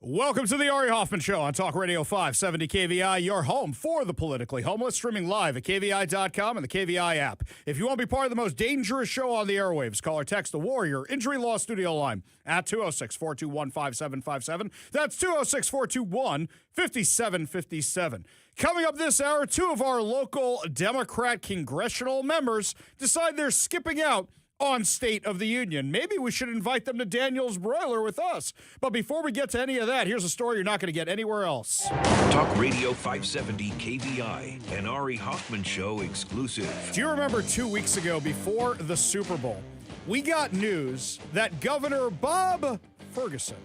Welcome to the Ari Hoffman Show on Talk Radio 570 KVI, your home for the politically homeless, streaming live at KVI.com and the KVI app. If you want to be part of the most dangerous show on the airwaves, call or text the Warrior Injury Law Studio line at 206-421-5757. That's 206-421-5757. Coming up this hour, two of our local Democrat congressional members decide they're skipping out on State of the Union. Maybe we should invite them to Daniel's Broiler with us. But before we get to any of that, here's a story you're not going to get anywhere else. Talk Radio 570 KVI, an Ari Hoffman Show exclusive. Do you remember 2 weeks ago, before the Super Bowl, we got news that Governor Bob Ferguson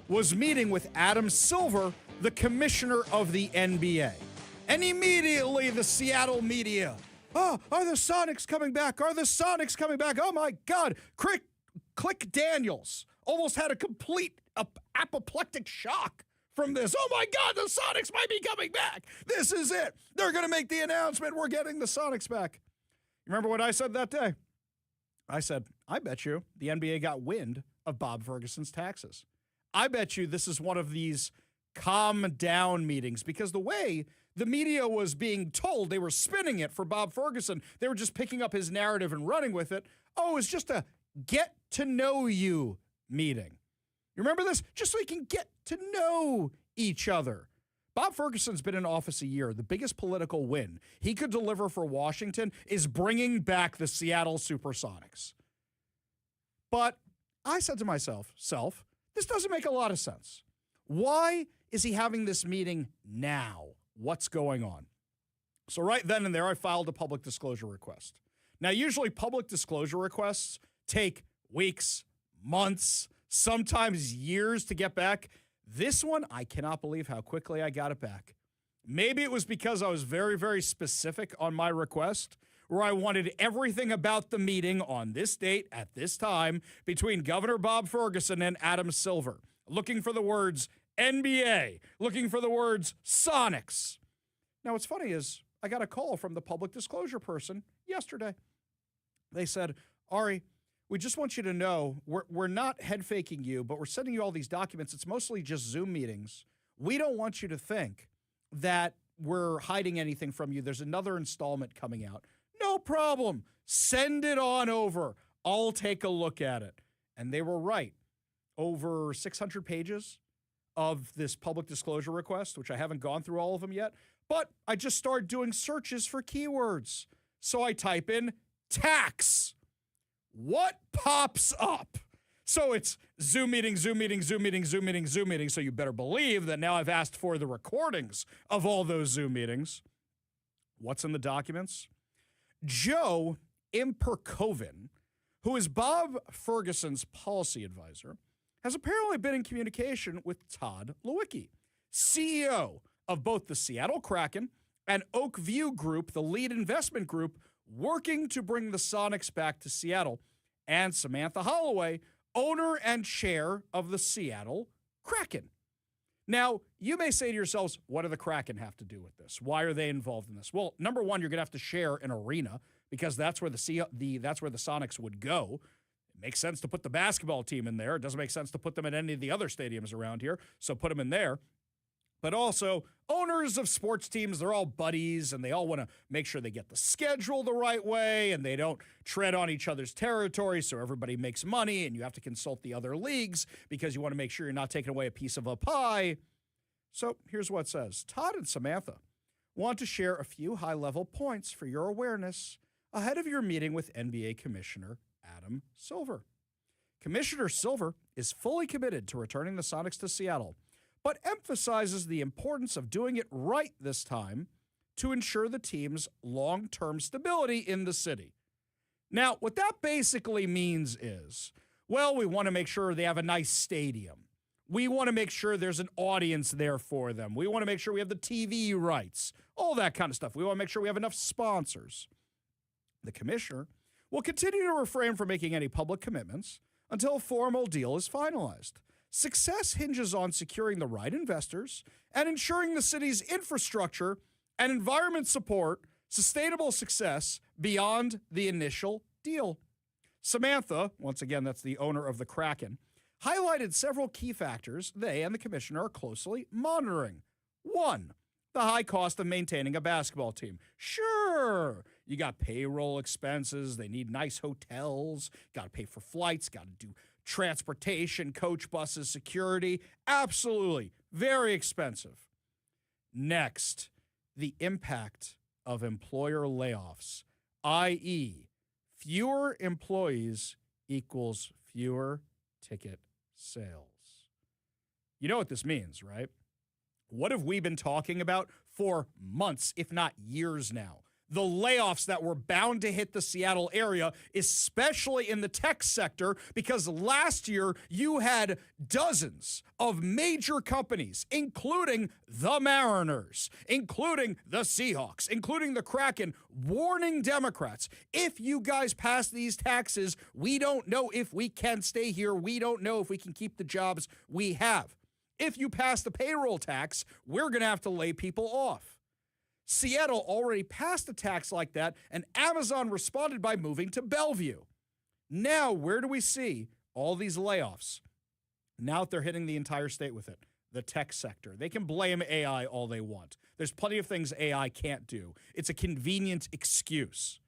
was meeting with Adam Silver, the commissioner of the NBA. And immediately the Seattle media, are the Sonics coming back? Are the Sonics coming back? Oh, my God. Click Daniels almost had a complete apoplectic shock from this. Oh, my God, the Sonics might be coming back. This is it. They're going to make the announcement. We're getting the Sonics back. You remember what I said that day? I said, I bet you the NBA got wind of Bob Ferguson's taxes. I bet you this is one of these calm down meetings, because the way the media was being told, they were spinning it for Bob Ferguson. They were just picking up his narrative and running with it. Oh, it's just a get to know you meeting. You remember this? Just so we can get to know each other. Bob Ferguson's been in office a year. The biggest political win he could deliver for Washington is bringing back the Seattle Supersonics. But I said to myself, this doesn't make a lot of sense. Why is he having this meeting now? What's going on? So right then and there, I filed a public disclosure request. Now, usually public disclosure requests take weeks, months, sometimes years to get back. This one, I cannot believe how quickly I got it back. Maybe it was because I was very, very specific on my request, where I wanted everything about the meeting on this date at this time between Governor Bob Ferguson and Adam Silver. Looking for the words NBA, looking for the words Sonics. Now, what's funny is I got a call from the public disclosure person yesterday. They said, Ari, we just want you to know we're not head faking you, but we're sending you all these documents. It's mostly just Zoom meetings. We don't want you to think that we're hiding anything from you. There's another installment coming out. No problem. Send it on over. I'll take a look at it. And they were right. Over 600 pages of this public disclosure request, which I haven't gone through all of them yet, but I just started doing searches for keywords. So I type in tax. What pops up? So it's Zoom meeting, Zoom meeting, Zoom meeting, Zoom meeting, Zoom meeting. So you better believe that now I've asked for the recordings of all those Zoom meetings. What's in the documents? Joe Imperkoven, who is Bob Ferguson's policy advisor, has apparently been in communication with Todd Lewicki, CEO of both the Seattle Kraken and Oak View Group, the lead investment group, working to bring the Sonics back to Seattle, and Samantha Holloway, owner and chair of the Seattle Kraken. Now, you may say to yourselves, what do the Kraken have to do with this? Why are they involved in this? Well, number one, you're going to have to share an arena, because that's where that's where the Sonics would go. It makes sense to put the basketball team in there. It doesn't make sense to put them in any of the other stadiums around here, so put them in there. But also, owners of sports teams, they're all buddies, and they all want to make sure they get the schedule the right way, and they don't tread on each other's territory, so everybody makes money, and you have to consult the other leagues because you want to make sure you're not taking away a piece of a pie. So here's what it says. Todd and Samantha want to share a few high-level points for your awareness ahead of your meeting with NBA Commissioner Adam Silver. Commissioner Silver is fully committed to returning the Sonics to Seattle, but emphasizes the importance of doing it right this time to ensure the team's long-term stability in the city. Now, what that basically means is, well, we want to make sure they have a nice stadium. We want to make sure there's an audience there for them. We want to make sure we have the TV rights, all that kind of stuff. We want to make sure we have enough sponsors. The commissioner will continue to refrain from making any public commitments until a formal deal is finalized. Success hinges on securing the right investors and ensuring the city's infrastructure and environment support sustainable success beyond the initial deal. Samantha, once again, that's the owner of the Kraken, highlighted several key factors they and the commissioner are closely monitoring. One, the high cost of maintaining a basketball team. Sure, you got payroll expenses, they need nice hotels, got to pay for flights, got to do transportation, coach buses, security. Absolutely, very expensive. Next, the impact of employer layoffs, i.e., fewer employees equals fewer ticket sales. You know what this means, right? What have we been talking about for months, if not years now? The layoffs that were bound to hit the Seattle area, especially in the tech sector, because last year you had dozens of major companies, including the Mariners, including the Seahawks, including the Kraken, warning Democrats, if you guys pass these taxes, we don't know if we can stay here. We don't know if we can keep the jobs we have. If you pass the payroll tax, we're going to have to lay people off. Seattle already passed a tax like that, and Amazon responded by moving to Bellevue. Now, where do we see all these layoffs? Now that they're hitting the entire state with it, the tech sector. They can blame AI all they want. There's plenty of things AI can't do. It's a convenient excuse.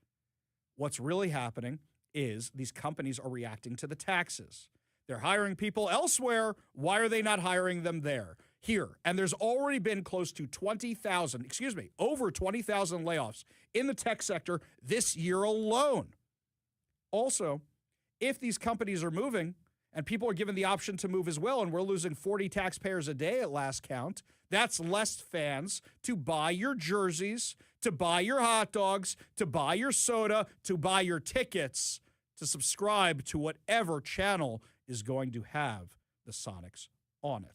What's really happening is these companies are reacting to the taxes. They're hiring people elsewhere. Why are they not hiring them there? Here. And there's already been over 20,000 layoffs in the tech sector this year alone. Also, if these companies are moving and people are given the option to move as well, and we're losing 40 taxpayers a day at last count, that's less fans to buy your jerseys, to buy your hot dogs, to buy your soda, to buy your tickets, to subscribe to whatever channel is going to have the Sonics on it.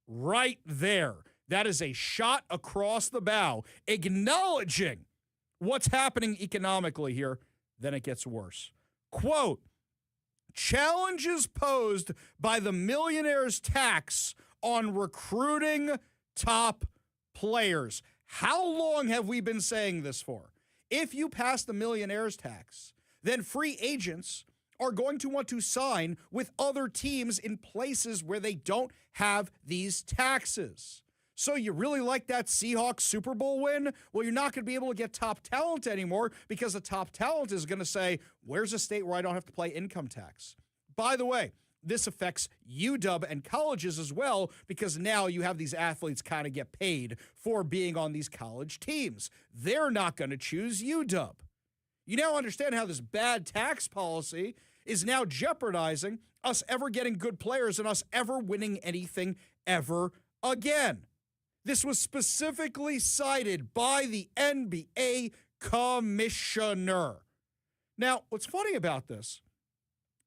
Right there. That is a shot across the bow, acknowledging what's happening economically here. Then it gets worse. Quote, challenges posed by the millionaire's tax on recruiting top players. How long have we been saying this for? If you pass the millionaire's tax, then free agents are going to want to sign with other teams in places where they don't have these taxes. So you really like that Seahawks Super Bowl win? Well, you're not going to be able to get top talent anymore because the top talent is going to say, where's a state where I don't have to pay income tax? By the way, this affects UW and colleges as well, because now you have these athletes kind of get paid for being on these college teams. They're not going to choose UW. You now understand how this bad tax policy is now jeopardizing us ever getting good players and us ever winning anything ever again. This was specifically cited by the NBA commissioner. Now, what's funny about this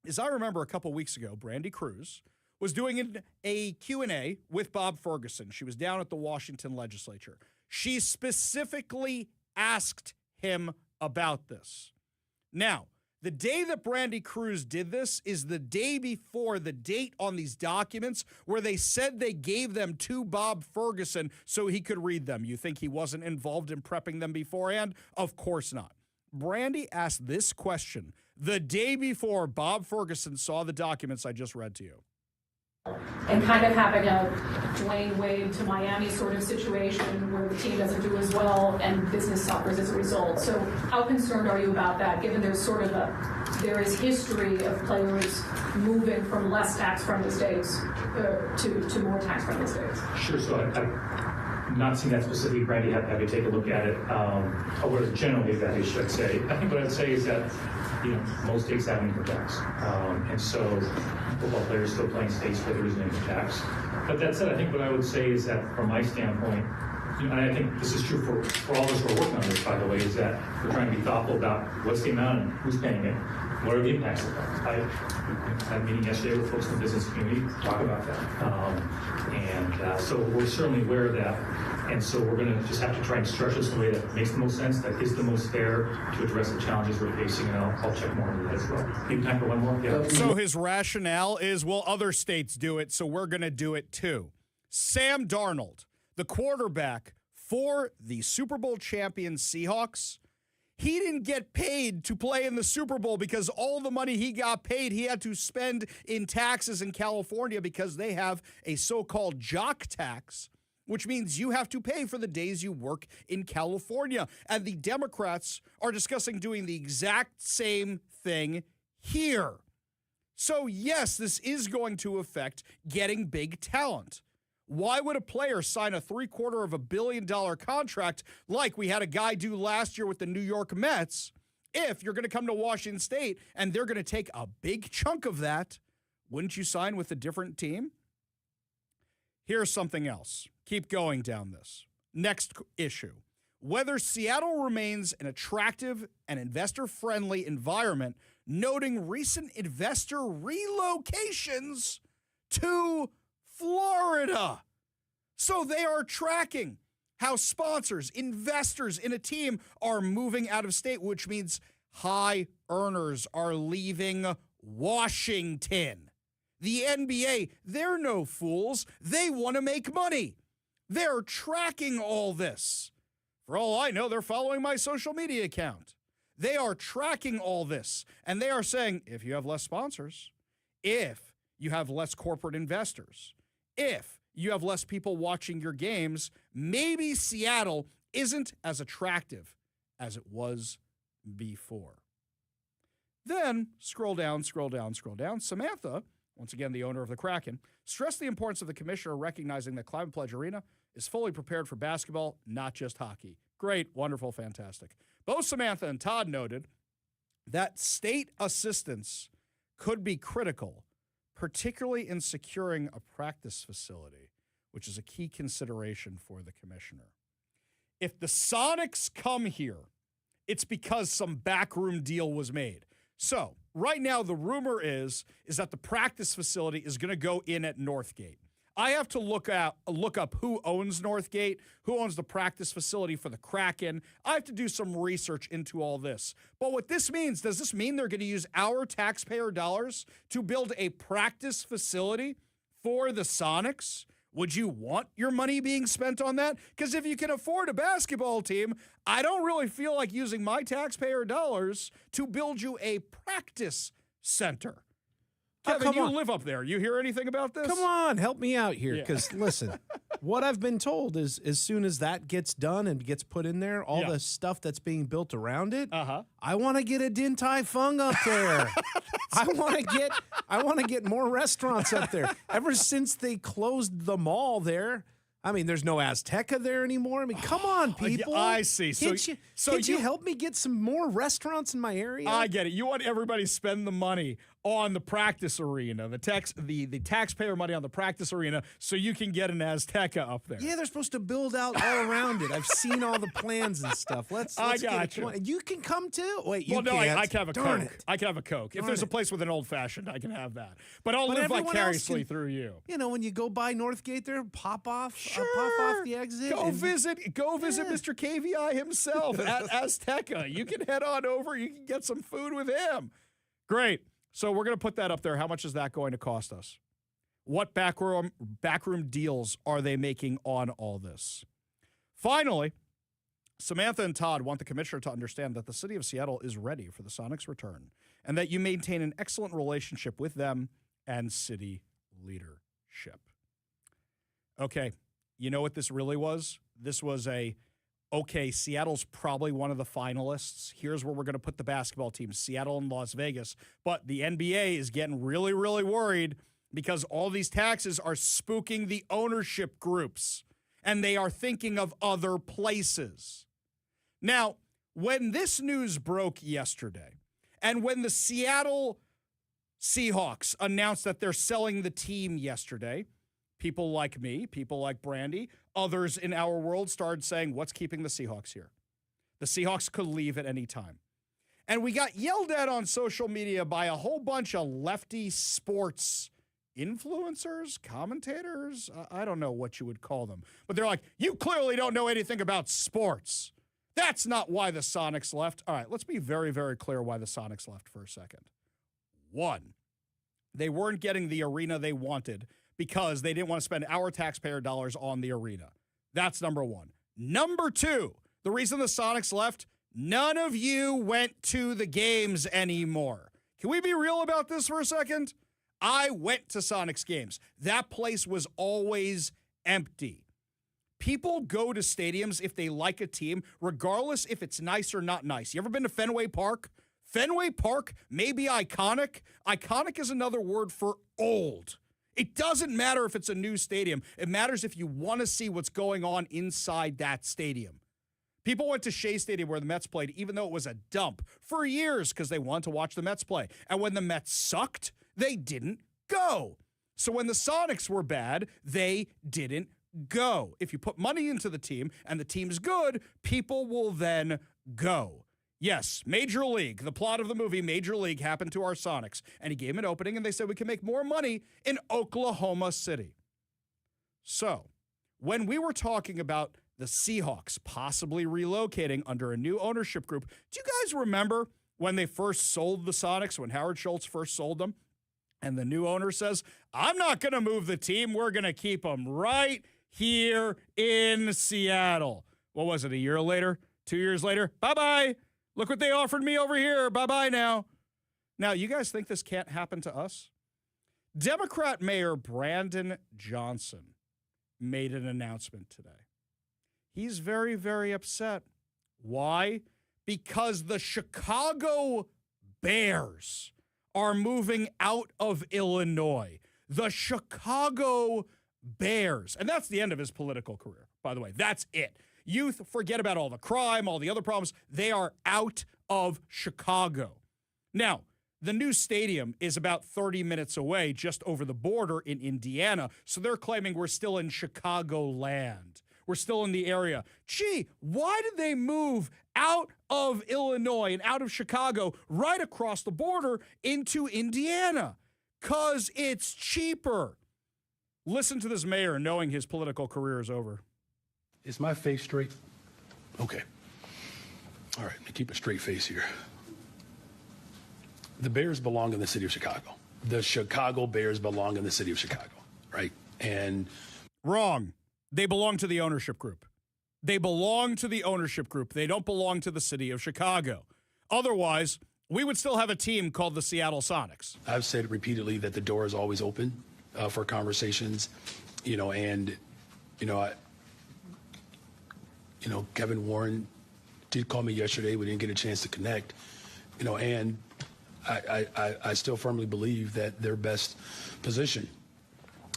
is I remember a couple weeks ago, Brandy Cruz was doing a Q&A with Bob Ferguson. She was down at the Washington legislature. She specifically asked him about this. Now, the day that Brandy Cruz did this is the day before the date on these documents where they said they gave them to Bob Ferguson so he could read them. You think he wasn't involved in prepping them beforehand? Of course not. Brandy asked this question the day before Bob Ferguson saw the documents I just read to you. And kind of having a Dwayne Wade to Miami sort of situation where the team doesn't do as well and business suffers as a result. So how concerned are you about that, given there's sort of there is history of players moving from less tax-friendly states to more tax-friendly states? Sure, so I'm not seeing that specifically. Brandy, have to take a look at it. Or generally that issue, I'd say. I think what I'd say is that most states have an income tax. And so football players still playing states where there is an income tax. But that said, I think what I would say is that from my standpoint, and I think this is true for all of us who are working on this, by the way, is that we're trying to be thoughtful about what's the amount and who's paying it, what are the impacts of that. I had a meeting yesterday with folks in the business community to talk about that. So we're certainly aware of that. And so we're going to just have to try and structure this in a way that makes the most sense, that is the most fair to address the challenges we're facing. And I'll check more into that as well. Maybe time for one more? Yeah. So his rationale is, well, other states do it, so we're going to do it too. Sam Darnold, the quarterback for the Super Bowl champion Seahawks, He didn't get paid to play in the Super Bowl because all the money he got paid, he had to spend in taxes in California because they have a so-called jock tax, which means you have to pay for the days you work in California. And the Democrats are discussing doing the exact same thing here. So, yes, this is going to affect getting big talent. Why would a player sign a $750 million contract like we had a guy do last year with the New York Mets if you're going to come to Washington State and they're going to take a big chunk of that? Wouldn't you sign with a different team? Here's something else. Keep going down this. Next issue. Whether Seattle remains an attractive and investor-friendly environment, noting recent investor relocations to Florida. So they are tracking how sponsors, investors in a team are moving out of state, which means high earners are leaving Washington. The NBA, they're no fools. They want to make money. They're tracking all this. For all I know, they're following my social media account. They are tracking all this, and they are saying, if you have less sponsors, if you have less corporate investors, if you have less people watching your games, maybe Seattle isn't as attractive as it was before. Then, scroll down. Samantha, once again the owner of the Kraken, stressed the importance of the commissioner recognizing that Climate Pledge Arena is fully prepared for basketball, not just hockey. Great, wonderful, fantastic. Both Samantha and Todd noted that state assistance could be critical, particularly in securing a practice facility, which is a key consideration for the commissioner. If the Sonics come here, it's because some backroom deal was made. So right now, the rumor is that the practice facility is going to go in at Northgate. I have to look up who owns Northgate, who owns the practice facility for the Kraken. I have to do some research into all this. But what this means, does this mean they're going to use our taxpayer dollars to build a practice facility for the Sonics? Would you want your money being spent on that? Because if you can afford a basketball team, I don't really feel like using my taxpayer dollars to build you a practice center. Kevin, you live up there. You hear anything about this? Come on, help me out here. Because listen, what I've been told is as soon as that gets done and gets put in there, all the stuff that's being built around it, I want to get a Din Tai Fung up there. I want to get more restaurants up there. Ever since they closed the mall there, I mean, there's no Azteca there anymore. I mean, come on, people. I see. Can't you help me get some more restaurants in my area? I get it. You want everybody to spend the money on the practice arena, the taxpayer money on the practice arena, so you can get an Azteca up there. Yeah, they're supposed to build out all around it. I've seen all the plans and stuff. Let's got you. You can come too. Wait, you well, no, can't. I can have a Darn Coke. it. I can have a Coke. If Darn there's a it. place with an old fashioned, I can have that. But I'll live everyone else vicariously can- through you. You know, when you go by Northgate there, pop off the exit. Go visit Mr. KVI himself at Azteca. You can head on over. You can get some food with him. Great. So we're going to put that up there. How much is that going to cost us? What backroom deals are they making on all this? Finally, Samantha and Todd want the commissioner to understand that the city of Seattle is ready for the Sonics' return and that you maintain an excellent relationship with them and city leadership. Okay, you know what this really was? This was Seattle's probably one of the finalists. Here's where we're going to put the basketball teams, Seattle and Las Vegas. But the NBA is getting really, really worried because all these taxes are spooking the ownership groups, and they are thinking of other places. Now, when this news broke yesterday, and when the Seattle Seahawks announced that they're selling the team yesterday, people like me, people like Brandy, others in our world started saying, what's keeping the Seahawks here? The Seahawks could leave at any time. And we got yelled at on social media by a whole bunch of lefty sports influencers, commentators. I don't know what you would call them. But they're like, you clearly don't know anything about sports. That's not why the Sonics left. All right, let's be very, very clear why the Sonics left for a second. One, they weren't getting the arena they wanted because they didn't want to spend our taxpayer dollars on the arena. That's number one. Number two, the reason the Sonics left, None of you went to the games anymore. Can we be real about this for a second? I went to Sonics games. That place was always empty. People go to stadiums if they like a team, regardless if it's nice or not nice. You ever been to Fenway Park? Fenway Park may be iconic. Iconic is another word for old. It doesn't matter if it's a new stadium. It matters if you want to see what's going on inside that stadium. People went to Shea Stadium where the Mets played, even though it was a dump, for years because they wanted to watch the Mets play. And when the Mets sucked, they didn't go. So when the Sonics were bad, they didn't go. If you put money into the team and the team's good, people will then go. Yes, Major League, the plot of the movie Major League happened to our Sonics, and he gave an opening, and they said we can make more money in Oklahoma City. So, when we were talking about the Seahawks possibly relocating under a new ownership group, do you guys remember when they first sold the Sonics, when Howard Schultz first sold them? And the new owner says, I'm not going to move the team. We're going to keep them right here in Seattle. What was it, a year later? 2 years later? Bye-bye. Look what they offered me over here. Bye-bye now. Now, you guys think this can't happen to us? Democrat Mayor Brandon Johnson made an announcement today. He's very, very upset. Why? Because the Chicago Bears are moving out of Illinois. The Chicago Bears. And that's the end of his political career, by the way. That's it. Youth, forget about all the crime, all the other problems. They are out of Chicago. Now, the new stadium is about 30 minutes away, just over the border in Indiana. So they're claiming we're still in Chicagoland. We're still in the area. Gee, why did they move out of Illinois and out of Chicago right across the border into Indiana? 'Cause it's cheaper. Listen to this mayor knowing his political career is over. Is my face straight? Okay. All right, let me keep a straight face here. The Bears belong in the city of Chicago. The Chicago Bears belong in the city of Chicago, right? And wrong. They belong to the ownership group. They belong to the ownership group. They don't belong to the city of Chicago. Otherwise, we would still have a team called the Seattle Sonics. I've said repeatedly that the door is always open for conversations, and Kevin Warren did call me yesterday. We didn't get a chance to connect, and I still firmly believe that their best position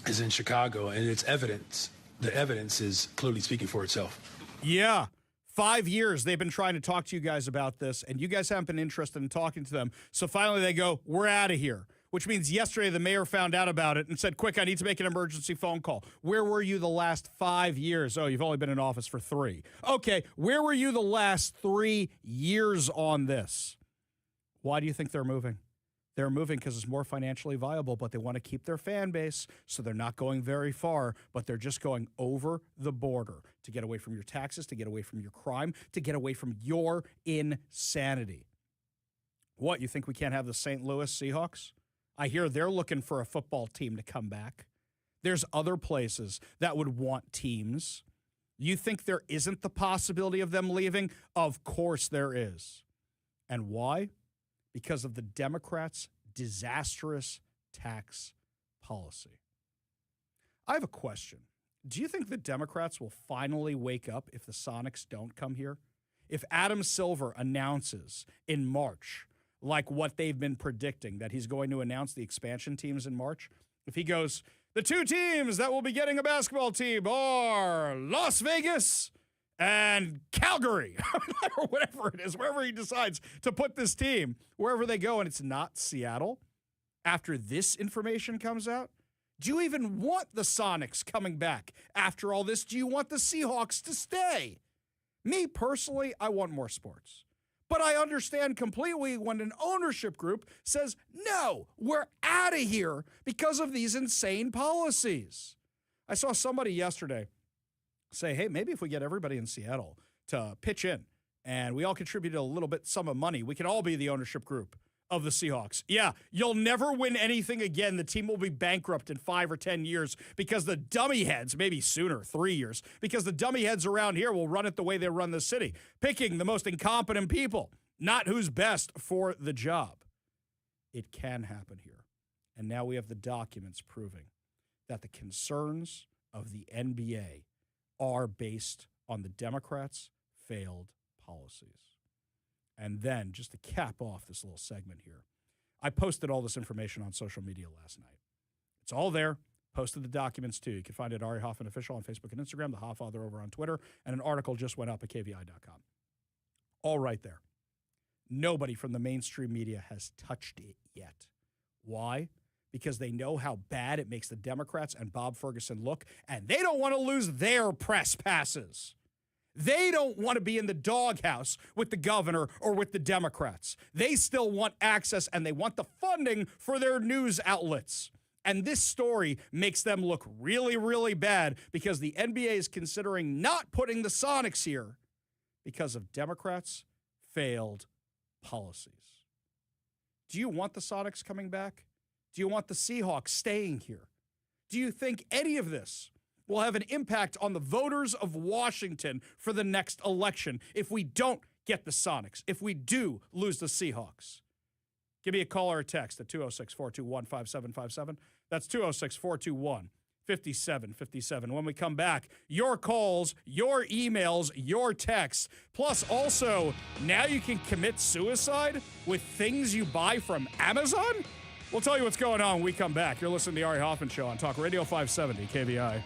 is in Chicago, and it's evidence. The evidence is clearly speaking for itself. Yeah. 5 years they've been trying to talk to you guys about this, and you guys haven't been interested in talking to them. So finally they go, we're out of here, which means yesterday the mayor found out about it and said, quick, I need to make an emergency phone call. Where were you the last 5 years? Oh, you've only been in office for 3. Okay, where were you the last 3 years on this? Why do you think they're moving? They're moving because it's more financially viable, but they want to keep their fan base, so they're not going very far, but they're just going over the border to get away from your taxes, to get away from your crime, to get away from your insanity. What, you think we can't have the St. Louis Seahawks? I hear they're looking for a football team to come back. There's other places that would want teams. You think there isn't the possibility of them leaving? Of course there is. And why? Because of the Democrats' disastrous tax policy. I have a question. Do you think the Democrats will finally wake up if the Sonics don't come here? If Adam Silver announces in March, like what they've been predicting, that he's going to announce the expansion teams in March, if he goes, the 2 teams that will be getting a basketball team are Las Vegas and Calgary, or whatever it is, wherever he decides to put this team, wherever they go, and it's not Seattle, after this information comes out, do you even want the Sonics coming back after all this? Do you want the Seahawks to stay? Me, personally, I want more sports. But I understand completely when an ownership group says, no, we're out of here because of these insane policies. I saw somebody yesterday say, hey, maybe if we get everybody in Seattle to pitch in and we all contribute a little bit, sum of money, we can all be the ownership group of the Seahawks. Yeah, you'll never win anything again. The team will be bankrupt in 5 or 10 years because the dummy heads, maybe sooner, 3 years, because the dummy heads around here will run it the way they run the city, picking the most incompetent people, not who's best for the job. It can happen here. And now we have the documents proving that the concerns of the NBA are based on the Democrats' failed policies. And then, just to cap off this little segment here, I posted all this information on social media last night. It's all there. Posted the documents, too. You can find it at Ari Hoffman Official on Facebook and Instagram, The Hofffather over on Twitter, and an article just went up at KVI.com. All right there. Nobody from the mainstream media has touched it yet. Why? Because they know how bad it makes the Democrats and Bob Ferguson look, and they don't want to lose their press passes. They don't want to be in the doghouse with the governor or with the Democrats. They still want access, and they want the funding for their news outlets. And this story makes them look really, really bad because the NBA is considering not putting the Sonics here because of Democrats' failed policies. Do you want the Sonics coming back? Do you want the Seahawks staying here? Do you think any of this will have an impact on the voters of Washington for the next election if we don't get the Sonics, if we do lose the Seahawks? Give me a call or a text at 206-421-5757. That's 206-421-5757. When we come back, your calls, your emails, your texts, plus also now you can commit suicide with things you buy from Amazon? We'll tell you what's going on when we come back. You're listening to the Ari Hoffman Show on Talk Radio 570 KVI.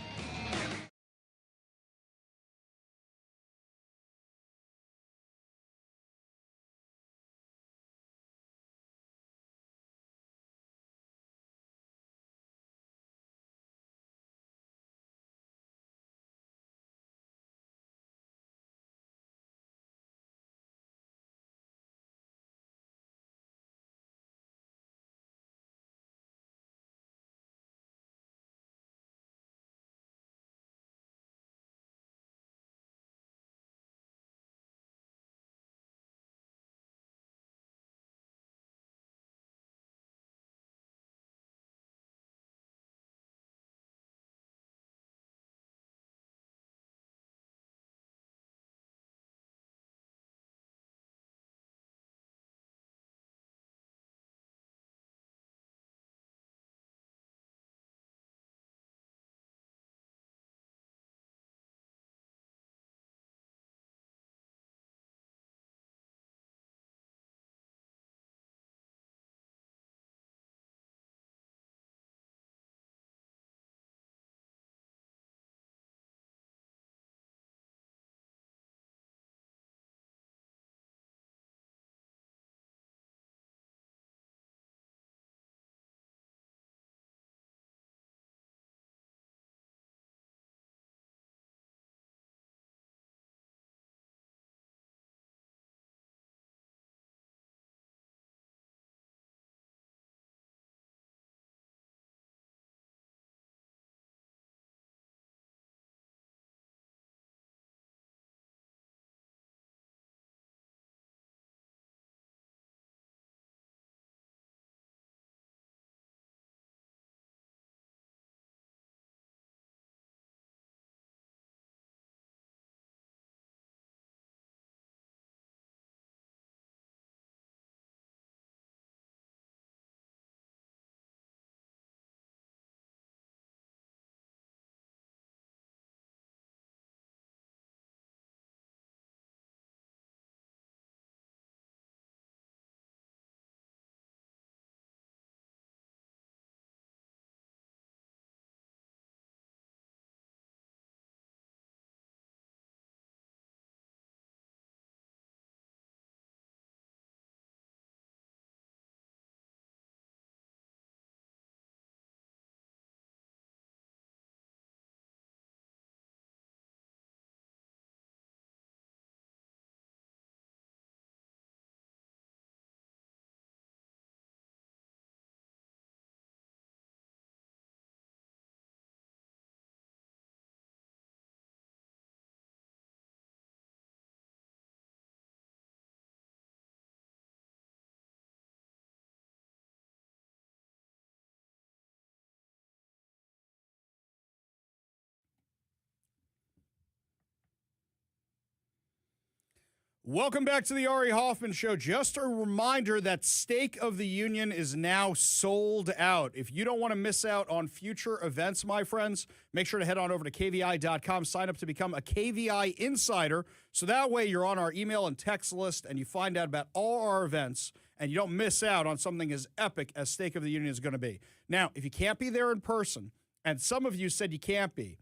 Welcome back to the Ari Hoffman Show. Just a reminder that State of the Union is now sold out. If you don't want to miss out on future events, my friends, make sure to head on over to KVI.com, sign up to become a KVI insider, so that way you're on our email and text list and you find out about all our events and you don't miss out on something as epic as State of the Union is going to be. Now, if you can't be there in person, and some of you said you can't be,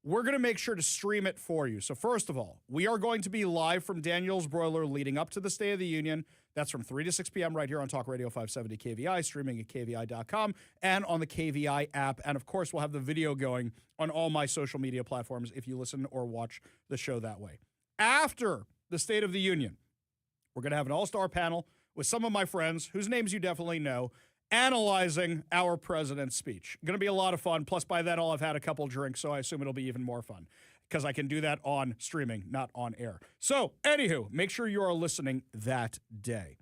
we're going to make sure to stream it for you. So first of all, we are going to be live from Daniel's Broiler leading up to the State of the Union. That's from 3 to 6 p.m. right here on Talk Radio 570 KVI, streaming at KVI.com and on the KVI app. And, of course, we'll have the video going on all my social media platforms if you listen or watch the show that way. After the State of the Union, we're going to have an all-star panel with some of my friends, whose names you definitely know, analyzing our president's speech. Going to be a lot of fun. Plus, by then, I'll have had a couple drinks, so I assume it'll be even more fun because I can do that on streaming, not on air. So, anywho, make sure you are listening that day.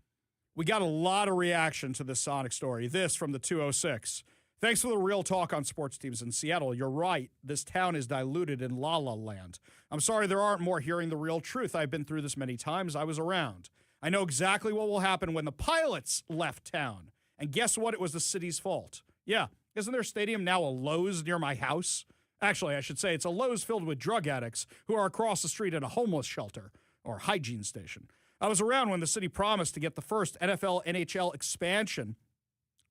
We got a lot of reaction to this Sonic story. This from the 206. Thanks for the real talk on sports teams in Seattle. You're right. This town is diluted in La La Land. I'm sorry there aren't more hearing the real truth. I've been through this many times. I was around. I know exactly what will happen when the pilots left town. And guess what? It was the city's fault. Yeah. Isn't their stadium now a Lowe's near my house? Actually, I should say it's a Lowe's filled with drug addicts who are across the street at a homeless shelter or hygiene station. I was around when the city promised to get the first NFL NHL expansion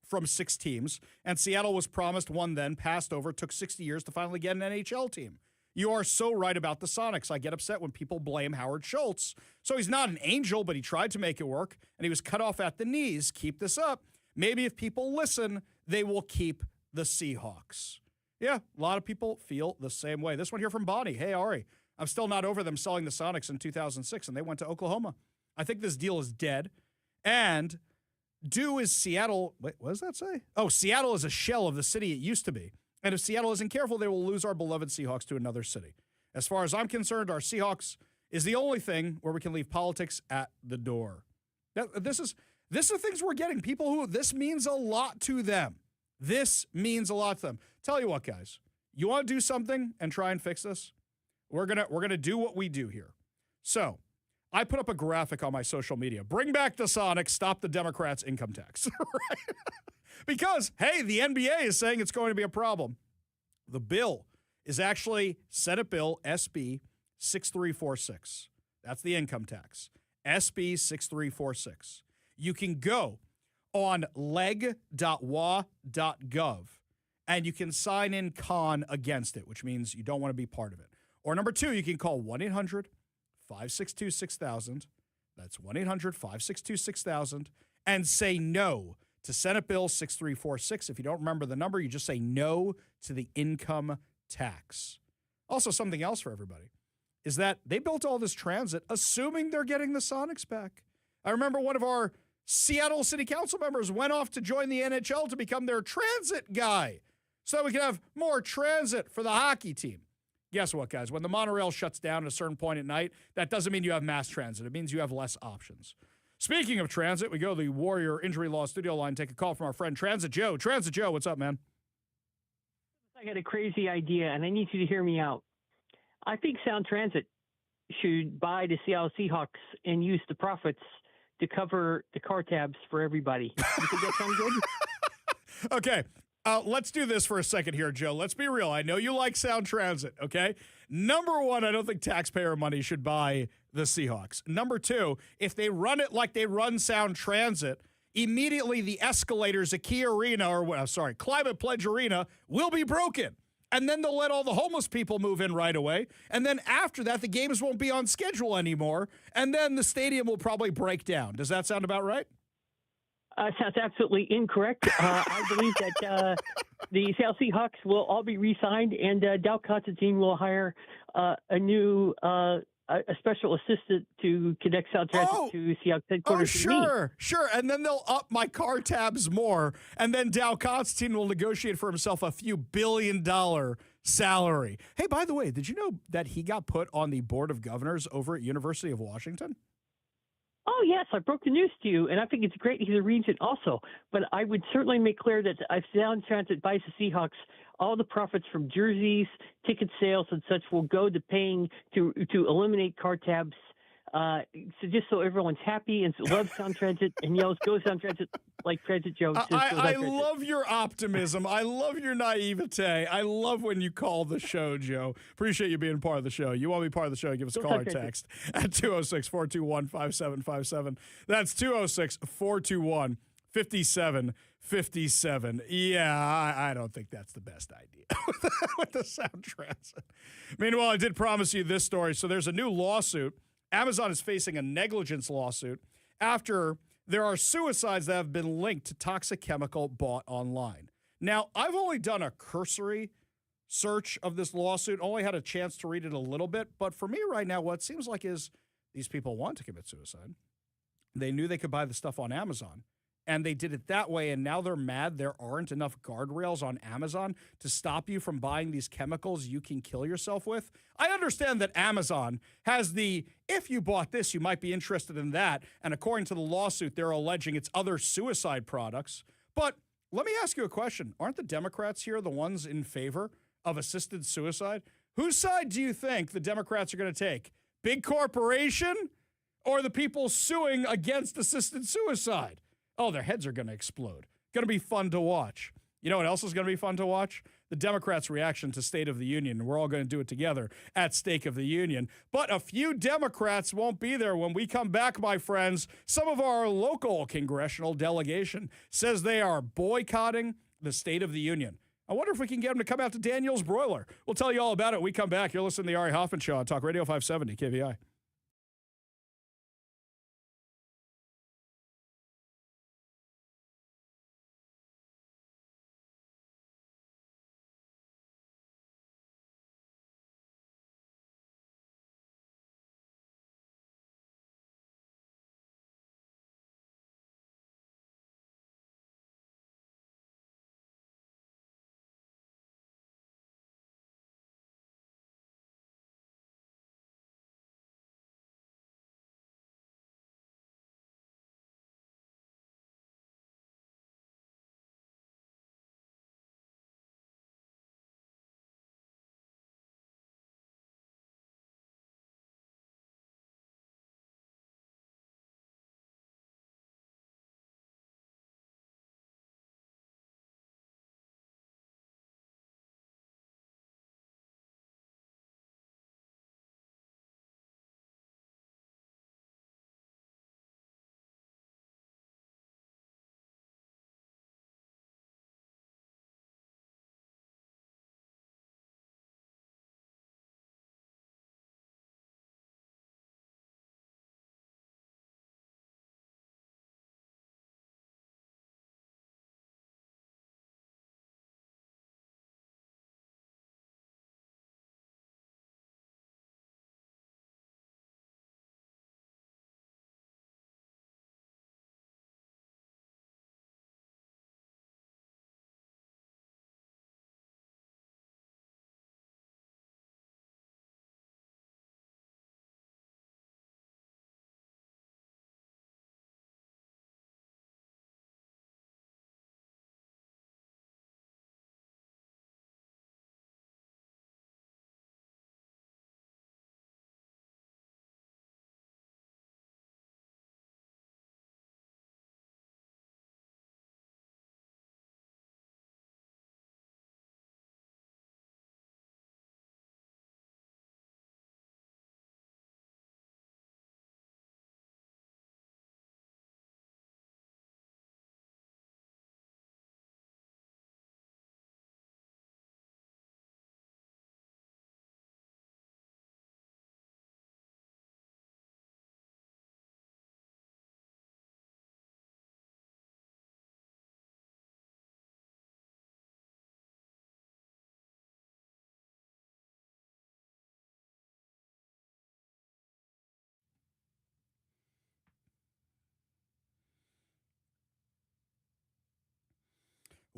from 6 teams, and Seattle was promised one then, passed over, took 60 years to finally get an NHL team. You are so right about the Sonics. I get upset when people blame Howard Schultz. So he's not an angel, but he tried to make it work, and he was cut off at the knees. Keep this up. Maybe if people listen, they will keep the Seahawks. Yeah, a lot of people feel the same way. This one here from Bonnie. Hey, Ari, I'm still not over them selling the Sonics in 2006, and they went to Oklahoma. I think this deal is dead. And is Seattle, wait, what does that say? Oh, Seattle is a shell of the city it used to be. And if Seattle isn't careful, they will lose our beloved Seahawks to another city. As far as I'm concerned, our Seahawks is the only thing where we can leave politics at the door. This is the things we're getting. People who this means a lot to them. This means a lot to them. Tell you what, guys, you want to do something and try and fix this? We're gonna do what we do here. So I put up a graphic on my social media. Bring back the Sonics, stop the Democrats' income tax. Right? Because, hey, the NBA is saying it's going to be a problem. The bill is actually Senate Bill SB 6346. That's the income tax. SB 6346. You can go on leg.wa.gov and you can sign in con against it, which means you don't want to be part of it. Or number 2, you can call 1-800-562-6000. That's 1-800-562-6000 and say no to Senate Bill 6346. If you don't remember the number, you just say no to the income tax. Also, something else for everybody is that they built all this transit assuming they're getting the Sonics back. I remember one of our Seattle City Council members went off to join the NHL to become their transit guy so that we can have more transit for the hockey team. Guess what, guys? When the monorail shuts down at a certain point at night, that doesn't mean you have mass transit. It means you have less options. Speaking of transit, we go to the Warrior Injury Law studio line, take a call from our friend Transit Joe. Transit Joe, what's up, man? I got a crazy idea, and I need you to hear me out. I think Sound Transit should buy the Seattle Seahawks and use the profits to cover the car tabs for everybody. You think that sounds good? Okay. Let's do this for a second here, Joe. Let's be real. I know you like Sound Transit, okay? Number 1, I don't think taxpayer money should buy the Seahawks. Number 2, if they run it like they run Sound Transit, immediately the escalators at Climate Pledge Arena will be broken. And then they'll let all the homeless people move in right away. And then after that, the games won't be on schedule anymore. And then the stadium will probably break down. Does that sound about right? Sounds absolutely incorrect. I believe that the Seattle Seahawks will all be re-signed, and Dow Constantine will hire a new a special assistant to connect South Transit to Seattle headquarters. Sure. And then they'll up my car tabs more, and then Dow Constantine will negotiate for himself a few billion-dollar salary. Hey, by the way, did you know that he got put on the board of governors over at University of Washington? Oh, yes, I broke the news to you, and I think it's great he's a regent also. But I would certainly make clear that if Sound Transit buys the Seahawks, all the profits from jerseys, ticket sales, and such will go to paying to eliminate car tabs So just so everyone's happy and loves Sound Transit and yells, "Go Sound Transit!" like Transit Joe. I love your optimism. I love your naivete. I love when you call the show, Joe. Appreciate you being part of the show. You want to be part of the show, give us a call or text at 206-421-5757. That's 206-421-5757. Yeah, I don't think that's the best idea with the Sound Transit. Meanwhile, I did promise you this story. So there's a new lawsuit. Amazon is facing a negligence lawsuit after there are suicides that have been linked to toxic chemical bought online. Now, I've only done a cursory search of this lawsuit, only had a chance to read it a little bit. But for me right now, what it seems like is these people want to commit suicide. They knew they could buy the stuff on Amazon, and they did it that way, and now they're mad there aren't enough guardrails on Amazon to stop you from buying these chemicals you can kill yourself with. I understand that Amazon has if you bought this, you might be interested in that, and according to the lawsuit, they're alleging it's other suicide products. But let me ask you a question. Aren't the Democrats here the ones in favor of assisted suicide? Whose side do you think the Democrats are going to take? Big corporation or the people suing against assisted suicide? Oh, their heads are going to explode. Going to be fun to watch. You know what else is going to be fun to watch? The Democrats' reaction to State of the Union. We're all going to do it together at State of the Union. But a few Democrats won't be there when we come back, my friends. Some of our local congressional delegation says they are boycotting the State of the Union. I wonder if we can get them to come out to Daniel's Broiler. We'll tell you all about it when we come back. You're listening to the Ari Hoffman Show on Talk Radio 570 KVI.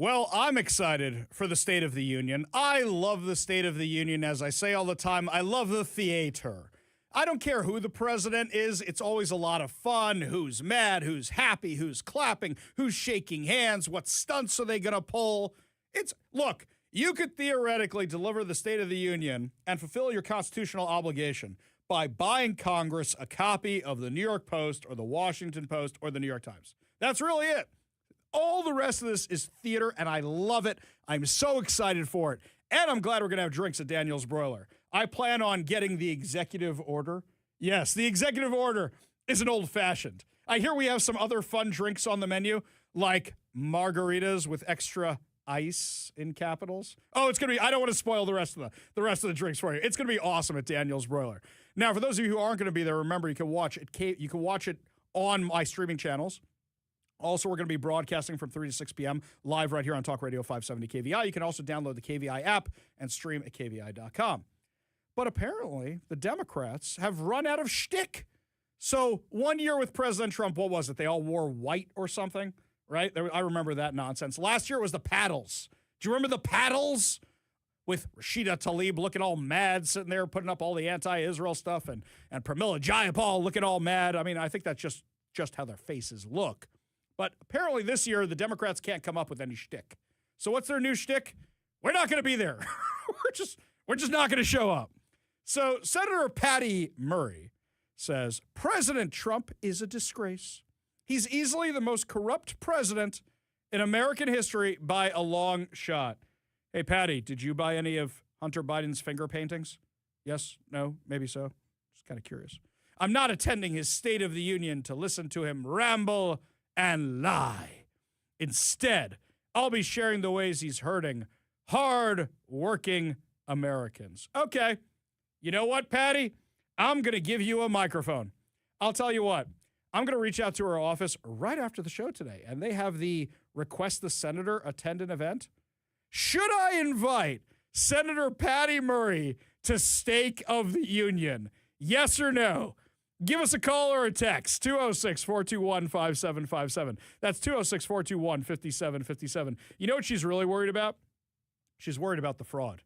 Well, I'm excited for the State of the Union. I love the State of the Union. As I say all the time, I love the theater. I don't care who the president is. It's always a lot of fun. Who's mad, who's happy, who's clapping, who's shaking hands, what stunts are they going to pull? Look, you could theoretically deliver the State of the Union and fulfill your constitutional obligation. by buying Congress a copy of the New York Post or the Washington Post or the New York Times. That's really it. All the rest of this is theater, and I love it. I'm so excited for it. And I'm glad we're going to have drinks at Daniel's Broiler. I plan on getting the executive order. Yes, the executive order is an old-fashioned. I hear we have some other fun drinks on the menu, like margaritas with extra ice in capitals. Oh, it's going to be, I don't want to spoil the rest of the drinks for you. It's going to be awesome at Daniel's Broiler. Now, for those of you who aren't going to be there, remember you can watch it on my streaming channels. Also, we're going to be broadcasting from 3 to 6 p.m. live right here on Talk Radio 570 KVI. You can also download the KVI app and stream at KVI.com. But apparently, the Democrats have run out of shtick. So 1 year with President Trump, what was it? They all wore white or something, right? I remember that nonsense. Last year it was the paddles. Do you remember the paddles? With Rashida Tlaib looking all mad, sitting there putting up all the anti-Israel stuff, and Pramila Jayapal looking all mad. I mean, I think that's just how their faces look. But apparently this year, the Democrats can't come up with any shtick. So what's their new shtick? We're not going to be there. we're just not going to show up. So Senator Patty Murray says, President Trump is a disgrace. He's easily the most corrupt president in American history by a long shot. Hey, Patty, did you buy any of Hunter Biden's finger paintings? Yes? No? Maybe so? Just kind of curious. I'm not attending his State of the Union to listen to him ramble and lie. Instead, I'll be sharing the ways he's hurting hard-working Americans. Okay. You know what, Patty? I'm going to give you a microphone. I'll tell you what. I'm going to reach out to her office right after the show today, and they have the Request the Senator Attend an Event. Should I invite Senator Patty Murray to State of the Union? Yes or no? Give us a call or a text, 206-421-5757. That's 206-421-5757. You know what she's really worried about? She's worried about the fraud.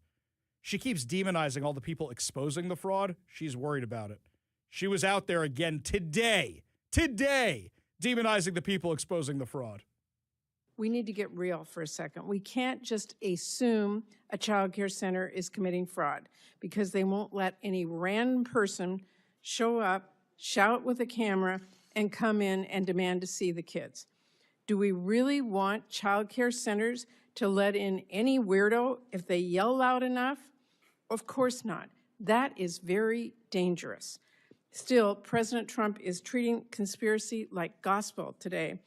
She keeps demonizing all the people exposing the fraud. She's worried about it. She was out there again today, demonizing the people exposing the fraud. We need to get real for a second. We can't just assume a child care center is committing fraud because they won't let any random person show up, shout with a camera, and come in and demand to see the kids. Do we really want child care centers to let in any weirdo if they yell loud enough? Of course not. That is very dangerous. Still, President Trump is treating conspiracy like gospel today,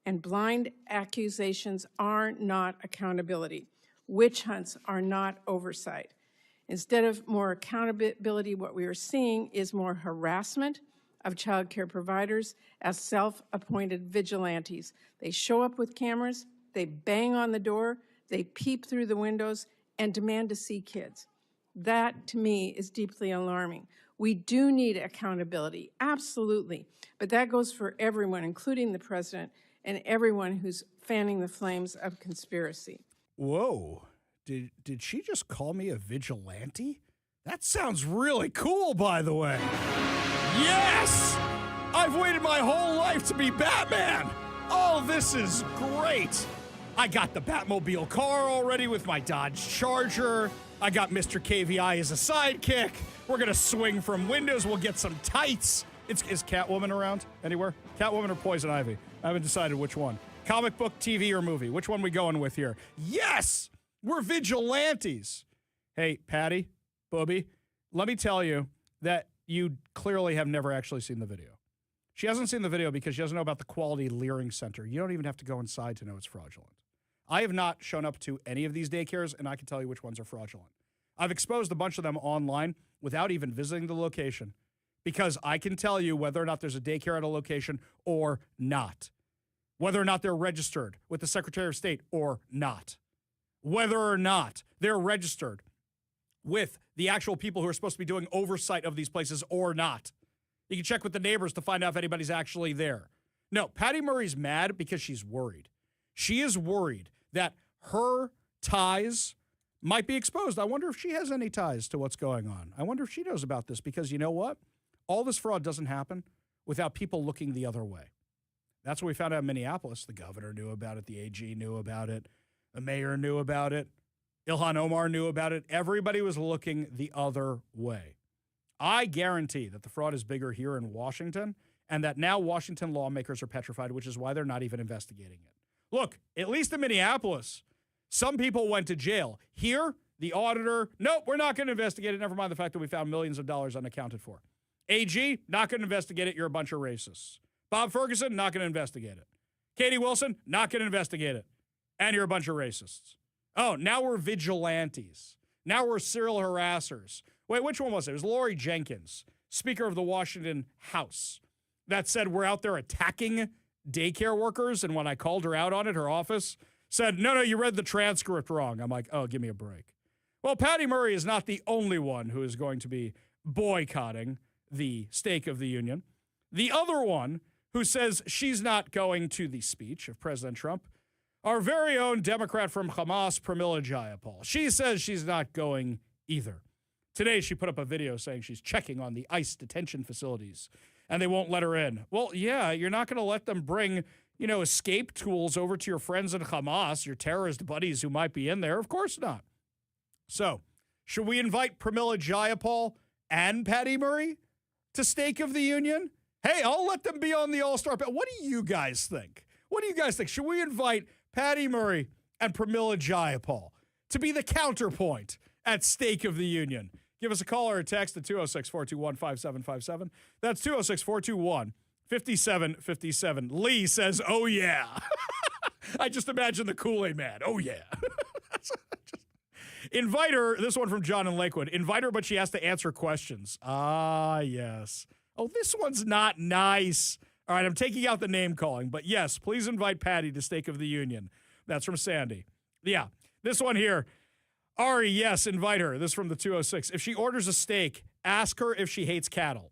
and blind accusations are not accountability. Witch hunts are not oversight. Instead of more accountability, what we are seeing is more harassment of child care providers as self-appointed vigilantes. They show up with cameras, they bang on the door, they peep through the windows, and demand to see kids. That, to me, is deeply alarming. We do need accountability, absolutely, but that goes for everyone, including the president and everyone who's fanning the flames of conspiracy. Whoa, did she just call me a vigilante? That sounds really cool, by the way. Yes! I've waited my whole life to be Batman. Oh, this is great. I got the Batmobile car already with my Dodge Charger. I got Mr. KVI as a sidekick. We're going to swing from windows. We'll get some tights. Is Catwoman around anywhere? Catwoman or Poison Ivy? I haven't decided which one. Comic book, TV, or movie? Which one we going with here? Yes! We're vigilantes. Hey, Patty, Booby, let me tell you that you clearly have never actually seen the video. She hasn't seen the video because she doesn't know about the Quality Leering Center. You don't even have to go inside to know it's fraudulent. I have not shown up to any of these daycares, and I can tell you which ones are fraudulent. I've exposed a bunch of them online without even visiting the location because I can tell you whether or not there's a daycare at a location or not, whether or not they're registered with the Secretary of State or not, whether or not they're registered with the actual people who are supposed to be doing oversight of these places or not. You can check with the neighbors to find out if anybody's actually there. No, Patty Murray's mad because she's worried. She is worried that her ties might be exposed. I wonder if she has any ties to what's going on. I wonder if she knows about this because you know what? All this fraud doesn't happen without people looking the other way. That's what we found out in Minneapolis. The governor knew about it. The AG knew about it. The mayor knew about it. Ilhan Omar knew about it. Everybody was looking the other way. I guarantee that the fraud is bigger here in Washington and that now Washington lawmakers are petrified, which is why they're not even investigating it. Look, at least in Minneapolis, some people went to jail. Here, the auditor, nope, we're not going to investigate it. Never mind the fact that we found millions of dollars unaccounted for. AG, not going to investigate it. You're a bunch of racists. Bob Ferguson, not going to investigate it. Katie Wilson, not going to investigate it. And you're a bunch of racists. Oh, now we're vigilantes. Now we're serial harassers. Wait, which one was it? It was Lori Jenkins, Speaker of the Washington House, that said we're out there attacking daycare workers. And when I called her out on it, her office said, no, you read the transcript wrong. I'm like, oh, give me a break. Well, Patty Murray is not the only one who is going to be boycotting the State of the Union. The other one who says she's not going to the speech of President Trump, our very own Democrat from Hamas, Pramila Jayapal. She says she's not going either. Today, she put up a video saying she's checking on the ICE detention facilities and they won't let her in. Well, yeah, you're not going to let them bring, escape tools over to your friends in Hamas, your terrorist buddies who might be in there. Of course not. So, should we invite Pramila Jayapal and Patty Murray to State of the Union? Hey, I'll let them be on the All-Star panel. What do you guys think? Should we invite Patty Murray and Pramila Jayapal to be the counterpoint at State of the Union? Give us a call or a text at 206-421-5757. That's 206-421-5757. Lee says, oh, yeah. I just imagine the Kool-Aid man. Oh, yeah. Invite her, this one from John in Lakewood. Invite her, but she has to answer questions. Ah, yes. Oh, this one's not nice. All right, I'm taking out the name calling, but yes, please invite Patty to State of the Union. That's from Sandy. Yeah, this one here. Ari, yes, invite her. This is from the 206. If she orders a steak, ask her if she hates cattle.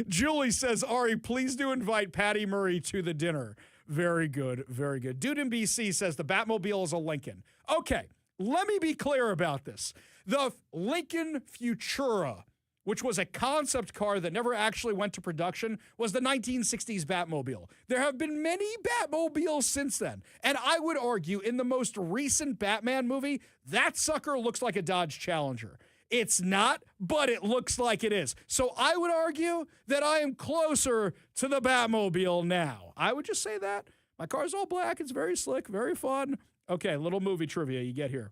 Julie says, Ari, please do invite Patty Murray to the dinner. Very good, very good. Dude in BC says the Batmobile is a Lincoln. Okay, let me be clear about this. The Lincoln Futura, which was a concept car that never actually went to production, was the 1960s Batmobile. There have been many Batmobiles since then. And I would argue in the most recent Batman movie, that sucker looks like a Dodge Challenger. It's not, but it looks like it is. So I would argue that I am closer to the Batmobile now. I would just say that. My car's all black. It's very slick, very fun. Okay, little movie trivia you get here.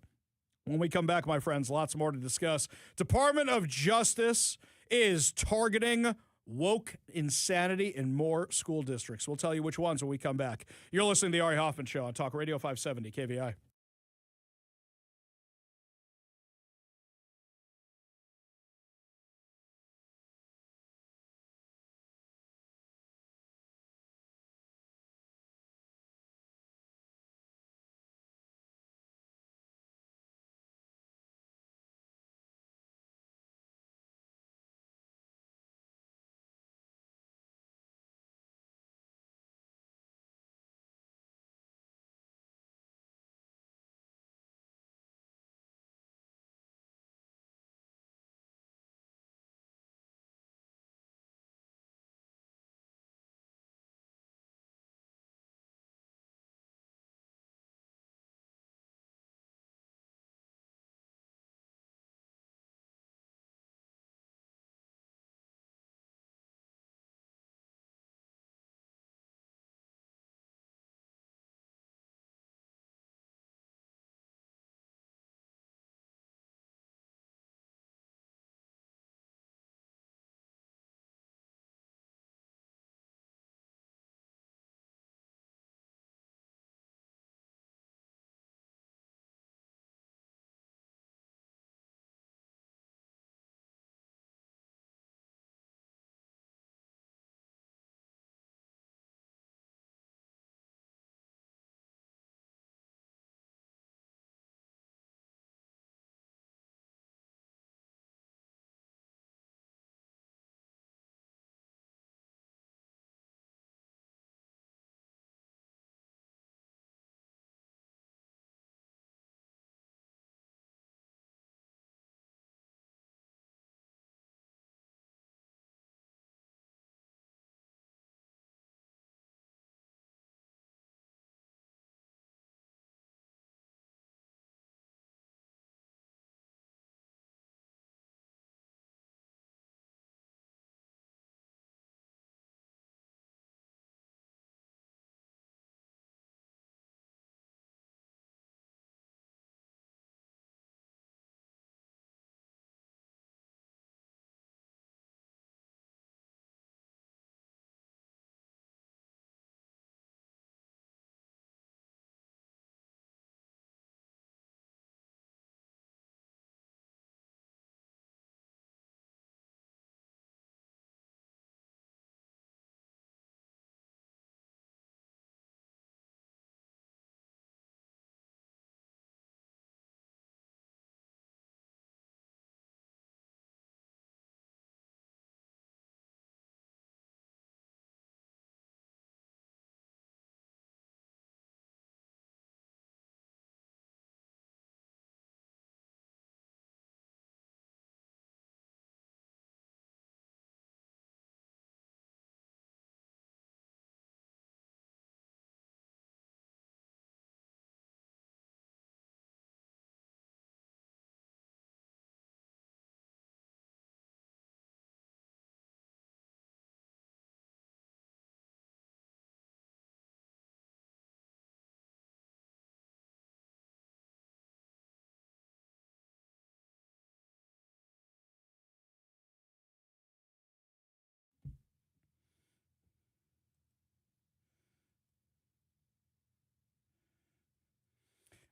When we come back, my friends, lots more to discuss. Department of Justice is targeting woke insanity in more school districts. We'll tell you which ones when we come back. You're listening to the Ari Hoffman Show on Talk Radio 570 KVI.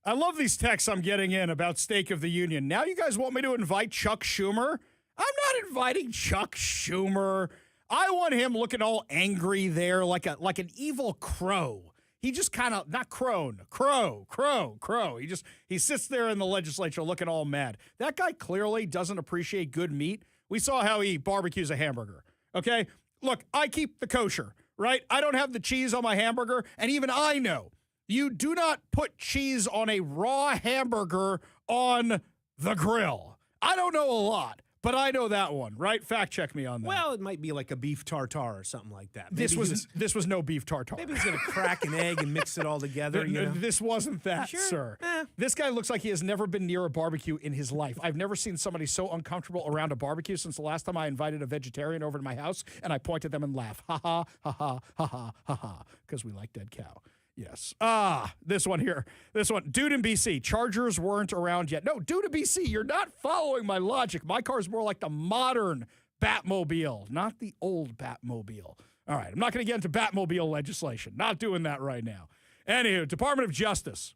I love these texts I'm getting in about State of the Union. Now you guys want me to invite Chuck Schumer? I'm not inviting Chuck Schumer. I want him looking all angry there like an evil crow. He just kind of, not crone, crow. He sits there in the legislature looking all mad. That guy clearly doesn't appreciate good meat. We saw how he barbecues a hamburger, okay? Look, I keep the kosher, right? I don't have the cheese on my hamburger, and even I know you do not put cheese on a raw hamburger on the grill. I don't know a lot, but I know that one, right? Fact check me on that. Well, it might be like a beef tartare or something like that. This was no beef tartare. Maybe he's going to crack an egg and mix it all together. This wasn't that, sure? Sir. This guy looks like he has never been near a barbecue in his life. I've never seen somebody so uncomfortable around a barbecue since the last time I invited a vegetarian over to my house and I point at them and laugh. Ha ha, ha ha, ha ha, ha ha, because we like dead cow. Yes. This one here. This one. Dude in BC. Chargers weren't around yet. No, dude in BC, you're not following my logic. My car is more like the modern Batmobile, not the old Batmobile. All right. I'm not going to get into Batmobile legislation. Not doing that right now. Anywho, Department of Justice.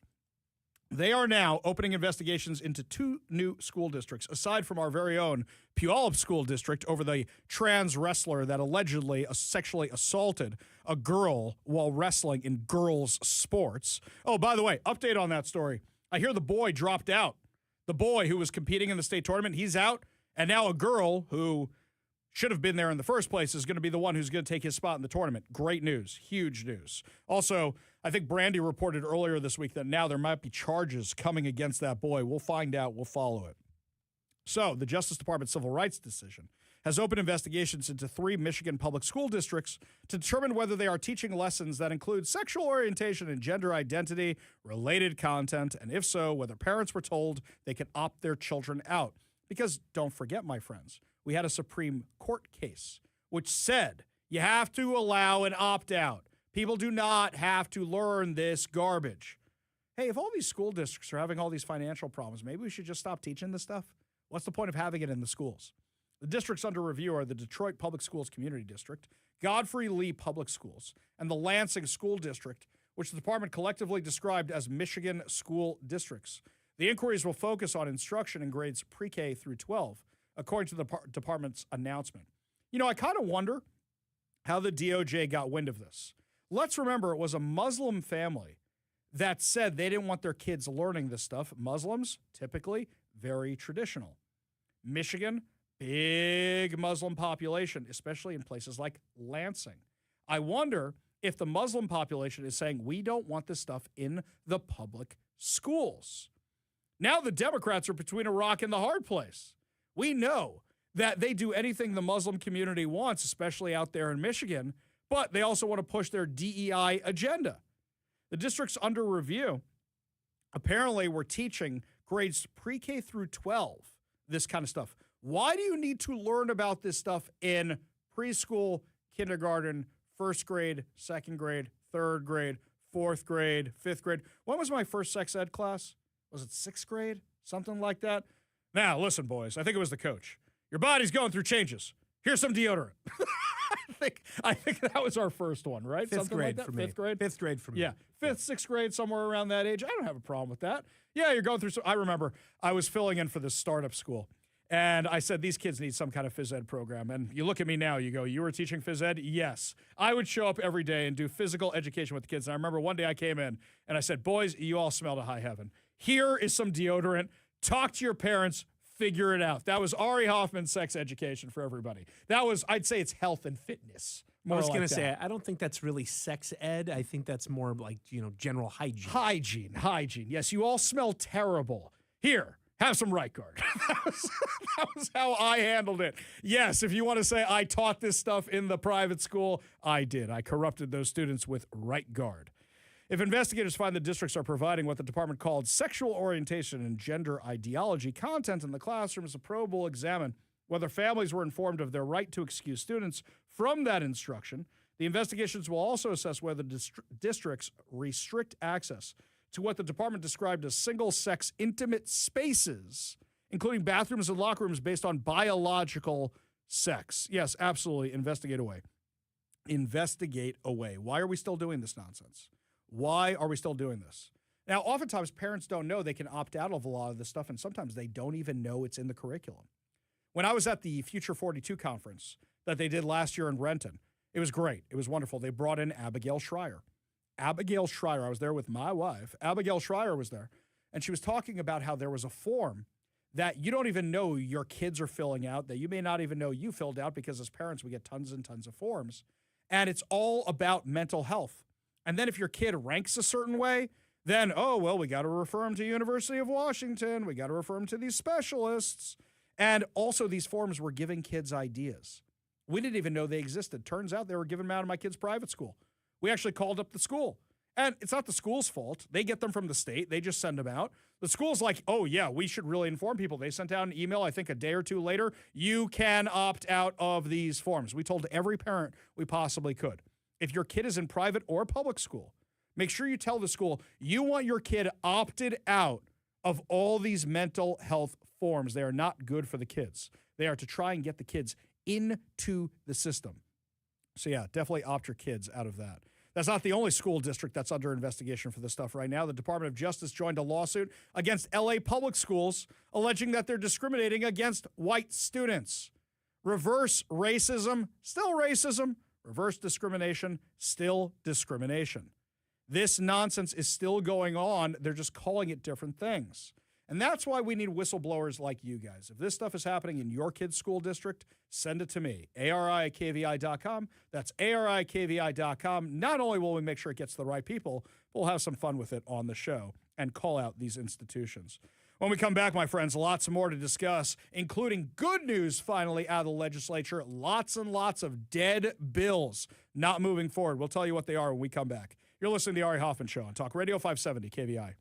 They are now opening investigations into 2 new school districts, aside from our very own Puyallup School District over the trans wrestler that allegedly sexually assaulted a girl while wrestling in girls' sports. Oh, by the way, update on that story. I hear the boy dropped out. The boy who was competing in the state tournament, he's out. And now a girl who should have been there in the first place is going to be the one who's going to take his spot in the tournament. Great news. Huge news. Also, I think Brandy reported earlier this week that now there might be charges coming against that boy. We'll find out. We'll follow it. So, the Justice Department civil rights decision has opened investigations into 3 Michigan public school districts to determine whether they are teaching lessons that include sexual orientation and gender identity, related content, and if so, whether parents were told they could opt their children out. Because don't forget, my friends, we had a Supreme Court case which said you have to allow an opt-out. People do not have to learn this garbage. Hey, if all these school districts are having all these financial problems, maybe we should just stop teaching this stuff? What's the point of having it in the schools? The districts under review are the Detroit Public Schools Community District, Godfrey Lee Public Schools, and the Lansing School District, which the department collectively described as Michigan school districts. The inquiries will focus on instruction in grades pre-K through 12, according to the department's announcement. You know, I kind of wonder how the DOJ got wind of this. Let's remember it was a Muslim family that said they didn't want their kids learning this stuff. Muslims, typically, very traditional. Michigan, big Muslim population, especially in places like Lansing. I wonder if the Muslim population is saying, we don't want this stuff in the public schools. Now the Democrats are between a rock and the hard place. We know that they do anything the Muslim community wants, especially out there in Michigan, but they also want to push their DEI agenda. The districts under review apparently were teaching grades pre-K through 12, this kind of stuff. Why do you need to learn about this stuff in preschool, kindergarten, first grade, second grade, third grade, fourth grade, fifth grade? When was my first sex ed class? Was it sixth grade? Something like that? Now, listen, boys, I think it was the coach. Your body's going through changes. Here's some deodorant. I think that was our first one, right? Fifth grade for me. Fifth grade? Fifth grade for me. Yeah. Fifth, sixth grade, somewhere around that age. I don't have a problem with that. Yeah, you're going through I remember I was filling in for this startup school, and I said, these kids need some kind of phys ed program. And you look at me now, you go, you were teaching phys ed? Yes. I would show up every day and do physical education with the kids. And I remember one day I came in, and I said, boys, you all smell to high heaven. Here is some deodorant. Talk to your parents. Figure it out. That was Ari Hoffman's sex education for everybody. That was, I'd say it's health and fitness. I was going to say, I don't think that's really sex ed. I think that's more like, general hygiene. Hygiene. Yes, you all smell terrible. Here, have some Right Guard. that was how I handled it. Yes, if you want to say I taught this stuff in the private school, I did. I corrupted those students with Right Guard. If investigators find the districts are providing what the department called sexual orientation and gender ideology content in the classrooms, the probe will examine whether families were informed of their right to excuse students from that instruction. The investigations will also assess whether districts restrict access to what the department described as single-sex intimate spaces, including bathrooms and locker rooms based on biological sex. Yes, absolutely. Investigate away. Investigate away. Why are we still doing this nonsense? Why are we still doing this? Now, oftentimes parents don't know they can opt out of a lot of this stuff, and sometimes they don't even know it's in the curriculum. When I was at the Future 42 conference that they did last year in Renton, it was great. It was wonderful. They brought in Abigail Schreier. Abigail Schreier, I was there with my wife. Abigail Schreier was there, and she was talking about how there was a form that you don't even know your kids are filling out, that you may not even know you filled out, because as parents, we get tons and tons of forms, and it's all about mental health. And then if your kid ranks a certain way, then, oh, well, we got to refer them to University of Washington. We got to refer them to these specialists. And also these forms were giving kids ideas. We didn't even know they existed. Turns out they were giving them out of my kid's private school. We actually called up the school. And it's not the school's fault. They get them from the state. They just send them out. The school's like, oh, yeah, we should really inform people. They sent out an email, I think a day or two later, you can opt out of these forms. We told every parent we possibly could. If your kid is in private or public school, make sure you tell the school you want your kid opted out of all these mental health forms. They are not good for the kids. They are to try and get the kids into the system. So, yeah, definitely opt your kids out of that. That's not the only school district that's under investigation for this stuff right now. The Department of Justice joined a lawsuit against L.A. public schools, alleging that they're discriminating against white students. Reverse racism, still racism. Reverse discrimination, still discrimination. This nonsense is still going on. They're just calling it different things. And that's why we need whistleblowers like you guys. If this stuff is happening in your kid's school district, send it to me, ari@kvi.com. That's ari@kvi.com. Not only will we make sure it gets to the right people, but we'll have some fun with it on the show and call out these institutions. When we come back, my friends, lots more to discuss, including good news finally out of the legislature. Lots and lots of dead bills not moving forward. We'll tell you what they are when we come back. You're listening to the Ari Hoffman Show on Talk Radio 570 KVI.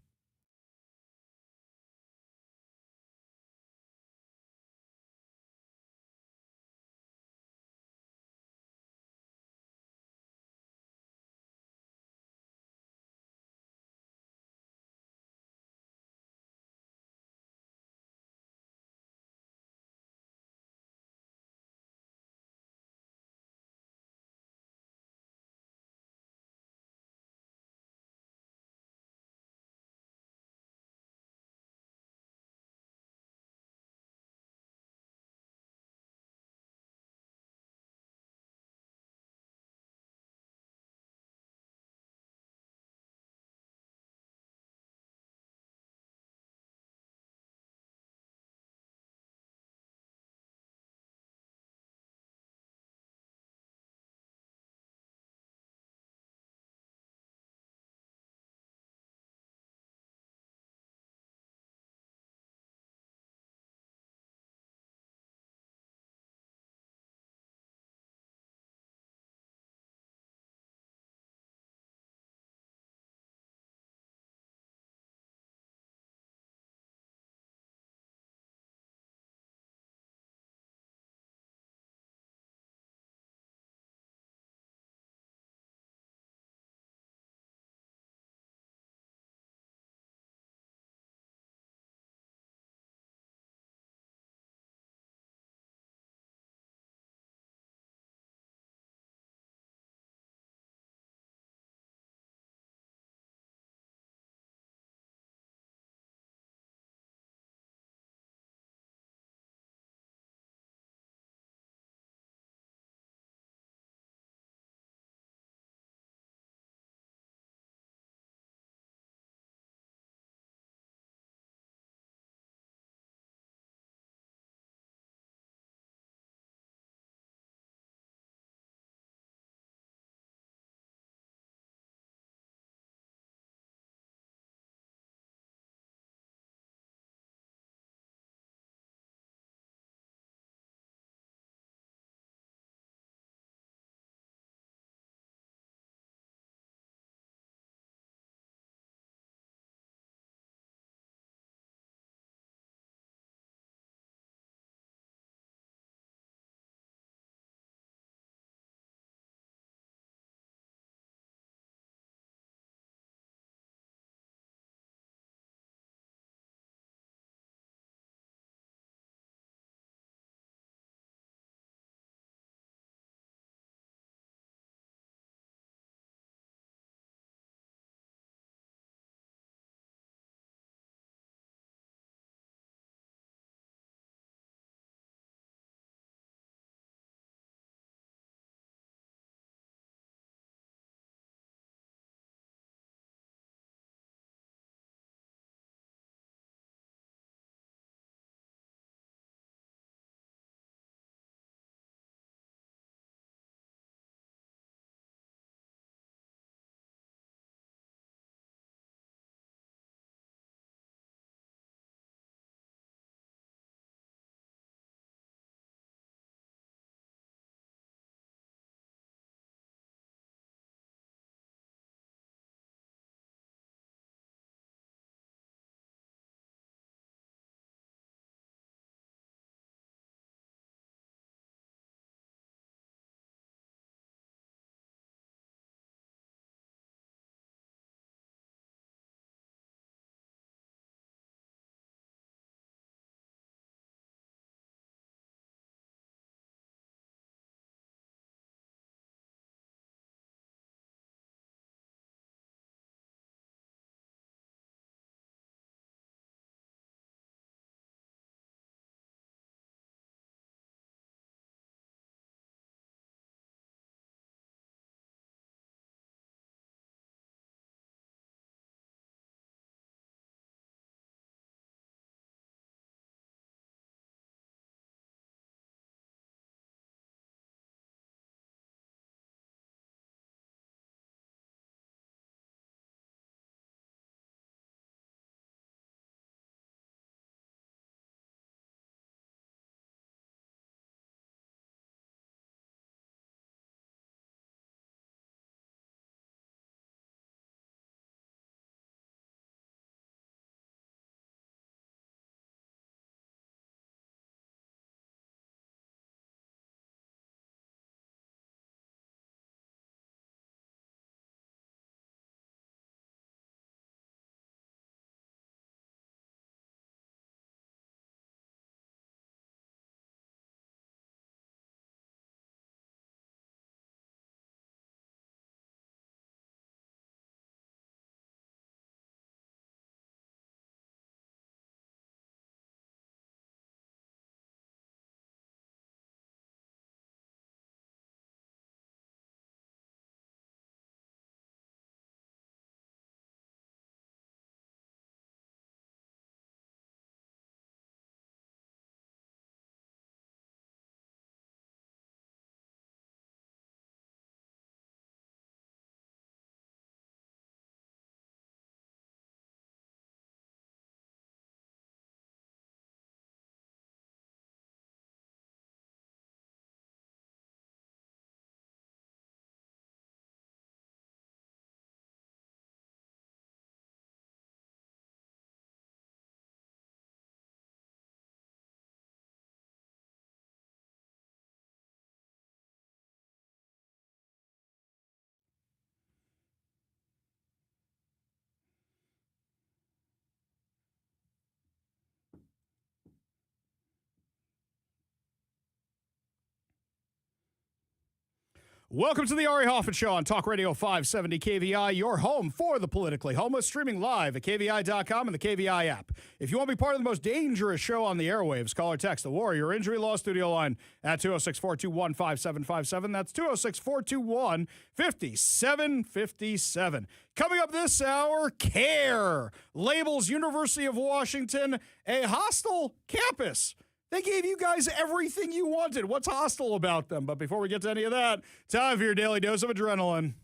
Welcome to the Ari Hoffman Show on Talk Radio 570 KVI, your home for the politically homeless, streaming live at KVI.com and the KVI app. If you want to be part of the most dangerous show on the airwaves, call or text the Warrior Injury Law Studio line at 206-421-5757. That's 206-421-5757. Coming up this hour, CAIR labels University of Washington a hostile campus. They gave you guys everything you wanted. What's hostile about them? But before we get to any of that, time for your daily dose of adrenaline.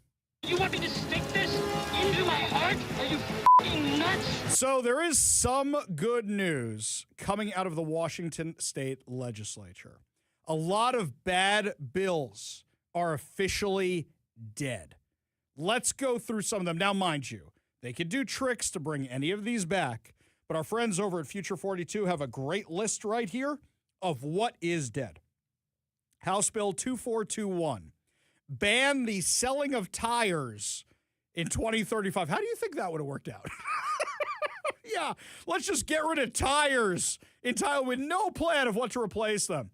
You want me to stick this into my heart? Are you f***ing nuts? So there is some good news coming out of the Washington State Legislature. A lot of bad bills are officially dead. Let's go through some of them. Now, mind you, they could do tricks to bring any of these back. But our friends over at Future 42 have a great list right here of what is dead. House Bill 2421. Ban the selling of tires in 2035. How do you think that would have worked out? Yeah, let's just get rid of tires entirely with no plan of what to replace them.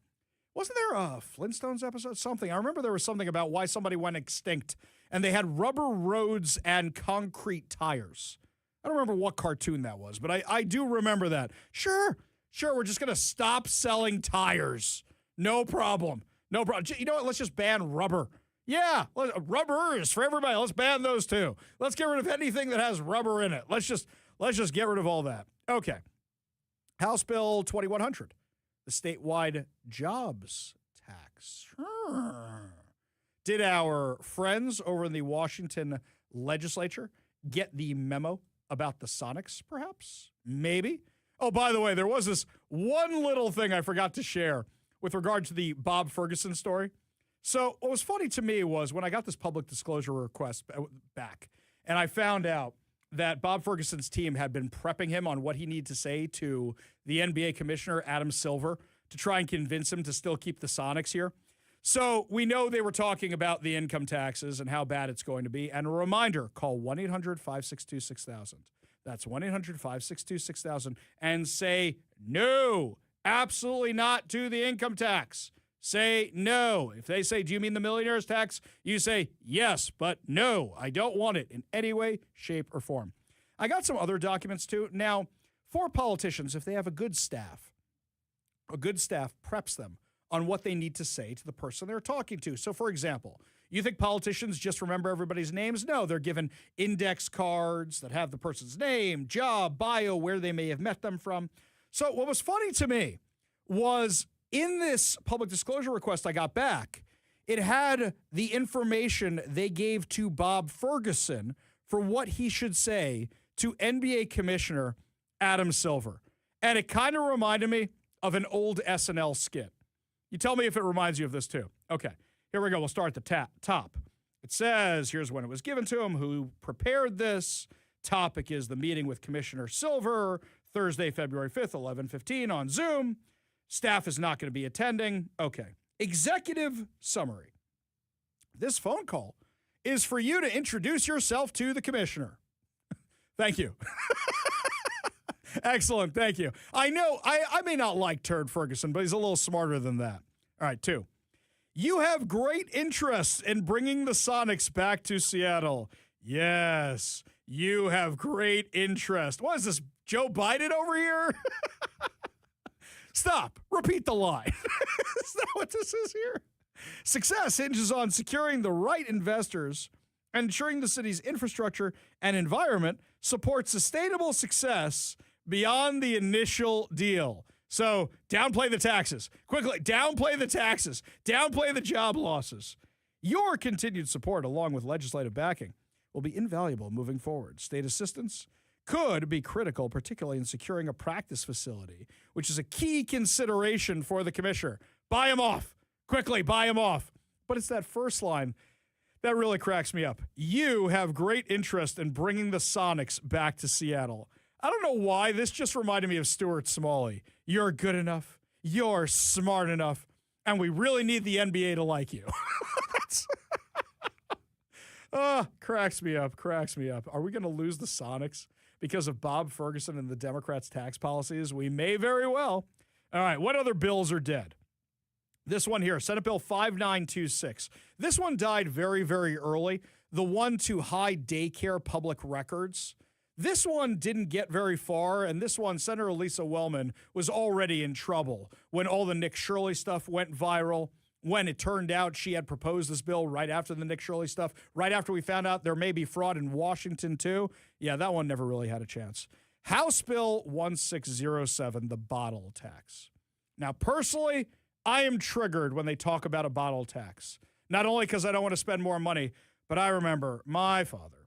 Wasn't there a Flintstones episode? Something. I remember there was something about why somebody went extinct and they had rubber roads and concrete tires. I don't remember what cartoon that was, but I do remember that. Sure, we're just going to stop selling tires. No problem. You know what? Let's just ban rubber. Yeah, rubber is for everybody. Let's ban those too. Let's get rid of anything that has rubber in it. Let's just get rid of all that. Okay. House Bill 2100, the statewide jobs tax. Sure. Did our friends over in the Washington legislature get the memo about the Sonics, perhaps? Maybe. Oh, by the way, there was this one little thing I forgot to share with regard to the Bob Ferguson story. So what was funny to me was when I got this public disclosure request back, and I found out that Bob Ferguson's team had been prepping him on what he needed to say to the NBA commissioner, Adam Silver, to try and convince him to still keep the Sonics here. So we know they were talking about the income taxes and how bad it's going to be. And a reminder, call 1-800-562-6000. That's 1-800-562-6000 and say no, absolutely not to the income tax. Say no. If they say, do you mean the millionaire's tax? You say yes, but no, I don't want it in any way, shape, or form. I got some other documents too. Now, for politicians, if they have a good staff preps them on what they need to say to the person they're talking to. So, for example, you think politicians just remember everybody's names? No, they're given index cards that have the person's name, job, bio, where they may have met them from. So what was funny to me was in this public disclosure request I got back, it had the information they gave to Bob Ferguson for what he should say to NBA Commissioner Adam Silver. And it kind of reminded me of an old SNL skit. You tell me if it reminds you of this too. Okay, here we go. We'll start at the top. It says, here's when it was given to him, who prepared this. Topic is the meeting with Commissioner Silver, Thursday, February 5th, 11:15 on Zoom. Staff is not going to be attending. Okay. Executive summary. This phone call is for you to introduce yourself to the commissioner. Thank you. Excellent. Thank you. I know I may not like Turd Ferguson, but he's a little smarter than that. All right, 2. You have great interest in bringing the Sonics back to Seattle. Yes, you have great interest. What is this, Joe Biden over here? Stop. Repeat the line. Is that what this is here? Success hinges on securing the right investors and ensuring the city's infrastructure and environment support sustainable success beyond the initial deal. So downplay the taxes. Quickly, downplay the taxes. Downplay the job losses. Your continued support, along with legislative backing, will be invaluable moving forward. State assistance could be critical, particularly in securing a practice facility, which is a key consideration for the commissioner. Buy him off. Quickly, buy him off. But it's that first line that really cracks me up. You have great interest in bringing the Sonics back to Seattle. I don't know why. This just reminded me of Stuart Smalley. You're good enough. You're smart enough. And we really need the NBA to like you. Cracks me up. Are we going to lose the Sonics because of Bob Ferguson and the Democrats' tax policies? We may very well. All right, what other bills are dead? This one here, Senate Bill 5926. This one died very, very early. The one to hide daycare public records. This one didn't get very far, and this one, Senator Lisa Wellman, was already in trouble when all the Nick Shirley stuff went viral, when it turned out she had proposed this bill right after the Nick Shirley stuff, right after we found out there may be fraud in Washington, too. Yeah, that one never really had a chance. House Bill 1607, the bottle tax. Now, personally, I am triggered when they talk about a bottle tax. Not only because I don't want to spend more money, but I remember my father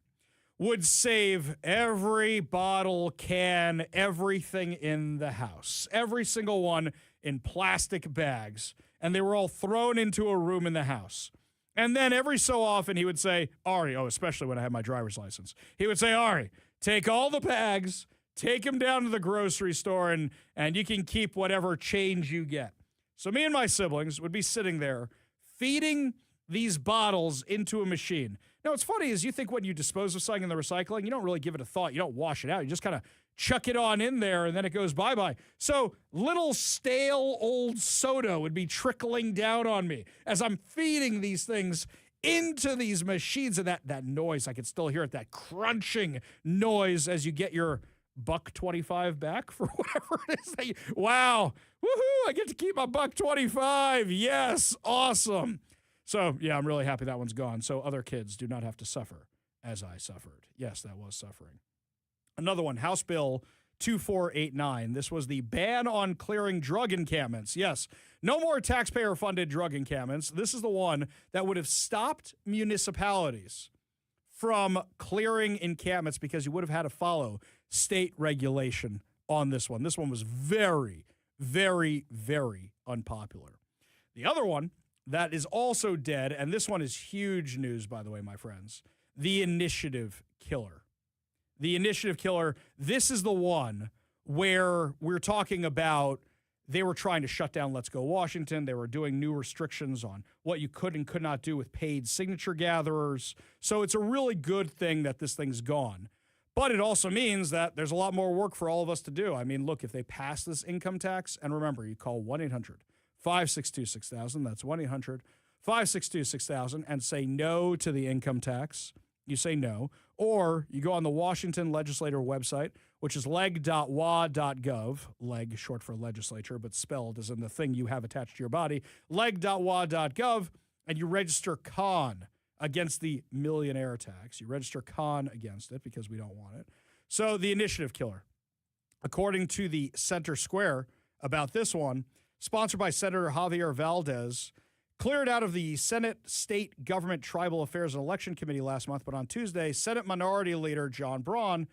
would save every bottle, can, everything in the house, every single one in plastic bags, and they were all thrown into a room in the house. And then every so often he would say, Ari, especially when I had my driver's license, he would say, Ari, take all the bags, take them down to the grocery store, and you can keep whatever change you get. So me and my siblings would be sitting there feeding these bottles into a machine. Now, what's funny is you think when you dispose of something in the recycling, you don't really give it a thought. You don't wash it out. You just kind of chuck it on in there, and then it goes bye-bye. So little stale old soda would be trickling down on me as I'm feeding these things into these machines. And that noise, I could still hear it, that crunching noise as you get your $1.25 back for whatever it is. Wow. Woohoo. I get to keep my $1.25. Yes. Awesome. So, yeah, I'm really happy that one's gone. So other kids do not have to suffer as I suffered. Yes, that was suffering. Another one, House Bill 2489. This was the ban on clearing drug encampments. Yes, no more taxpayer-funded drug encampments. This is the one that would have stopped municipalities from clearing encampments because you would have had to follow state regulation on this one. This one was very, very, very unpopular. The other one that is also dead, and this one is huge news, by the way, my friends, the initiative killer. The initiative killer, this is the one where we're talking about they were trying to shut down Let's Go Washington. They were doing new restrictions on what you could and could not do with paid signature gatherers. So it's a really good thing that this thing's gone. But it also means that there's a lot more work for all of us to do. I mean, look, if they pass this income tax, and remember, you call 1-800-562-6000. That's 1-800-562-6000 and say no to the income tax. You say no. Or you go on the Washington legislator website, which is leg.wa.gov. Leg, short for legislature, but spelled as in the thing you have attached to your body. Leg.wa.gov, and you register con against the millionaire tax. You register con against it because we don't want it. So the initiative killer, according to the Center Square about this one, sponsored by Senator Javier Valdez, cleared out of the Senate State Government Tribal Affairs and Election Committee last month, but on Tuesday, Senate Minority Leader John Braun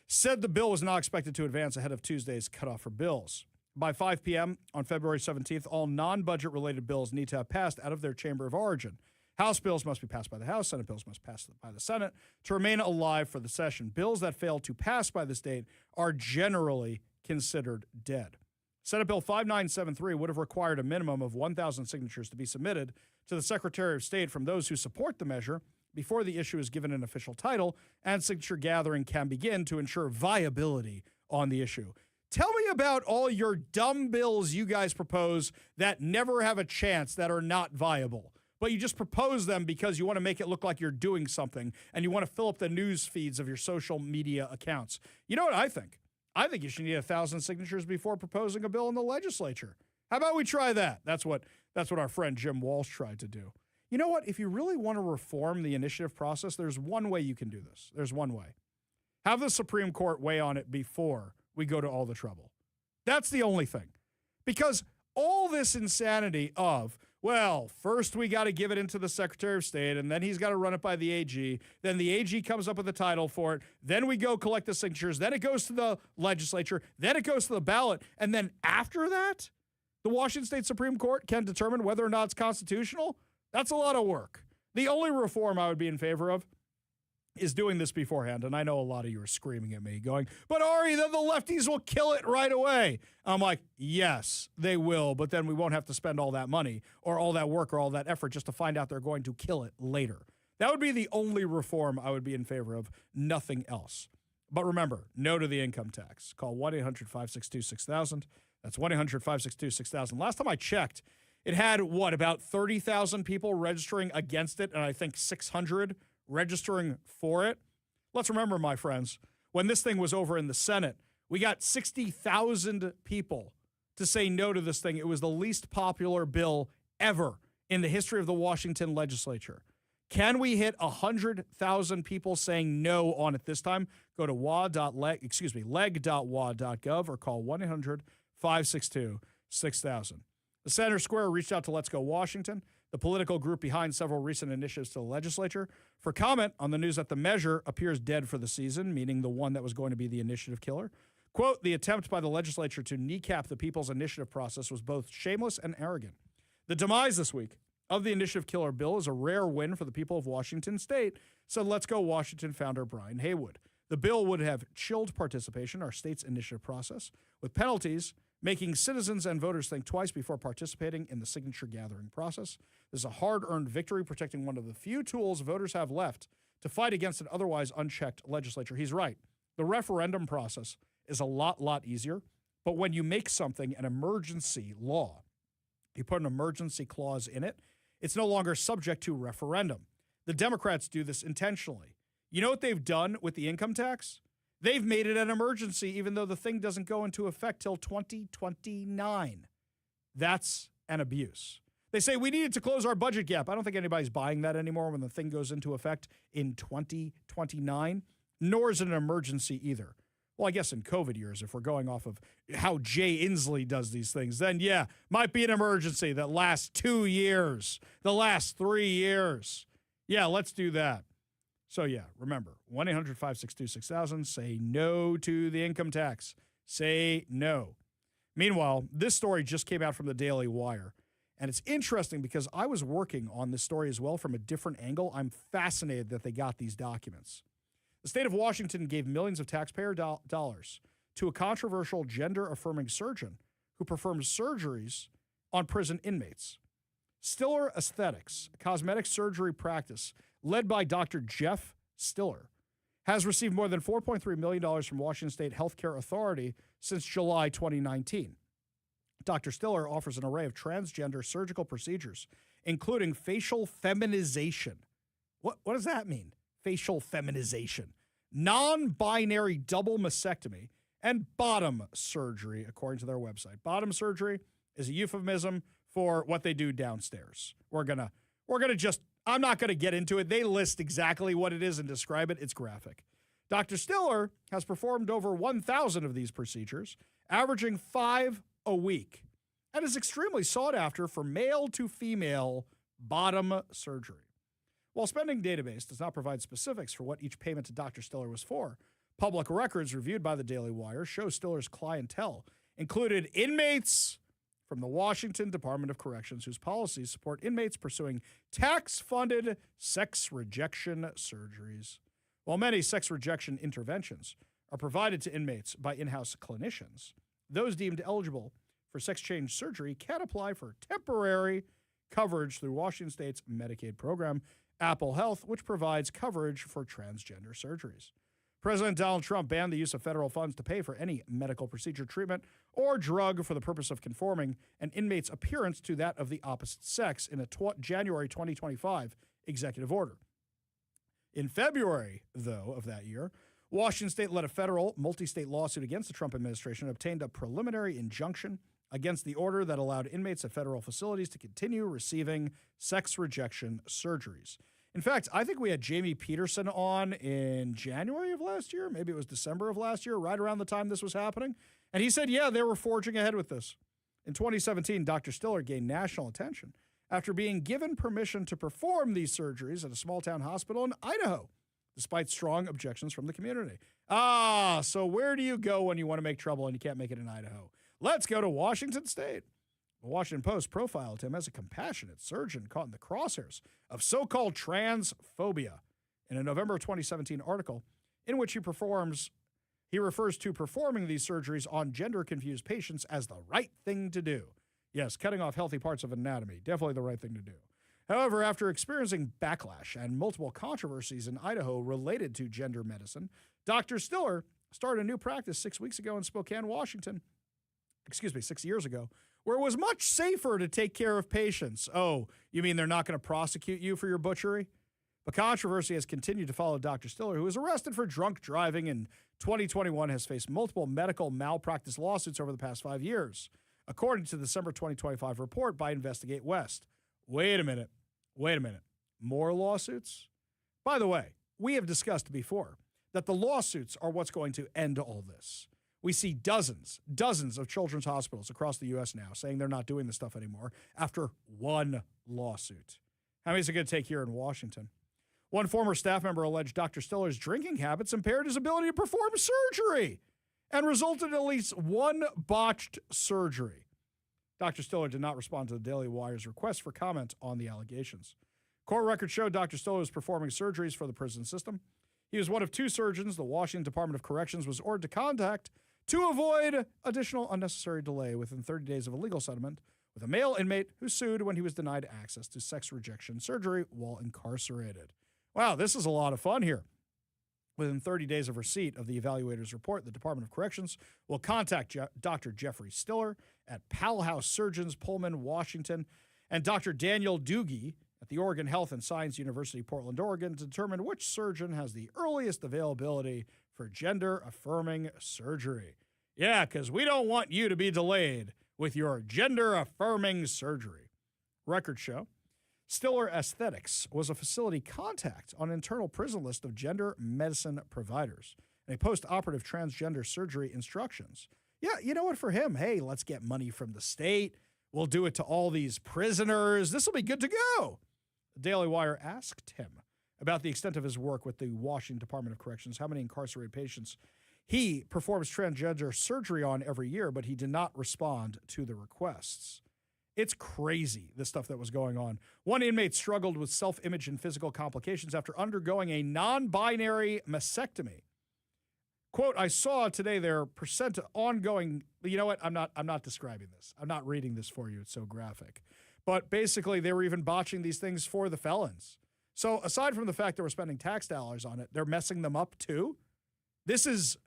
said the bill was not expected to advance ahead of Tuesday's cutoff for bills. By 5 p.m. on February 17th, all non-budget related bills need to have passed out of their chamber of origin. House bills must be passed by the House. Senate bills must pass by the Senate to remain alive for the session. Bills that fail to pass by this date are generally considered dead. Senate Bill 5973 would have required a minimum of 1,000 signatures to be submitted to the Secretary of State from those who support the measure before the issue is given an official title and signature gathering can begin to ensure viability on the issue. Tell me about all your dumb bills you guys propose that never have a chance, that are not viable. But you just propose them because you want to make it look like you're doing something and you want to fill up the news feeds of your social media accounts. You know what I think? I think you should need 1,000 signatures before proposing a bill in the legislature. How about we try that? That's what our friend Jim Walsh tried to do. You know what? If you really want to reform the initiative process, there's one way you can do this. There's one way. Have the Supreme Court weigh on it before we go to all the trouble. That's the only thing. Because all this insanity of, well, first we got to give it into the Secretary of State, and then he's got to run it by the AG. Then the AG comes up with a title for it. Then we go collect the signatures. Then it goes to the legislature. Then it goes to the ballot. And then after that, the Washington State Supreme Court can determine whether or not it's constitutional. That's a lot of work. The only reform I would be in favor of is doing this beforehand. And I know a lot of you are screaming at me going, but Ari, then the lefties will kill it right away. I'm like, yes, they will, but then we won't have to spend all that money or all that work or all that effort just to find out they're going to kill it later. That would be the only reform I would be in favor of, nothing else. But remember, no to the income tax. Call 1-800-562-6000. That's 1-800-562-6000. Last time I checked, It had, about 30,000 people registering against it, and I think 600 registering for it. Let's remember, my friends, when this thing was over in the Senate, we got 60,000 people to say no to this thing. It was the least popular bill ever in the history of the Washington legislature. Can we hit 100,000 people saying no on it this time? Go to leg.wa.gov or call 1-800-562-6000. The Center Square reached out to Let's Go Washington, the political group behind several recent initiatives to the legislature, for comment on the news that the measure appears dead for the season, meaning the one that was going to be the initiative killer. Quote, the attempt by the legislature to kneecap the people's initiative process was both shameless and arrogant. The demise this week of the initiative killer bill is a rare win for the people of Washington state, said Let's Go Washington founder Brian Haywood. The bill would have chilled participation, our state's initiative process, with penalties making citizens and voters think twice before participating in the signature gathering process. This is a hard-earned victory protecting one of the few tools voters have left to fight against an otherwise unchecked legislature. He's right. The referendum process is a lot easier, but when you make something an emergency law, you put an emergency clause in it, it's no longer subject to referendum. The Democrats do this intentionally. You know what they've done with the income tax? They've made it an emergency, even though the thing doesn't go into effect till 2029. That's an abuse. They say we needed to close our budget gap. I don't think anybody's buying that anymore when the thing goes into effect in 2029, nor is it an emergency either. Well, I guess in COVID years, if we're going off of how Jay Inslee does these things, then yeah, might be an emergency that lasts 2 years, the last 3 years. Yeah, let's do that. So yeah, remember, 1-800-562-6000, say no to the income tax. Say no. Meanwhile, this story just came out from the Daily Wire, and it's interesting because I was working on this story as well from a different angle. I'm fascinated that they got these documents. The state of Washington gave millions of taxpayer dollars to a controversial gender-affirming surgeon who performs surgeries on prison inmates. Stiller Aesthetics, a cosmetic surgery practice led by Dr. Jeff Stiller, has received more than $4.3 million from Washington State Healthcare Authority since July 2019. Dr. Stiller offers an array of transgender surgical procedures, including facial feminization. What does that mean? Facial feminization, non-binary double mastectomy, and bottom surgery, according to their website. Bottom surgery is a euphemism for what they do downstairs. We're gonna just, I'm not gonna get into it. They list exactly what it is and describe it. It's graphic. Dr. Stiller has performed over 1,000 of these procedures, averaging 5 a week, and is extremely sought after for male to female bottom surgery. While Spending Database does not provide specifics for what each payment to Dr. Stiller was for, public records reviewed by the Daily Wire show Stiller's clientele included inmates from the Washington Department of Corrections whose policies support inmates pursuing tax-funded sex rejection surgeries. While many sex rejection interventions are provided to inmates by in-house clinicians, those deemed eligible for sex change surgery can apply for temporary coverage through Washington State's Medicaid program, Apple Health, which provides coverage for transgender surgeries. President Donald Trump banned the use of federal funds to pay for any medical procedure, treatment, or drug for the purpose of conforming an inmate's appearance to that of the opposite sex in a January 2025 executive order. In February, though, of that year, Washington State led a federal multi-state lawsuit against the Trump administration and obtained a preliminary injunction against the order that allowed inmates at federal facilities to continue receiving sex rejection surgeries. In fact, I think we had Jamie Peterson on in January of last year. Maybe it was December of last year, right around the time this was happening. And he said, yeah, they were forging ahead with this. In 2017, Dr. Stiller gained national attention after being given permission to perform these surgeries at a small-town hospital in Idaho, despite strong objections from the community. So where do you go when you want to make trouble and you can't make it in Idaho? Let's go to Washington State. The Washington Post profiled him as a compassionate surgeon caught in the crosshairs of so-called transphobia in a November 2017 article in which he refers to performing these surgeries on gender-confused patients as the right thing to do. Yes, cutting off healthy parts of anatomy, definitely the right thing to do. However, after experiencing backlash and multiple controversies in Idaho related to gender medicine, Dr. Stiller started a new practice 6 years ago, where it was much safer to take care of patients. Oh, you mean they're not going to prosecute you for your butchery? The controversy has continued to follow Dr. Stiller, who was arrested for drunk driving in 2021, has faced multiple medical malpractice lawsuits over the past 5 years, according to the December 2025 report by Investigate West. Wait a minute. More lawsuits? By the way, we have discussed before that the lawsuits are what's going to end all this. We see dozens of children's hospitals across the U.S. now saying they're not doing this stuff anymore after one lawsuit. How many is it going to take here in Washington? One former staff member alleged Dr. Stiller's drinking habits impaired his ability to perform surgery and resulted in at least one botched surgery. Dr. Stiller did not respond to the Daily Wire's request for comment on the allegations. Court records showed Dr. Stiller was performing surgeries for the prison system. He was one of two surgeons the Washington Department of Corrections was ordered to contact to avoid additional unnecessary delay within 30 days of a legal settlement with a male inmate who sued when he was denied access to sex rejection surgery while incarcerated. Wow, this is a lot of fun here. Within 30 days of receipt of the evaluator's report, the Department of Corrections will contact Dr. Jeffrey Stiller at Powell House Surgeons, Pullman, Washington, and Dr. Daniel Doogie at the Oregon Health and Science University, Portland, Oregon, to determine which surgeon has the earliest availability for gender-affirming surgery. Yeah, because we don't want you to be delayed with your gender-affirming surgery. Records show Stiller Aesthetics was a facility contact on an internal prison list of gender medicine providers and a post-operative transgender surgery instructions. Yeah, you know what, for him, hey, let's get money from the state. We'll do it to all these prisoners. This will be good to go. The Daily Wire asked him about the extent of his work with the Washington Department of Corrections, how many incarcerated patients he performs transgender surgery on every year, but he did not respond to the requests. It's crazy, the stuff that was going on. One inmate struggled with self-image and physical complications after undergoing a non-binary mastectomy. Quote, I saw today their percent ongoing, you know what, I'm not describing this. I'm not reading this for you. It's so graphic. But basically, they were even botching these things for the felons. So aside from the fact that we're spending tax dollars on it, they're messing them up too. This is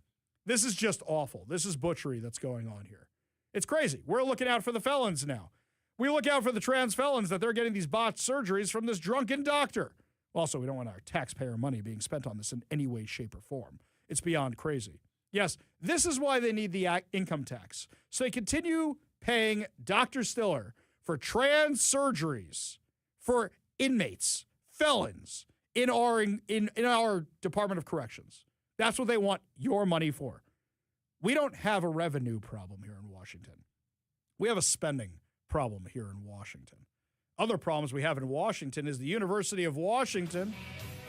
just awful. This is butchery that's going on here. It's crazy. We're looking out for the felons now. We look out for the trans felons that they're getting these botched surgeries from this drunken doctor. Also, we don't want our taxpayer money being spent on this in any way, shape, or form. It's beyond crazy. Yes, this is why they need the income tax. So they continue paying Dr. Stiller for trans surgeries for inmates, felons in our Department of Corrections. That's what they want your money for. We don't have a revenue problem here in Washington. We have a spending problem here in Washington. Other problems we have in Washington is the University of Washington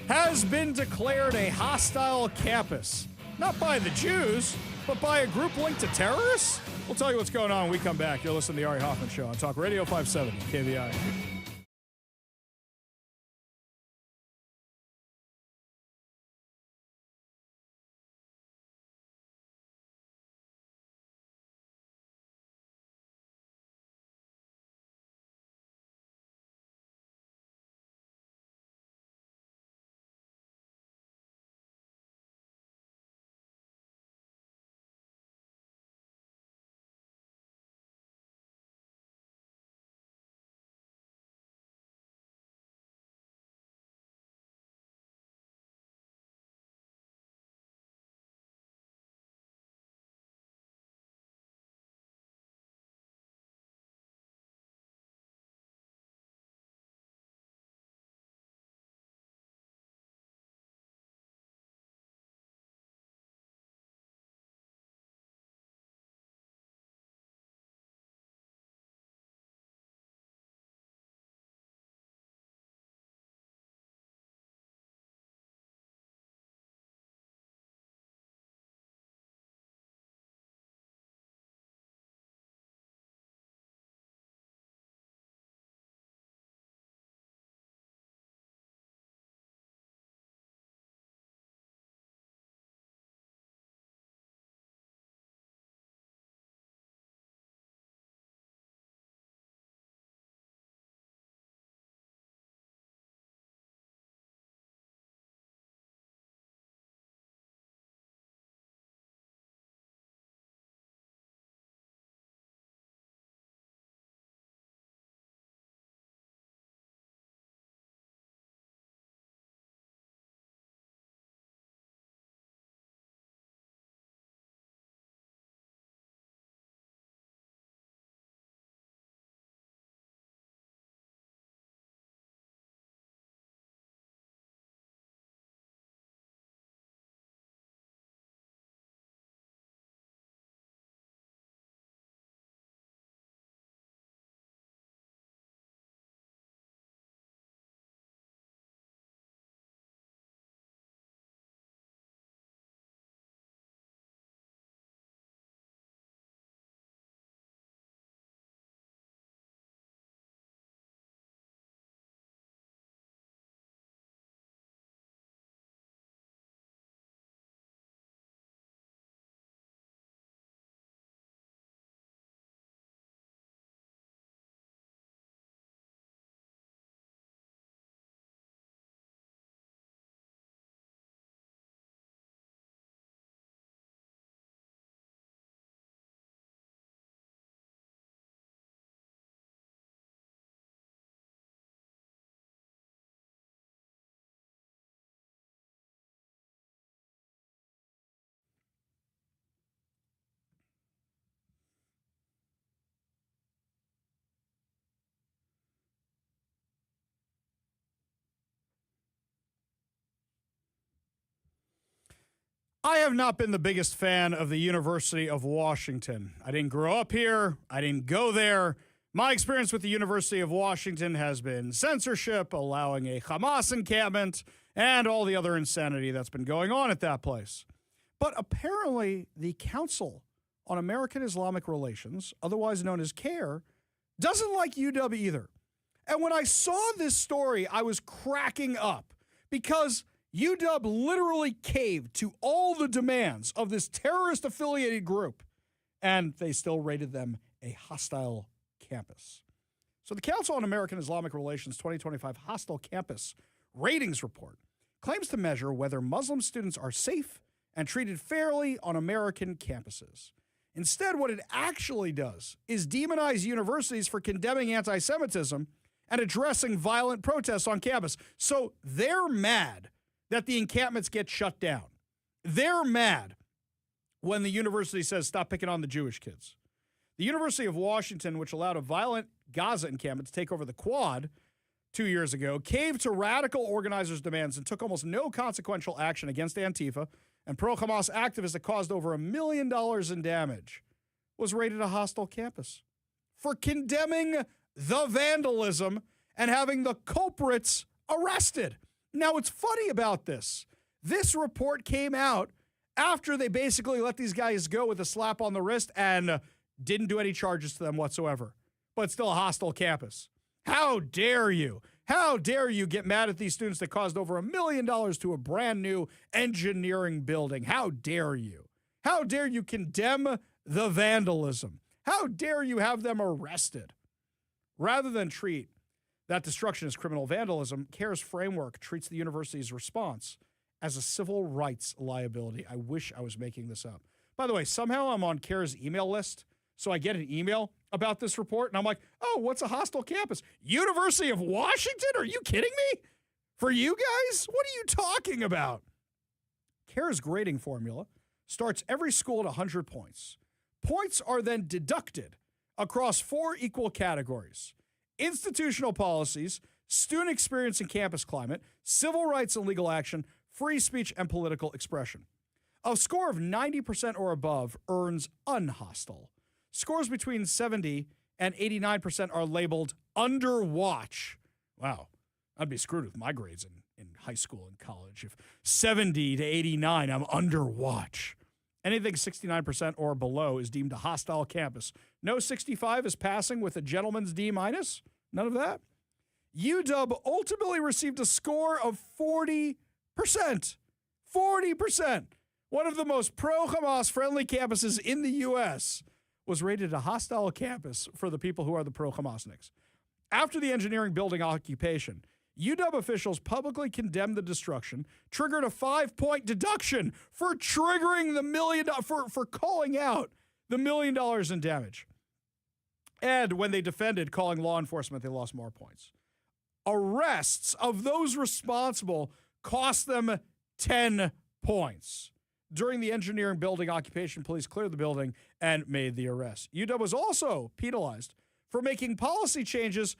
has been declared a hostile campus, not by the Jews, but by a group linked to terrorists. We'll tell you what's going on when we come back. You're listening to the Ari Hoffman Show on Talk Radio 570 KVI. I have not been the biggest fan of the University of Washington. I didn't grow up here. I didn't go there. My experience with the University of Washington has been censorship, allowing a Hamas encampment, and all the other insanity that's been going on at that place. But apparently, the Council on American Islamic Relations, otherwise known as CAIR, doesn't like UW either. And when I saw this story, I was cracking up because UW literally caved to all the demands of this terrorist-affiliated group, and they still rated them a hostile campus. So the Council on American Islamic Relations 2025 Hostile Campus Ratings Report claims to measure whether Muslim students are safe and treated fairly on American campuses. Instead, what it actually does is demonize universities for condemning anti-Semitism and addressing violent protests on campus. So they're mad that the encampments get shut down. They're mad when the university says, stop picking on the Jewish kids. The University of Washington, which allowed a violent Gaza encampment to take over the Quad 2 years ago, caved to radical organizers' demands and took almost no consequential action against Antifa and pro-Hamas activists that caused over $1 million in damage, was rated a hostile campus for condemning the vandalism and having the culprits arrested. Now, what's funny about this, this report came out after they basically let these guys go with a slap on the wrist and didn't do any charges to them whatsoever, but still a hostile campus. How dare you? How dare you get mad at these students that caused over $1 million to a brand new engineering building? How dare you? How dare you condemn the vandalism? How dare you have them arrested? Rather than treat that destruction as criminal vandalism, CAIR's framework treats the university's response as a civil rights liability. I wish I was making this up. By the way, somehow I'm on CAIR's email list, so I get an email about this report, and I'm like, oh, what's a hostile campus? University of Washington? Are you kidding me? For you guys? What are you talking about? CAIR's grading formula starts every school at 100 points. Points are then deducted across 4 equal categories: institutional policies, student experience and campus climate, civil rights and legal action, free speech and political expression. A score of 90% or above earns unhostile. Scores between 70 and 89% are labeled under watch. Wow, I'd be screwed with my grades in high school and college. If 70 to 89, I'm under watch. Anything 69% or below is deemed a hostile campus. No 65 is passing with a gentleman's D-. None of that. UW ultimately received a score of 40%. 40%. One of the most pro-Hamas friendly campuses in the U.S. was rated a hostile campus for the people who are the pro-Hamasniks. After the engineering building occupation, UW officials publicly condemned the destruction, triggered a 5-point deduction for triggering the $1 million, for calling out the $1 million in damage. And when they defended calling law enforcement, they lost more points. Arrests of those responsible cost them 10 points. During the engineering building occupation, police cleared the building and made the arrest. UW was also penalized for making policy changes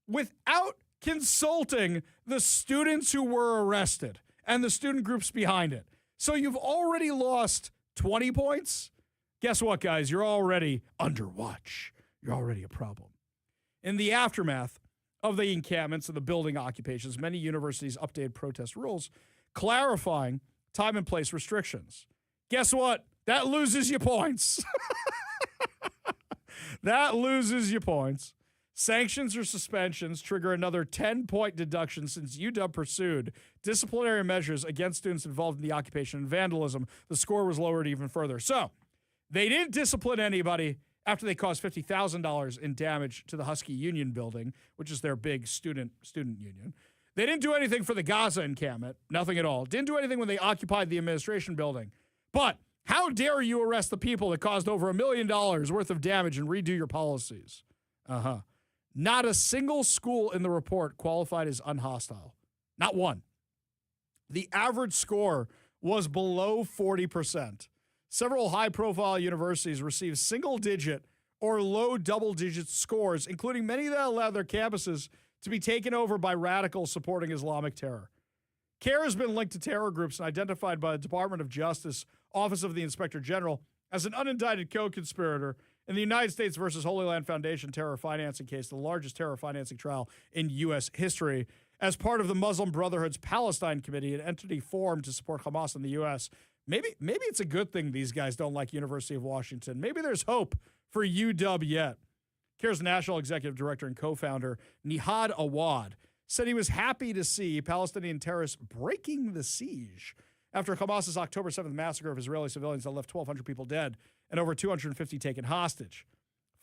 without consulting the students who were arrested and the student groups behind it. So you've already lost 20 points. Guess what, guys? You're already under watch. You're already a problem. In the aftermath of the encampments and the building occupations, many universities updated protest rules, clarifying time and place restrictions. Guess what? That loses you points. That loses you points. Sanctions or suspensions trigger another 10-point deduction since UW pursued disciplinary measures against students involved in the occupation and vandalism. The score was lowered even further. So they didn't discipline anybody after they caused $50,000 in damage to the Husky Union building, which is their big student union. They didn't do anything for the Gaza encampment, nothing at all. Didn't do anything when they occupied the administration building. But how dare you arrest the people that caused over $1 million worth of damage and redo your policies? Not a single school in the report qualified as unhostile. Not one. The average score was below 40%. Several high-profile universities received single-digit or low double-digit scores, including many that allowed their campuses to be taken over by radicals supporting Islamic terror. CAIR has been linked to terror groups and identified by the Department of Justice, Office of the Inspector General, as an unindicted co-conspirator in the United States versus Holy Land Foundation terror financing case, the largest terror financing trial in U.S. history. As part of the Muslim Brotherhood's Palestine Committee, an entity formed to support Hamas in the U.S. Maybe it's a good thing these guys don't like University of Washington. Maybe there's hope for UW yet. CAIR's National Executive Director and co-founder, Nihad Awad, said he was happy to see Palestinian terrorists breaking the siege after Hamas's October 7th massacre of Israeli civilians that left 1,200 people dead and over 250 taken hostage.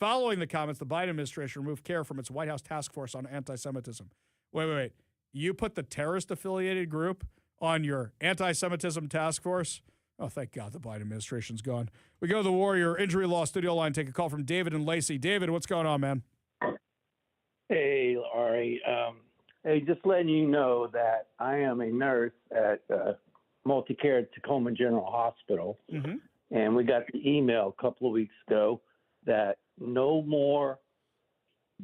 Following the comments, the Biden administration removed CAIR from its White House task force on anti-Semitism. Wait. You put the terrorist-affiliated group on your anti-Semitism task force? Oh, thank God the Biden administration's gone. We go to the Warrior Injury Law studio line, take a call from David and Lacey. David, what's going on, man? Hey, Ari. Hey, just letting you know that I am a nurse at Multicare Tacoma General Hospital, and we got the email a couple of weeks ago that no more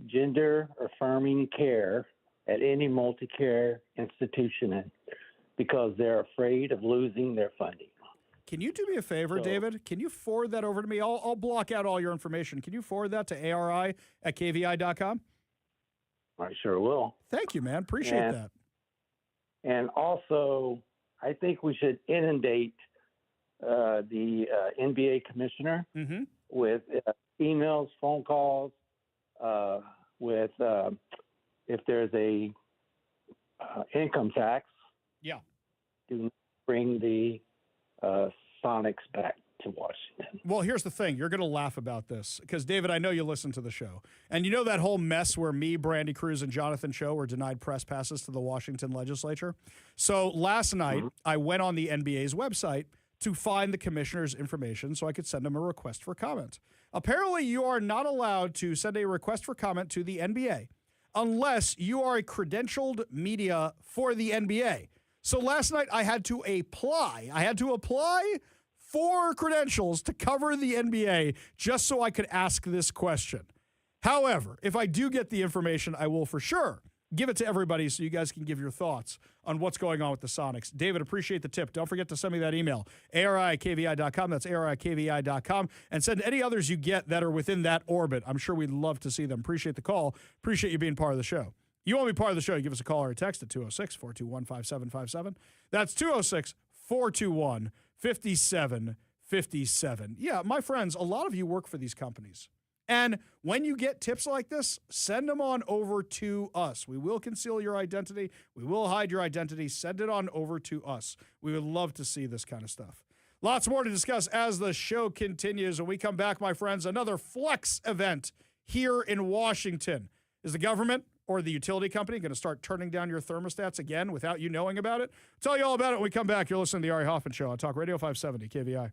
gender-affirming care at any multi-care institution because they're afraid of losing their funding. Can you do me a favor, David? Can you forward that over to me? I'll block out all your information. Can you forward that to ARI@KVI.com? I sure will. Thank you, man. Appreciate that. And also, I think we should inundate the NBA commissioner with emails, phone calls, with if there's a income tax. Yeah. To bring the Sonics back to Washington. Well, here's the thing. You're going to laugh about this because, David, I know you listen to the show. And you know that whole mess where me, Brandy Cruz, and Jonathan Cho were denied press passes to the Washington legislature? So last night, I went on the NBA's website to find the commissioner's information so I could send him a request for comment. Apparently, you are not allowed to send a request for comment to the NBA unless you are a credentialed media for the NBA. So last night, I had to apply. For credentials to cover the NBA just so I could ask this question. However, if I do get the information, I will for sure give it to everybody so you guys can give your thoughts on what's going on with the Sonics. David, appreciate the tip. Don't forget to send me that email, ARI@KVI.com. That's ARI@KVI.com. And send any others you get that are within that orbit. I'm sure we'd love to see them. Appreciate the call. Appreciate you being part of the show. You want to be part of the show, you give us a call or a text at 206-421-5757. That's 206-421-5757. Yeah, my friends, a lot of you work for these companies. And when you get tips like this, send them on over to us. We will conceal your identity. We will hide your identity. Send it on over to us. We would love to see this kind of stuff. Lots more to discuss as the show continues. When we come back, my friends, another flex event here in Washington. Is the government or the utility company going to start turning down your thermostats again without you knowing about it? I'll tell you all about it when we come back. You're listening to the Ari Hoffman Show on Talk Radio 570 KVI.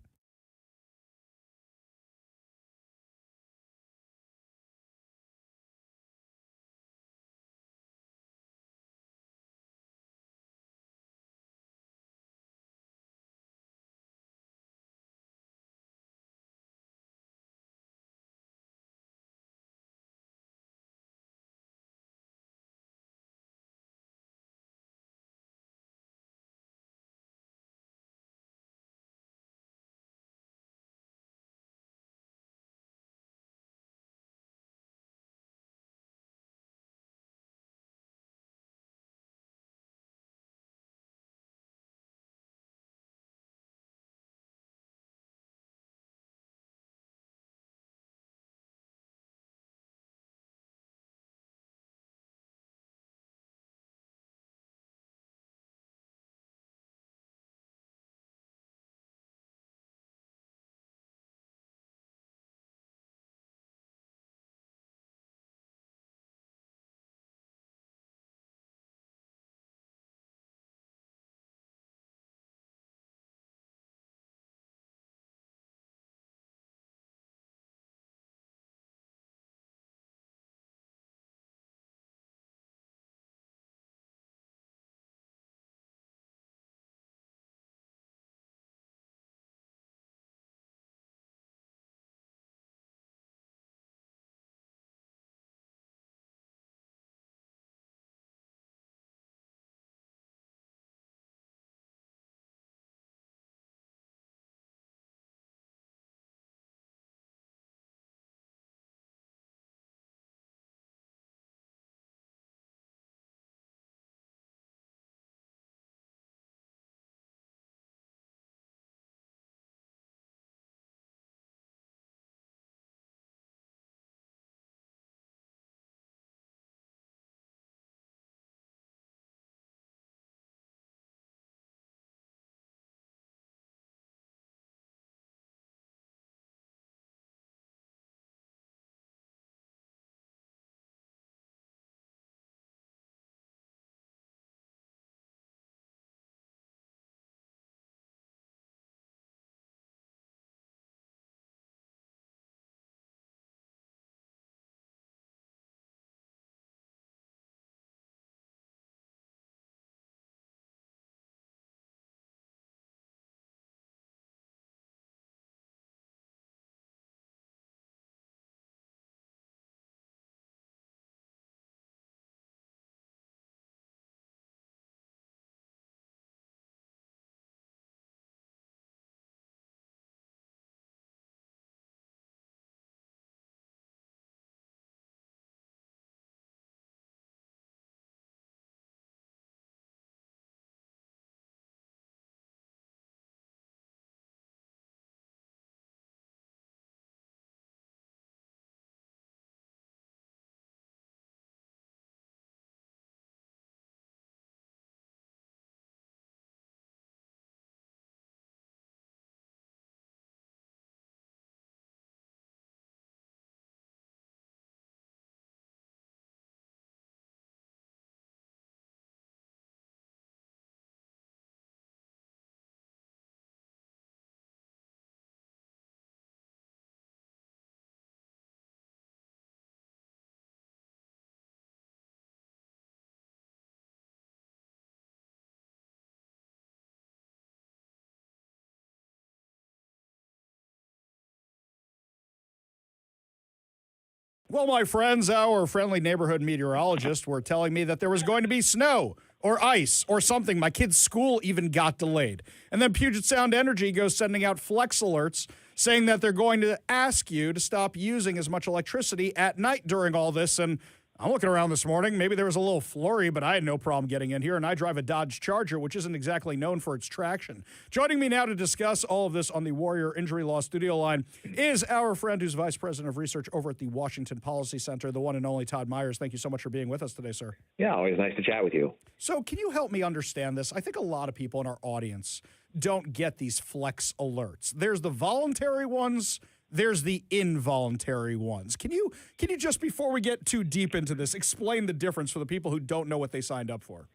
Well, my friends, our friendly neighborhood meteorologists were telling me that there was going to be snow or ice or something. My kid's school even got delayed. And then Puget Sound Energy goes sending out flex alerts saying that they're going to ask you to stop using as much electricity at night during all this. And I'm looking around this morning. Maybe there was a little flurry, but I had no problem getting in here. And I drive a Dodge Charger, which isn't exactly known for its traction. Joining me now to discuss all of this on the Warrior Injury Law studio line is our friend who's Vice President of Research over at the Washington Policy Center, the one and only Todd Myers. Thank you so much for being with us today, sir. Yeah, always nice to chat with you. So can you help me understand this? I think a lot of people in our audience don't get these flex alerts. There's the voluntary ones. There's the involuntary ones. Can you just, before we get too deep into this, explain the difference for the people who don't know what they signed up for?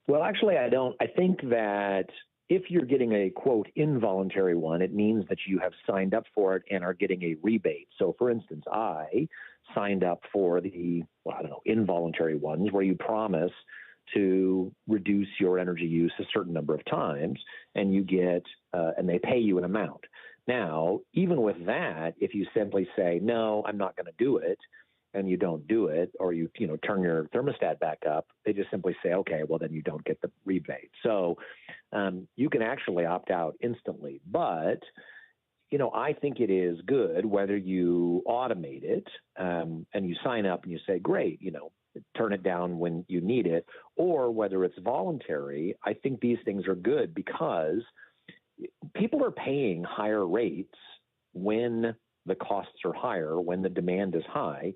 Well, actually, I don't. I think that if you're getting a, quote, involuntary one, it means that you have signed up for it and are getting a rebate. So, for instance, I signed up for the, involuntary ones where you promise to reduce your energy use a certain number of times, and you get, and they pay you an amount. Now, even with that, if you simply say, no, I'm not going to do it, and you don't do it, or you turn your thermostat back up, they just simply say, okay, well, then you don't get the rebate. So you can actually opt out instantly. But, I think it is good whether you automate it and you sign up and you say, great, turn it down when you need it, or whether it's voluntary. I think these things are good because people are paying higher rates when the costs are higher, when the demand is high.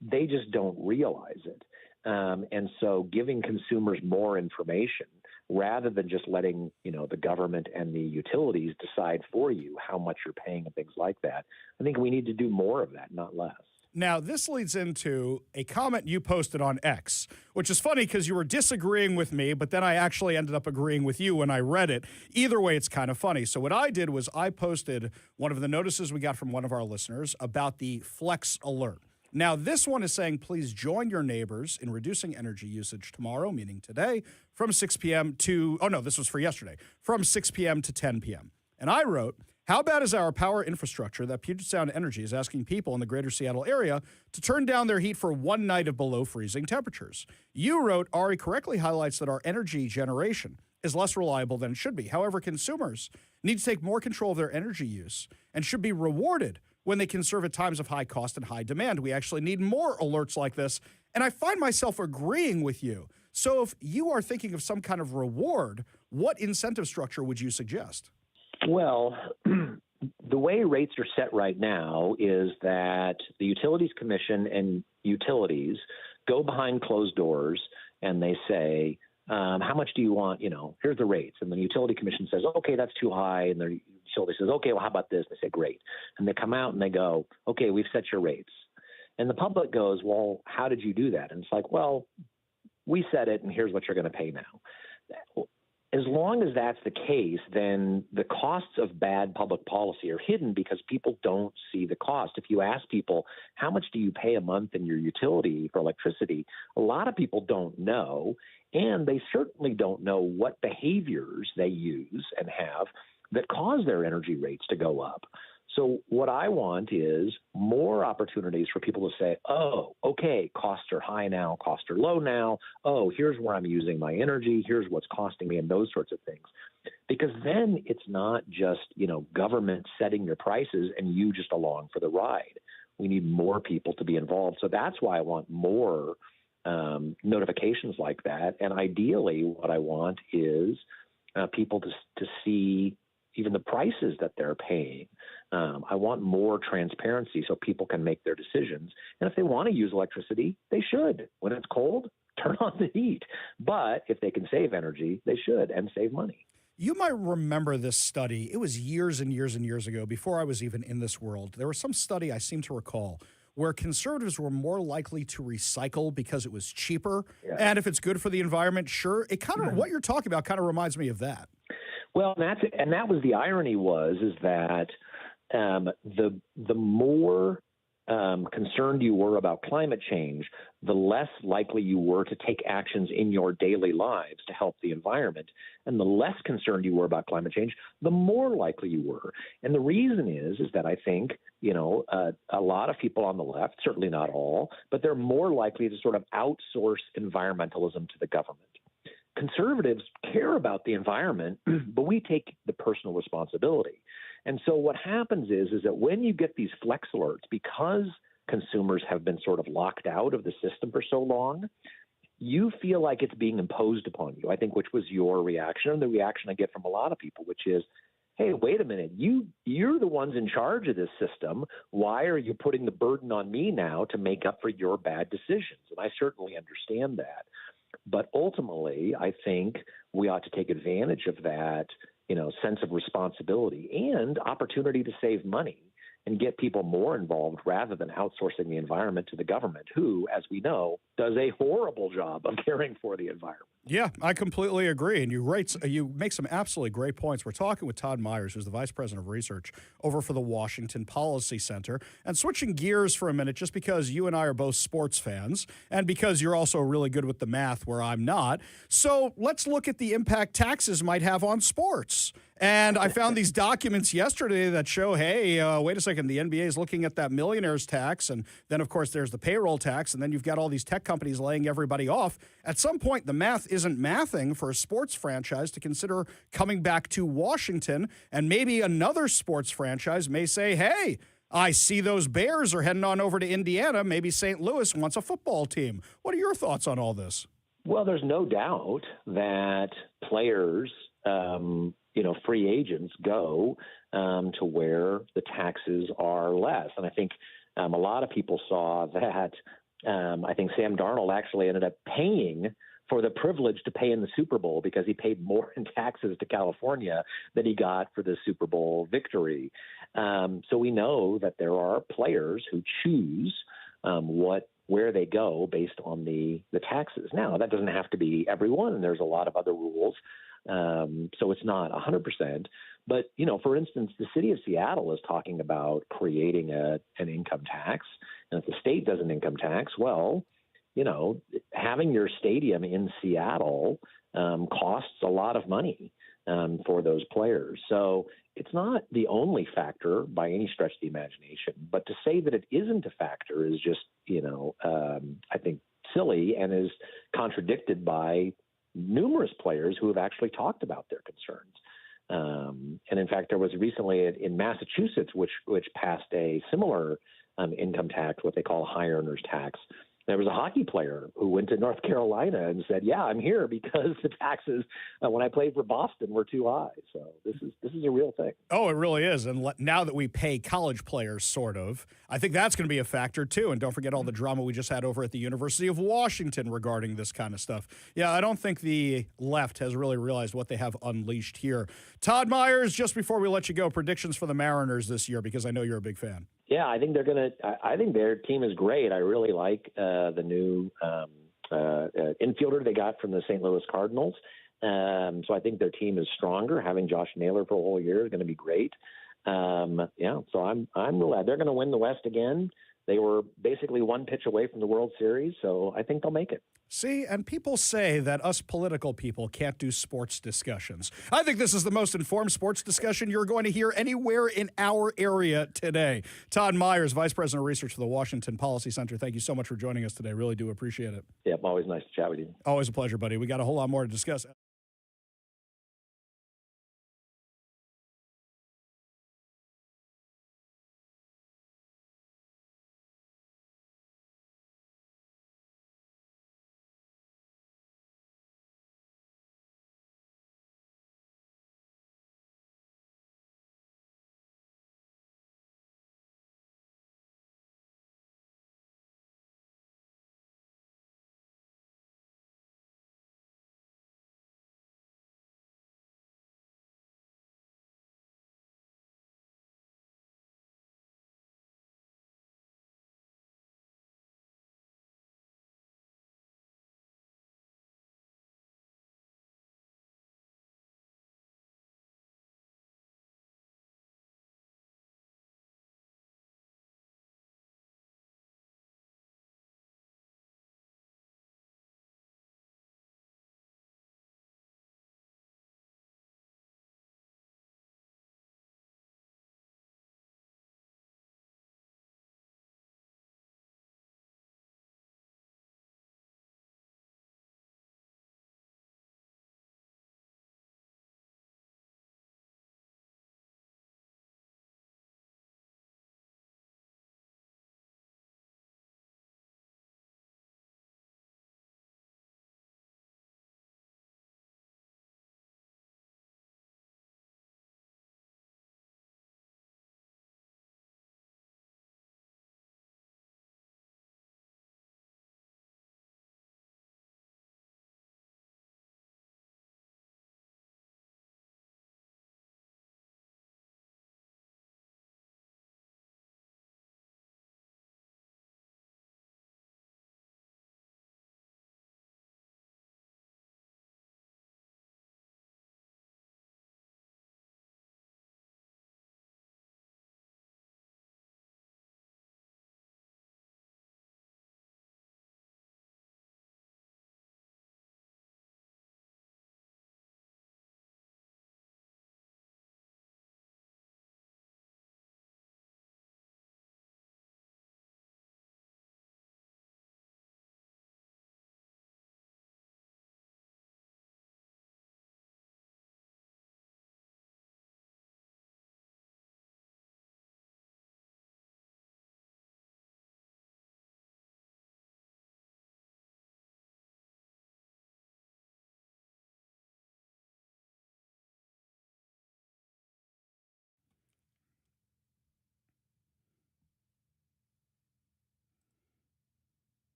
They just don't realize it. And so giving consumers more information rather than just letting, the government and the utilities decide for you how much you're paying and things like that, I think we need to do more of that, not less. Now, this leads into a comment you posted on X, which is funny because you were disagreeing with me, but then I actually ended up agreeing with you when I read it. Either way, it's kind of funny. So what I did was I posted one of the notices we got from one of our listeners about the Flex Alert. Now, this one is saying, please join your neighbors in reducing energy usage tomorrow, meaning today, from 6 p.m. to, this was for yesterday, from 6 p.m. to 10 p.m. And I wrote, how bad is our power infrastructure that Puget Sound Energy is asking people in the greater Seattle area to turn down their heat for one night of below freezing temperatures? You wrote, Ari correctly highlights that our energy generation is less reliable than it should be. However, consumers need to take more control of their energy use and should be rewarded when they conserve at times of high cost and high demand. We actually need more alerts like this. And I find myself agreeing with you. So if you are thinking of some kind of reward, what incentive structure would you suggest? Well, the way rates are set right now is that the Utilities Commission and utilities go behind closed doors and they say, how much do you want? Here's the rates. And the Utility Commission says, okay, that's too high. And the utility says, okay, well, how about this? And they say, great. And they come out and they go, okay, we've set your rates. And the public goes, well, how did you do that? And it's like, well, we set it and here's what you're going to pay now. As long as that's the case, then the costs of bad public policy are hidden because people don't see the cost. If you ask people, how much do you pay a month in your utility for electricity? A lot of people don't know, and they certainly don't know what behaviors they use and have that cause their energy rates to go up. So what I want is more opportunities for people to say, oh, okay, costs are high now, costs are low now. Oh, here's where I'm using my energy. Here's what's costing me and those sorts of things. Because then it's not just, government setting your prices and you just along for the ride. We need more people to be involved. So that's why I want more notifications like that. And ideally what I want is people to see even the prices that they're paying. I want more transparency so people can make their decisions. And if they want to use electricity, they should. When it's cold, turn on the heat. But if they can save energy, they should and save money. You might remember this study. It was years and years and years ago, before I was even in this world. There was some study I seem to recall where conservatives were more likely to recycle because it was cheaper. Yeah. And if it's good for the environment, sure. It kind of, what you're talking about kind of reminds me of that. Well, that was the irony is that the more concerned you were about climate change, the less likely you were to take actions in your daily lives to help the environment. And the less concerned you were about climate change, the more likely you were. And the reason is that I think, a lot of people on the left, certainly not all, but they're more likely to sort of outsource environmentalism to the government. Conservatives care about the environment, but we take the personal responsibility. And so what happens is that when you get these flex alerts, because consumers have been sort of locked out of the system for so long, you feel like it's being imposed upon you, I think, which was your reaction and the reaction I get from a lot of people, which is, hey, wait a minute, you're the ones in charge of this system. Why are you putting the burden on me now to make up for your bad decisions? And I certainly understand that. But ultimately, I think we ought to take advantage of that, sense of responsibility and opportunity to save money and get people more involved rather than outsourcing the environment to the government, who, as we know, does a horrible job of caring for the environment. Yeah, I completely agree. And you make some absolutely great points. We're talking with Todd Myers, who's the Vice President of Research over for the Washington Policy Center. And switching gears for a minute, just because you and I are both sports fans and because you're also really good with the math where I'm not. So let's look at the impact taxes might have on sports. And I found these documents yesterday that show, hey, wait a second, the NBA is looking at that millionaire's tax. And then, of course, there's the payroll tax. And then you've got all these tech companies laying everybody off. At some point, the math isn't mathing for a sports franchise to consider coming back to Washington. And maybe another sports franchise may say, hey, I see those Bears are heading on over to Indiana. Maybe St. Louis wants a football team. What are your thoughts on all this? Well, there's no doubt that players, free agents go to where the taxes are less. And I think a lot of people saw that. I think Sam Darnold actually ended up paying for the privilege to pay in the Super Bowl because he paid more in taxes to California than he got for the Super Bowl victory. So we know that there are players who choose where they go based on the taxes. Now, that doesn't have to be everyone, and there's a lot of other rules. So it's not 100%. But, for instance, the city of Seattle is talking about creating an income tax. And if the state does an income tax, well, having your stadium in Seattle costs a lot of money for those players. So it's not the only factor by any stretch of the imagination. But to say that it isn't a factor is just, I think, silly and is contradicted by numerous players who have actually talked about their concerns. And in fact, there was recently in Massachusetts, which passed a similar income tax, what they call a high earners tax. There was a hockey player who went to North Carolina and said, yeah, I'm here because the taxes when I played for Boston were too high. So this is a real thing. Oh, it really is. And now that we pay college players, sort of, I think that's going to be a factor, too. And don't forget all the drama we just had over at the University of Washington regarding this kind of stuff. Yeah, I don't think the left has really realized what they have unleashed here. Todd Myers, just before we let you go, predictions for the Mariners this year, because I know you're a big fan. Yeah, I think they're going to. I think their team is great. I really like the new infielder they got from the St. Louis Cardinals. So I think their team is stronger. Having Josh Naylor for a whole year is going to be great. So I'm glad they're going to win the West again. They were basically one pitch away from the World Series, so I think they'll make it. See, and people say that us political people can't do sports discussions. I think this is the most informed sports discussion you're going to hear anywhere in our area today. Todd Myers, Vice President of Research for the Washington Policy Center, thank you so much for joining us today. Really do appreciate it. Yeah, always nice to chat with you. Always a pleasure, buddy. We got a whole lot more to discuss.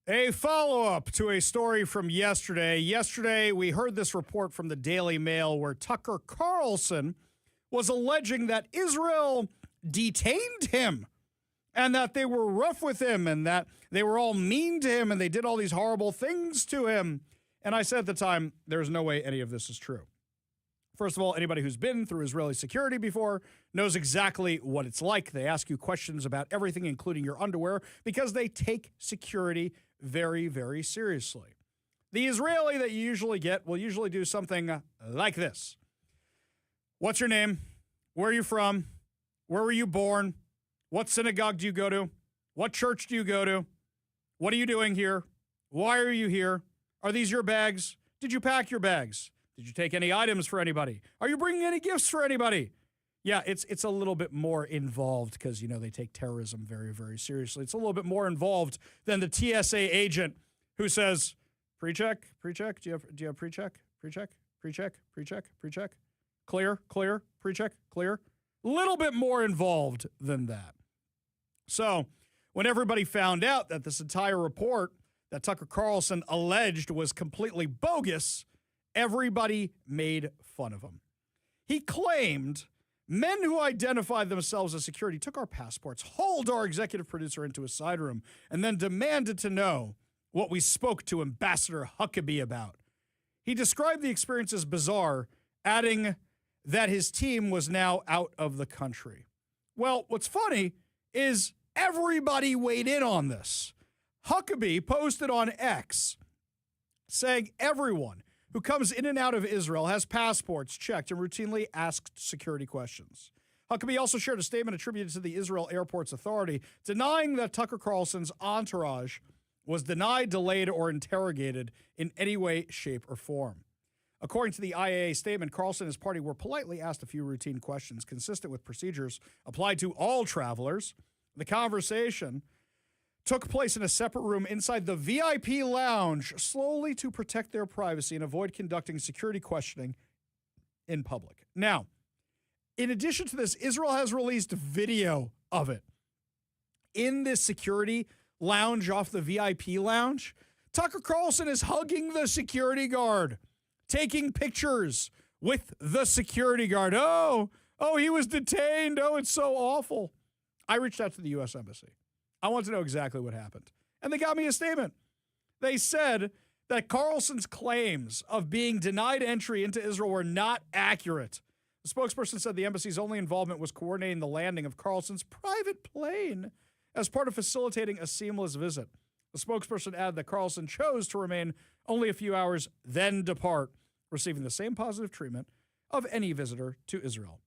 A follow-up to a story from yesterday. Yesterday, we heard this report from the Daily Mail where Tucker Carlson was alleging that Israel detained him and that they were rough with him and that they were all mean to him and they did all these horrible things to him. And I said at the time, there's no way any of this is true. First of all, anybody who's been through Israeli security before knows exactly what it's like. They ask you questions about everything, including your underwear, because they take security very, very seriously. The Israeli that you usually get will usually do something like this. What's your name? Where are you from? Where were you born? What synagogue do you go to? What church do you go to? What are you doing here? Why are you here? Are these your bags? Did you pack your bags? Did you take any items for anybody? Are you bringing any gifts for anybody? Yeah, it's a little bit more involved because, you know, they take terrorism very, very seriously. It's a little bit more involved than the TSA agent who says, pre-check, pre-check, do you have pre-check, pre-check, pre-check, pre-check, pre-check, clear, clear, pre-check, clear. Little bit more involved than that. So when everybody found out that this entire report that Tucker Carlson alleged was completely bogus, everybody made fun of him. He claimed men who identified themselves as security took our passports, hauled our executive producer into a side room, and then demanded to know what we spoke to Ambassador Huckabee about. He described the experience as bizarre, adding that his team was now out of the country. Well, what's funny is everybody weighed in on this. Huckabee posted on X saying everyone who comes in and out of Israel has passports checked and routinely asked security questions. Huckabee also shared a statement attributed to the Israel Airports Authority denying that Tucker Carlson's entourage was denied, delayed, or interrogated in any way, shape, or form. According to the IAA statement, Carlson and his party were politely asked a few routine questions consistent with procedures applied to all travelers. The conversation took place in a separate room inside the VIP lounge, slowly to protect their privacy and avoid conducting security questioning in public. Now, in addition to this, Israel has released video of it. In this security lounge off the VIP lounge, Tucker Carlson is hugging the security guard, taking pictures with the security guard. Oh, he was detained. Oh, it's so awful. I reached out to the U.S. Embassy. I want to know exactly what happened. And they got me a statement. They said that Carlson's claims of being denied entry into Israel were not accurate. The spokesperson said the embassy's only involvement was coordinating the landing of Carlson's private plane as part of facilitating a seamless visit. The spokesperson added that Carlson chose to remain only a few hours, then depart, receiving the same positive treatment of any visitor to Israel.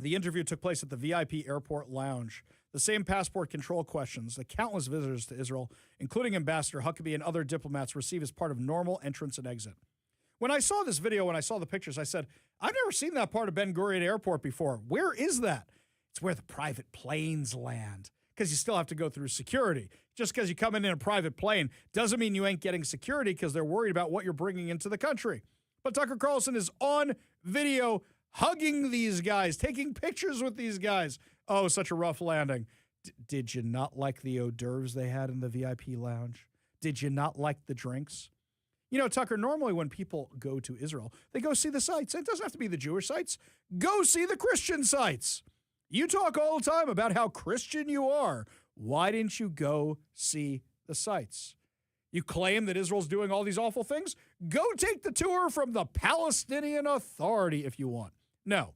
The interview took place at the VIP airport lounge. The same passport control questions that countless visitors to Israel, including Ambassador Huckabee and other diplomats, receive as part of normal entrance and exit. When I saw this video, when I saw the pictures, I said, I've never seen that part of Ben Gurion Airport before. Where is that? It's where the private planes land, because you still have to go through security. Just because you come in a private plane doesn't mean you ain't getting security because they're worried about what you're bringing into the country. But Tucker Carlson is on video hugging these guys, taking pictures with these guys. Oh, such a rough landing. Did you not like the hors d'oeuvres they had in the VIP lounge? Did you not like the drinks? You know, Tucker, normally when people go to Israel, they go see the sites. It doesn't have to be the Jewish sites. Go see the Christian sites. You talk all the time about how Christian you are. Why didn't you go see the sites? You claim that Israel's doing all these awful things? Go take the tour from the Palestinian Authority if you want. No.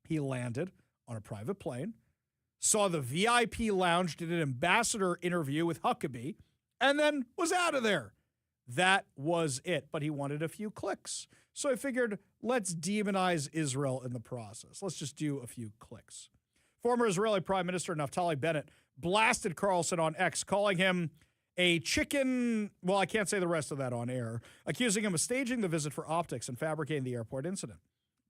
He landed on a private plane, saw the VIP lounge, did an ambassador interview with Huckabee, and then was out of there. That was it. But he wanted a few clicks. So I figured, let's demonize Israel in the process. Let's just do a few clicks. Former Israeli Prime Minister Naftali Bennett blasted Carlson on X, calling him a chicken. Well, I can't say the rest of that on air, accusing him of staging the visit for optics and fabricating the airport incident.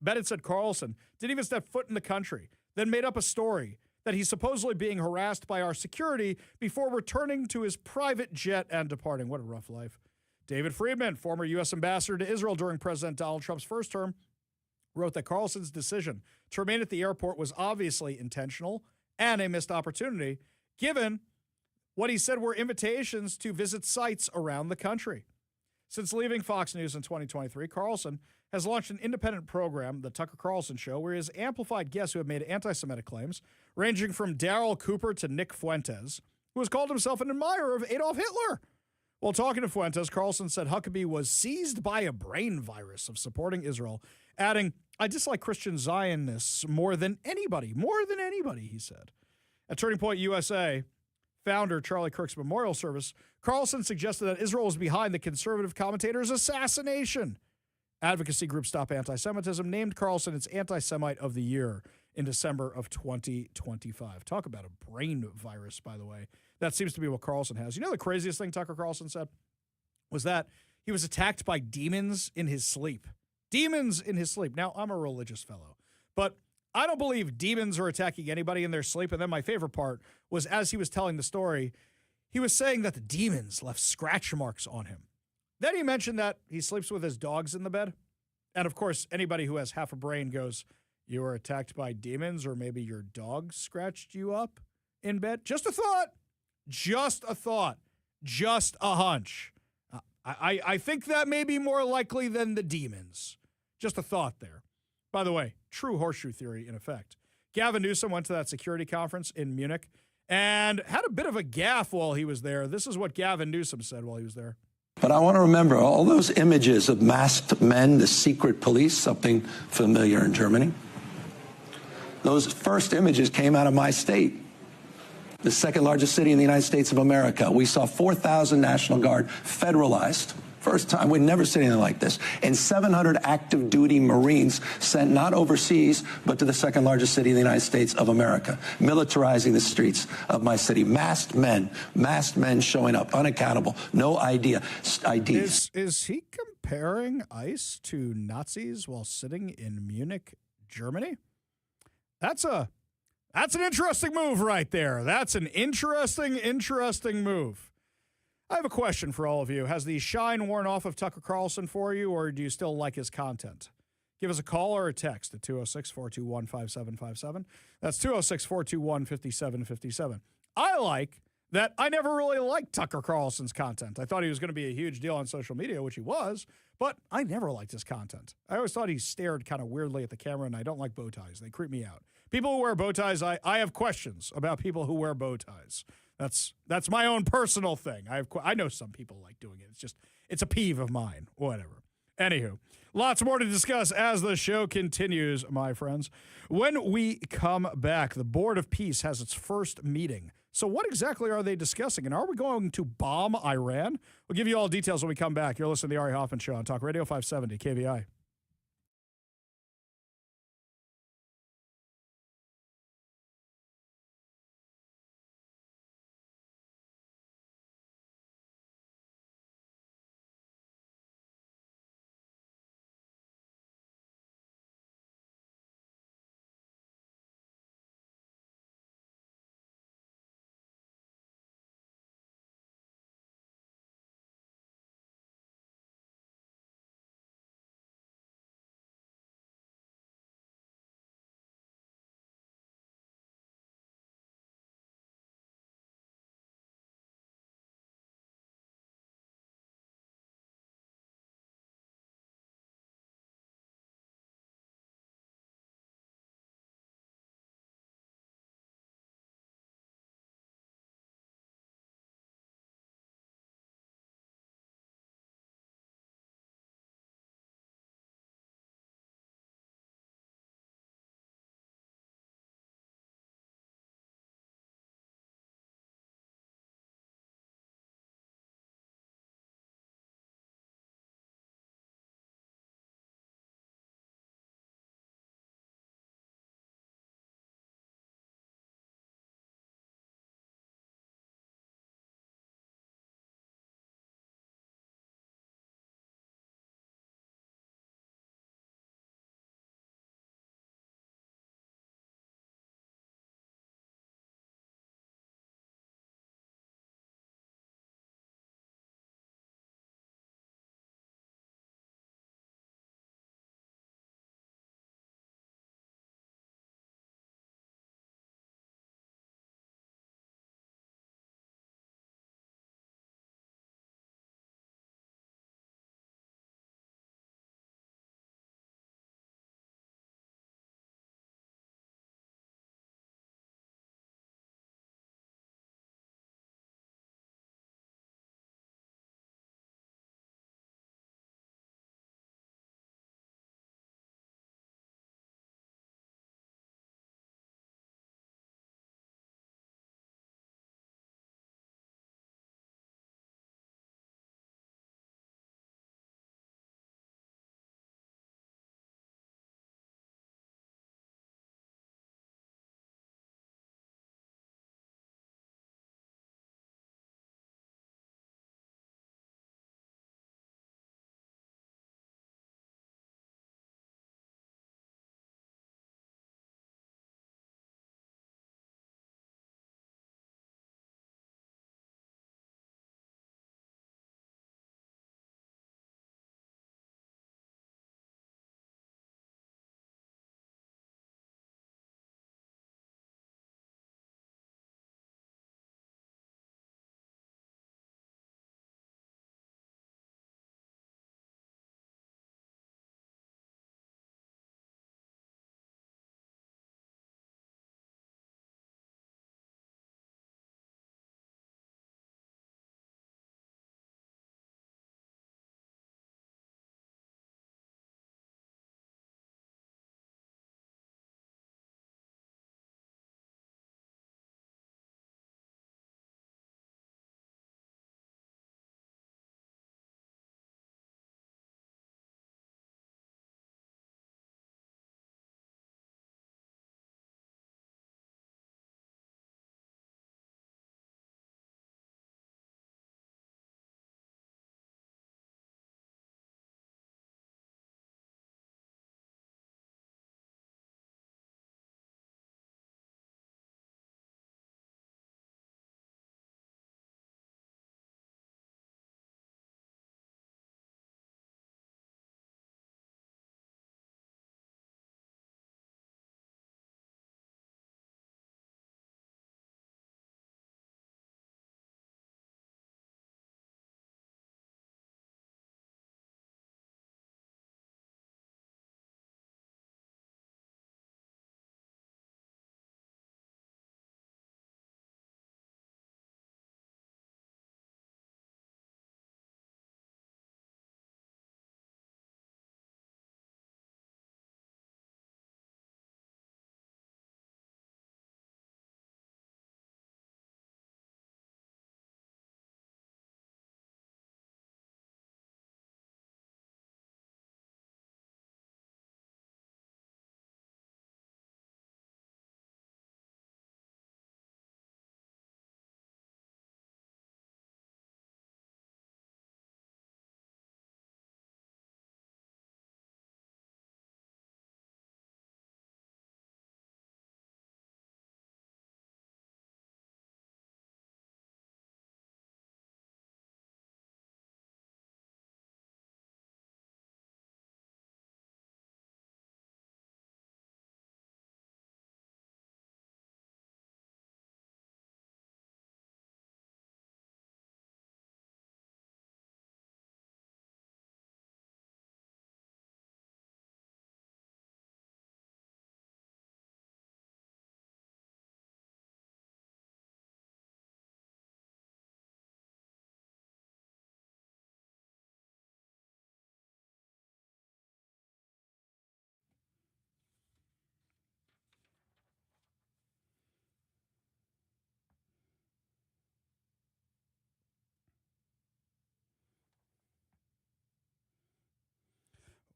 Bennett said Carlson didn't even step foot in the country, then made up a story that he's supposedly being harassed by our security before returning to his private jet and departing. What a rough life. David Friedman, former U.S. ambassador to Israel during President Donald Trump's first term, wrote that Carlson's decision to remain at the airport was obviously intentional and a missed opportunity, given what he said were invitations to visit sites around the country. Since leaving Fox News in 2023, Carlson has launched an independent program, The Tucker Carlson Show, where he has amplified guests who have made anti-Semitic claims, ranging from Daryl Cooper to Nick Fuentes, who has called himself an admirer of Adolf Hitler. While talking to Fuentes, Carlson said Huckabee was seized by a brain virus of supporting Israel, adding, "I dislike Christian Zionists more than anybody, he said. At Turning Point USA, founder Charlie Kirk's memorial service, Carlson suggested that Israel was behind the conservative commentator's assassination. Advocacy group Stop Anti-Semitism named Carlson its Anti-Semite of the Year in December of 2025. Talk about a brain virus, by the way. That seems to be what Carlson has. You know the craziest thing Tucker Carlson said? Was that he was attacked by demons in his sleep. Demons in his sleep. Now, I'm a religious fellow, but I don't believe demons are attacking anybody in their sleep. And then my favorite part was, as he was telling the story, he was saying that the demons left scratch marks on him. Then he mentioned that he sleeps with his dogs in the bed. And of course, anybody who has half a brain goes, "You were attacked by demons, or maybe your dog scratched you up in bed?" Just a thought. Just a thought. Just a hunch. I think that may be more likely than the demons. Just a thought there. By the way, true horseshoe theory in effect. Gavin Newsom went to that security conference in Munich and had a bit of a gaffe while he was there. This is what Gavin Newsom said while he was there. But I want to remember all those images of masked men, the secret police, something familiar in Germany. Those first images came out of my state, the second largest city in the United States of America. We saw 4,000 National Guard federalized. First time, we'd never seen anything like this. And 700 active duty Marines sent not overseas, but to the second largest city in the United States of America, militarizing the streets of my city. Masked men showing up, unaccountable, no IDs. Is he comparing ICE to Nazis while sitting in Munich, Germany? That's an interesting move right there. That's an interesting move. I have a question for all of you. Has the shine worn off of Tucker Carlson for you, or do you still like his content? Give us a call or a text at 206-421-5757. That's 206-421-5757. I like that I never really liked Tucker Carlson's content. I thought he was going to be a huge deal on social media, which he was, but I never liked his content. I always thought he stared kind of weirdly at the camera, and I don't like bow ties. They creep me out. People who wear bow ties, I have questions about people who wear bow ties. That's my own personal thing. I know some people like doing it. It's a peeve of mine. Whatever. Anywho, lots more to discuss as the show continues, my friends. When we come back, the Board of Peace has its first meeting. So what exactly are they discussing? And are we going to bomb Iran? We'll give you all details when we come back. You're listening to the Ari Hoffman Show on Talk Radio 570 KVI.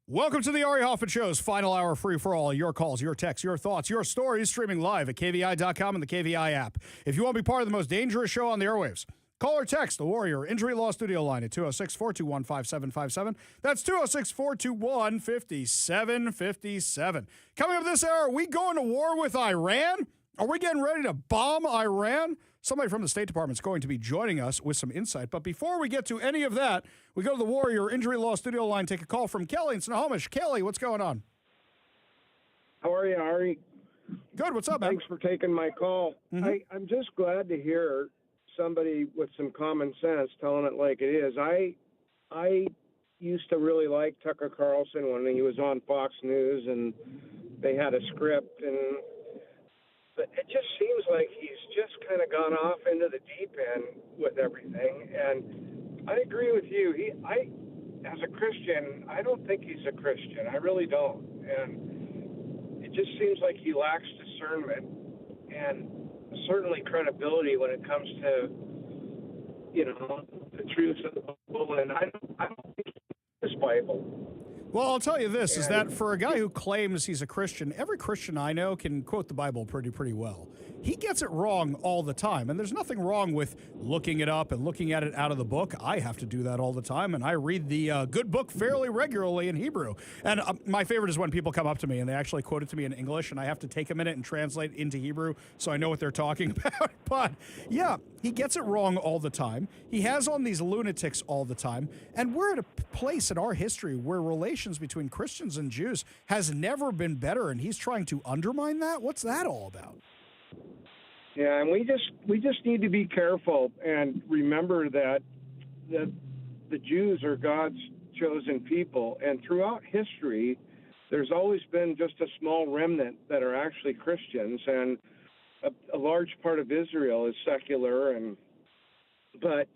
Welcome to the Ari Hoffman Show's final hour free for all. Your calls, your texts, your thoughts, your stories, streaming live at KVI.com and the KVI app. If you want to be part of the most dangerous show on the airwaves, call or text the Warrior Injury Law Studio line at 206-421-5757. That's 206-421-5757. Coming up this hour, are we going to war with Iran? Are we getting ready to bomb Iran? Somebody from the State Department is going to be joining us with some insight. But before we get to any of that, we go to the Warrior Injury Law Studio line, take a call from Kelly in Snohomish. Kelly, what's going on? How are you, Ari? Good. What's up, man? Thanks for taking my call. I'm just glad to hear somebody with some common sense telling it like it is. I used to really like Tucker Carlson when he was on Fox News and they had a script, but it just seems like he's just kind of gone off into the deep end with everything. And I agree with you. As a Christian, I don't think he's a Christian. I really don't. And it just seems like he lacks discernment and certainly credibility when it comes to, the truths of the Bible. And I don't think this Bible. Well, I'll tell you this, is that for a guy who claims he's a Christian, every Christian I know can quote the Bible pretty well. He gets it wrong all the time, and there's nothing wrong with looking it up and looking at it out of the book. I have to do that all the time, and I read the good book fairly regularly in Hebrew. And my favorite is when people come up to me and they actually quote it to me in English, and I have to take a minute and translate into Hebrew so I know what they're talking about. But, yeah, he gets it wrong all the time. He has on these lunatics all the time, and we're at a place in our history where relations between Christians and Jews has never been better, and he's trying to undermine that? What's that all about? Yeah, and we just need to be careful and remember that the Jews are God's chosen people, and throughout history, there's always been just a small remnant that are actually Christians, and a large part of Israel is secular. But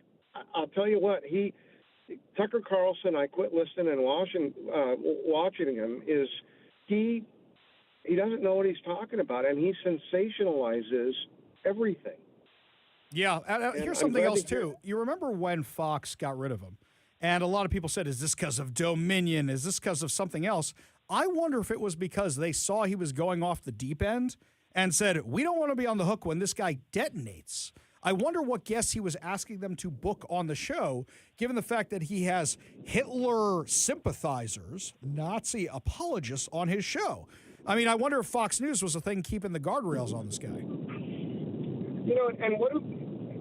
I'll tell you what, Tucker Carlson, I quit listening and watching him. He doesn't know what he's talking about, and he sensationalizes everything. Yeah, here's something else, too. You remember when Fox got rid of him? And a lot of people said, is this because of Dominion? Is this because of something else? I wonder if it was because they saw he was going off the deep end and said, we don't want to be on the hook when this guy detonates. I wonder what guests he was asking them to book on the show, given the fact that he has Hitler sympathizers, Nazi apologists on his show. I mean, I wonder if Fox News was a thing keeping the guardrails on this guy. And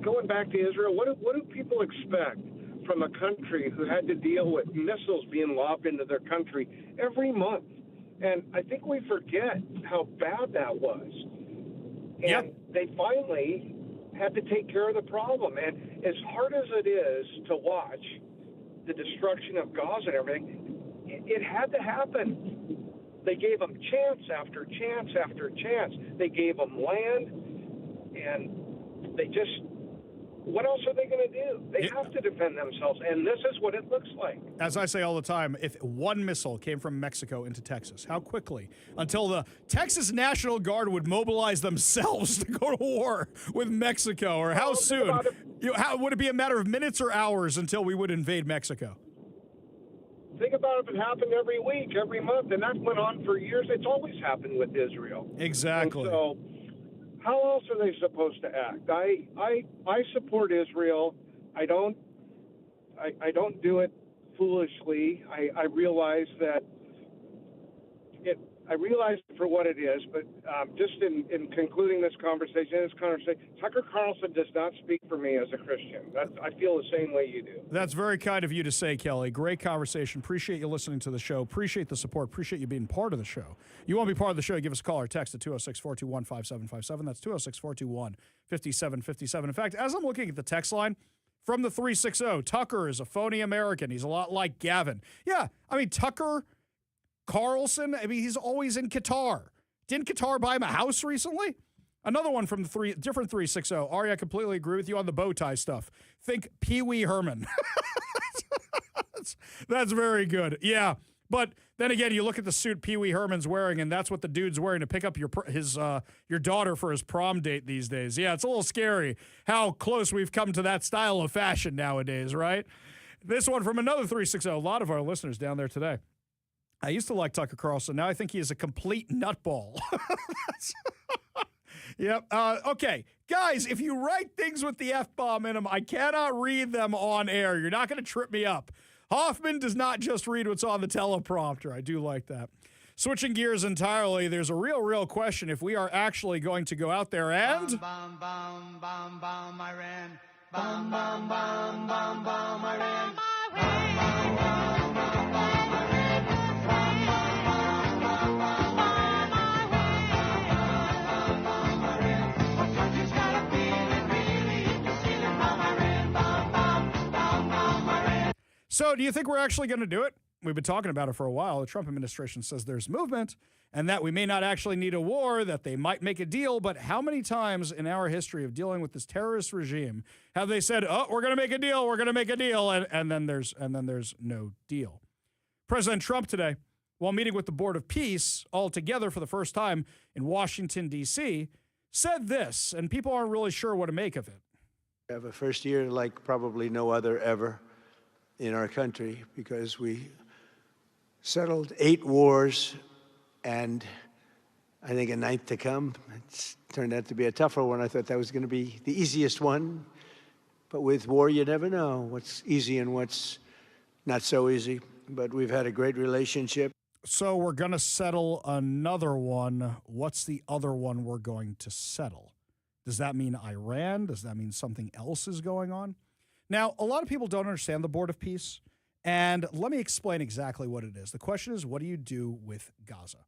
going back to Israel, what do people expect from a country who had to deal with missiles being lobbed into their country every month? And I think we forget how bad that was. And they finally had to take care of the problem. And as hard as it is to watch the destruction of Gaza and everything, it had to happen. They gave them chance after chance after chance. They gave them land, and what else are they going to do? They have to defend themselves, and this is what it looks like. As I say all the time, if one missile came from Mexico into Texas, how quickly until the Texas National Guard would mobilize themselves to go to war with Mexico, or how soon? How would it be a matter of minutes or hours until we would invade Mexico? Think about if it happened every week, every month, and that went on for years. It's always happened with Israel. Exactly. And so how else are they supposed to act? I support Israel. I don't do it foolishly. I realize that I realize it for what it is, but just in concluding this conversation, Tucker Carlson does not speak for me as a Christian. I feel the same way you do. That's very kind of you to say, Kelly. Great conversation. Appreciate you listening to the show. Appreciate the support. Appreciate you being part of the show. You want to be part of the show, give us a call or text at 206-421-5757. That's 206-421-5757. In fact, as I'm looking at the text line, from the 360, Tucker is a phony American. He's a lot like Gavin. Yeah, I mean, Tucker Carlson, I mean, he's always in Qatar. Didn't Qatar buy him a house recently? Another one from the different 360. Ari, I completely agree with you on the bow tie stuff. Think Pee Wee Herman. That's very good. Yeah, but then again, you look at the suit Pee Wee Herman's wearing, and that's what the dude's wearing to pick up your daughter for his prom date these days. Yeah, it's a little scary how close we've come to that style of fashion nowadays, right? This one from another 360. A lot of our listeners down there today. I used to like Tucker Carlson. Now I think he is a complete nutball. Yep. Okay. Guys, if you write things with the F-bomb in them, I cannot read them on air. You're not going to trip me up. Hoffman does not just read what's on the teleprompter. I do like that. Switching gears entirely, there's a real question if we are actually going to go out there and... Bomb, bomb, bomb, bomb, Iran. Bomb, bomb, bomb, bomb, bomb, Iran. Bomb, bomb, bomb, bomb, bomb, Iran. Bomb, bomb, bomb, bomb, bomb, Iran. Our country's got a feeling, really, it's stealing from Iran. Bomb, bomb, bomb, bomb, Iran. So do you think we're actually going to do it? We've been talking about it for a while. The Trump administration says there's movement and that we may not actually need a war, that they might make a deal. But how many times in our history of dealing with this terrorist regime have they said, oh, we're going to make a deal, we're going to make a deal, and then there's no deal? President Trump today, while meeting with the Board of Peace all together for the first time in Washington, D.C., said this, and people aren't really sure what to make of it. We have a first year like probably no other ever in our country because we settled 8 wars and I think a 9th to come. It's turned out to be a tougher one. I thought that was going to be the easiest one. But with war, you never know what's easy and what's not so easy. But we've had a great relationship. So we're going to settle another one. What's the other one we're going to settle? Does that mean Iran? Does that mean something else is going on? Now, a lot of people don't understand the Board of Peace. And let me explain exactly what it is. The question is, what do you do with Gaza?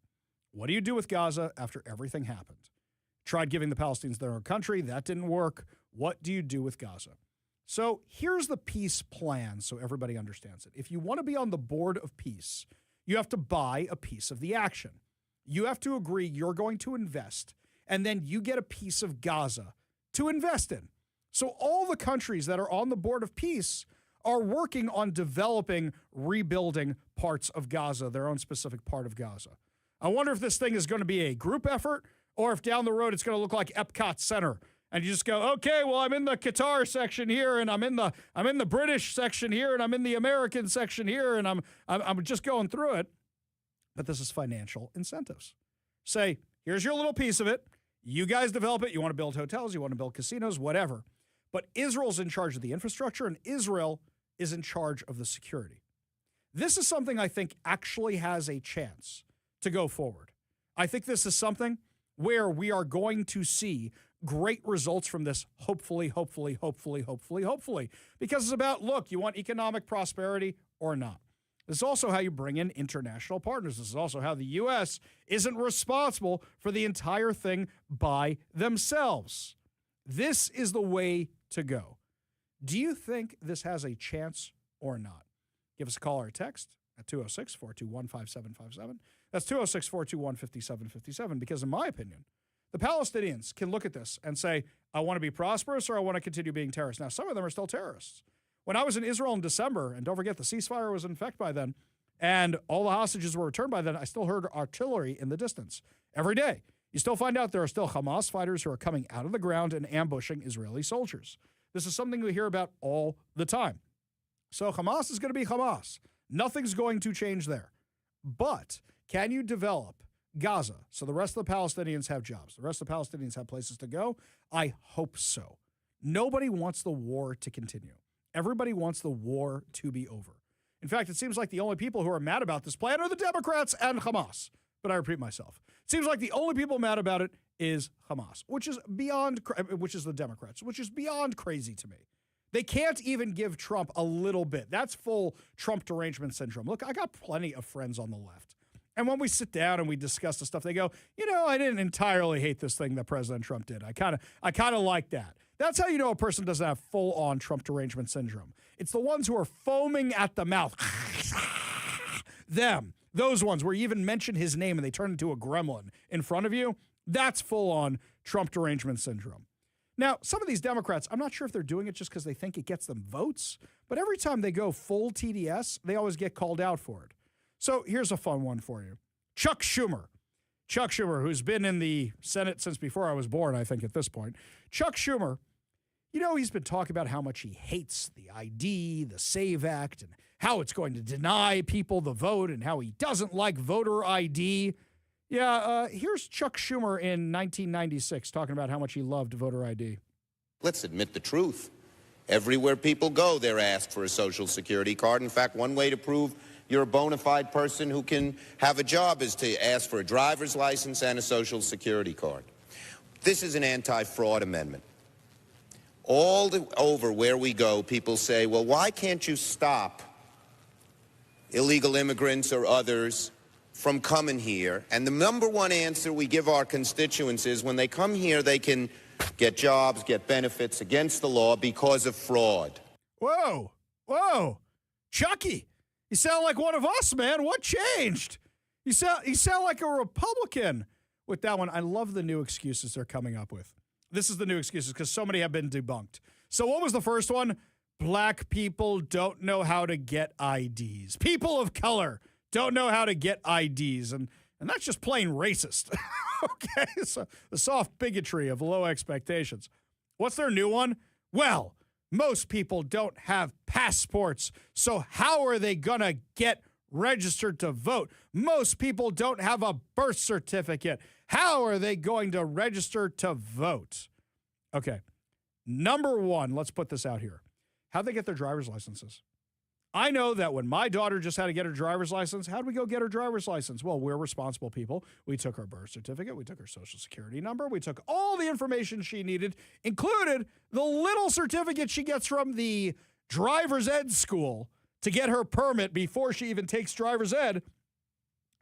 What do you do with Gaza after everything happened? Tried giving the Palestinians their own country. That didn't work. What do you do with Gaza? So here's the peace plan so everybody understands it. If you want to be on the Board of Peace, you have to buy a piece of the action. You have to agree you're going to invest, and then you get a piece of Gaza to invest in. So all the countries that are on the Board of Peace are working on developing, rebuilding parts of Gaza, their own specific part of Gaza. I wonder if this thing is going to be a group effort or if down the road it's going to look like Epcot Center. And you just go, okay, well, I'm in the Qatar section here, and I'm in the British section here, and I'm in the American section here, and I'm just going through it. But this is financial incentives. Say, here's your little piece of it. You guys develop it. You want to build hotels, you want to build casinos, whatever. But Israel's in charge of the infrastructure, and Israel is in charge of the security. This is something I think actually has a chance to go forward. I think this is something where we are going to see great results from this, hopefully, because it's about, look, you want economic prosperity or not. This is also how you bring in international partners. This is also how the U.S. isn't responsible for the entire thing by themselves. This is the way to go. Do you think this has a chance or not? Give us a call or a text at 206-421-5757. That's 206-421-5757, because in my opinion, the Palestinians can look at this and say, I want to be prosperous or I want to continue being terrorists. Now, some of them are still terrorists. When I was in Israel in December, and don't forget the ceasefire was in effect by then, and all the hostages were returned by then, I still heard artillery in the distance every day. You still find out there are still Hamas fighters who are coming out of the ground and ambushing Israeli soldiers. This is something we hear about all the time. So Hamas is going to be Hamas. Nothing's going to change there. But can you develop Gaza so the rest of the Palestinians have jobs? The rest of the Palestinians have places to go? I hope so. Nobody wants the war to continue. Everybody wants the war to be over. In fact, it seems like the only people who are mad about this plan are the Democrats and Hamas. But I repeat myself. It seems like the only people mad about it is Hamas, which is the Democrats, which is beyond crazy to me. They can't even give Trump a little bit. That's full Trump derangement syndrome. Look, I got plenty of friends on the left. And when we sit down and we discuss the stuff, they go, I didn't entirely hate this thing that President Trump did. I kind of like that. That's how you know a person doesn't have full-on Trump derangement syndrome. It's the ones who are foaming at the mouth. Them. Those ones where you even mention his name and they turn into a gremlin in front of you. That's full-on Trump derangement syndrome. Now, some of these Democrats, I'm not sure if they're doing it just because they think it gets them votes, but every time they go full TDS, they always get called out for it. So here's a fun one for you. Chuck Schumer. Chuck Schumer, who's been in the Senate since before I was born, I think, at this point. Chuck Schumer, You know, he's been talking about how much he hates the ID, the SAVE Act, and how it's going to deny people the vote and how he doesn't like voter ID. Yeah, here's Chuck Schumer in 1996 talking about how much he loved voter ID. Let's admit the truth. Everywhere people go, they're asked for a Social Security card. In fact, one way to prove you're a bona fide person who can have a job is to ask for a driver's license and a Social Security card. This is an anti-fraud amendment. Over where we go, people say, well, why can't you stop illegal immigrants or others from coming here? And the number one answer we give our constituents is when they come here, they can get jobs, get benefits against the law because of fraud. Whoa, Chucky, you sound like one of us, man. What changed? You sound like a Republican with that one. I love the new excuses they're coming up with. This is the new excuses because so many have been debunked. So what was the first one? Black people don't know how to get IDs. People of color don't know how to get IDs. And that's just plain racist. Okay, so the soft bigotry of low expectations. What's their new one? Well, most people don't have passports, so how are they going to get registered to vote? Most people don't have a birth certificate. How are they going to register to vote? Okay, number one, let's put this out here. How'd they get their driver's licenses? I know that when my daughter just had to get her driver's license, how'd we go get her driver's license? Well, we're responsible people. We took her birth certificate. We took her social security number. We took all the information she needed, included the little certificate she gets from the driver's ed school to get her permit before she even takes driver's ed.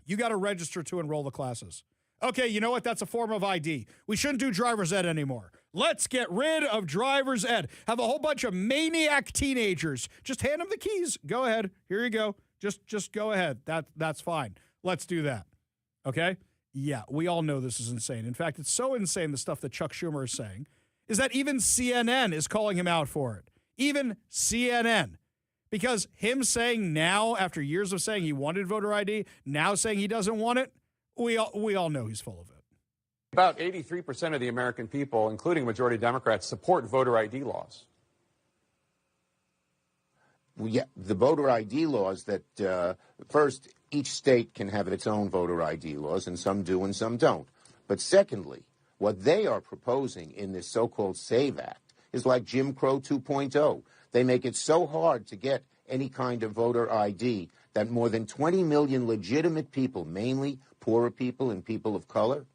You got to register to enroll the classes. Okay, you know what? That's a form of ID. We shouldn't do driver's ed anymore. Let's get rid of driver's ed. Have a whole bunch of maniac teenagers. Just hand them the keys. Go ahead. Here you go. Just go ahead. That's fine. Let's do that. Okay? Yeah, we all know this is insane. In fact, it's so insane, the stuff that Chuck Schumer is saying, is that even CNN is calling him out for it. Even CNN. Because him saying now, after years of saying he wanted voter ID, now saying he doesn't want it, we all know he's full of it. About 83% of the American people, including majority Democrats, support voter ID laws. Well, yeah, the voter ID laws that, first, each state can have its own voter ID laws, and some do and some don't. But secondly, what they are proposing in this so-called SAVE Act is like Jim Crow 2.0. They make it so hard to get any kind of voter ID that more than 20 million legitimate people, mainly poorer people and people of color,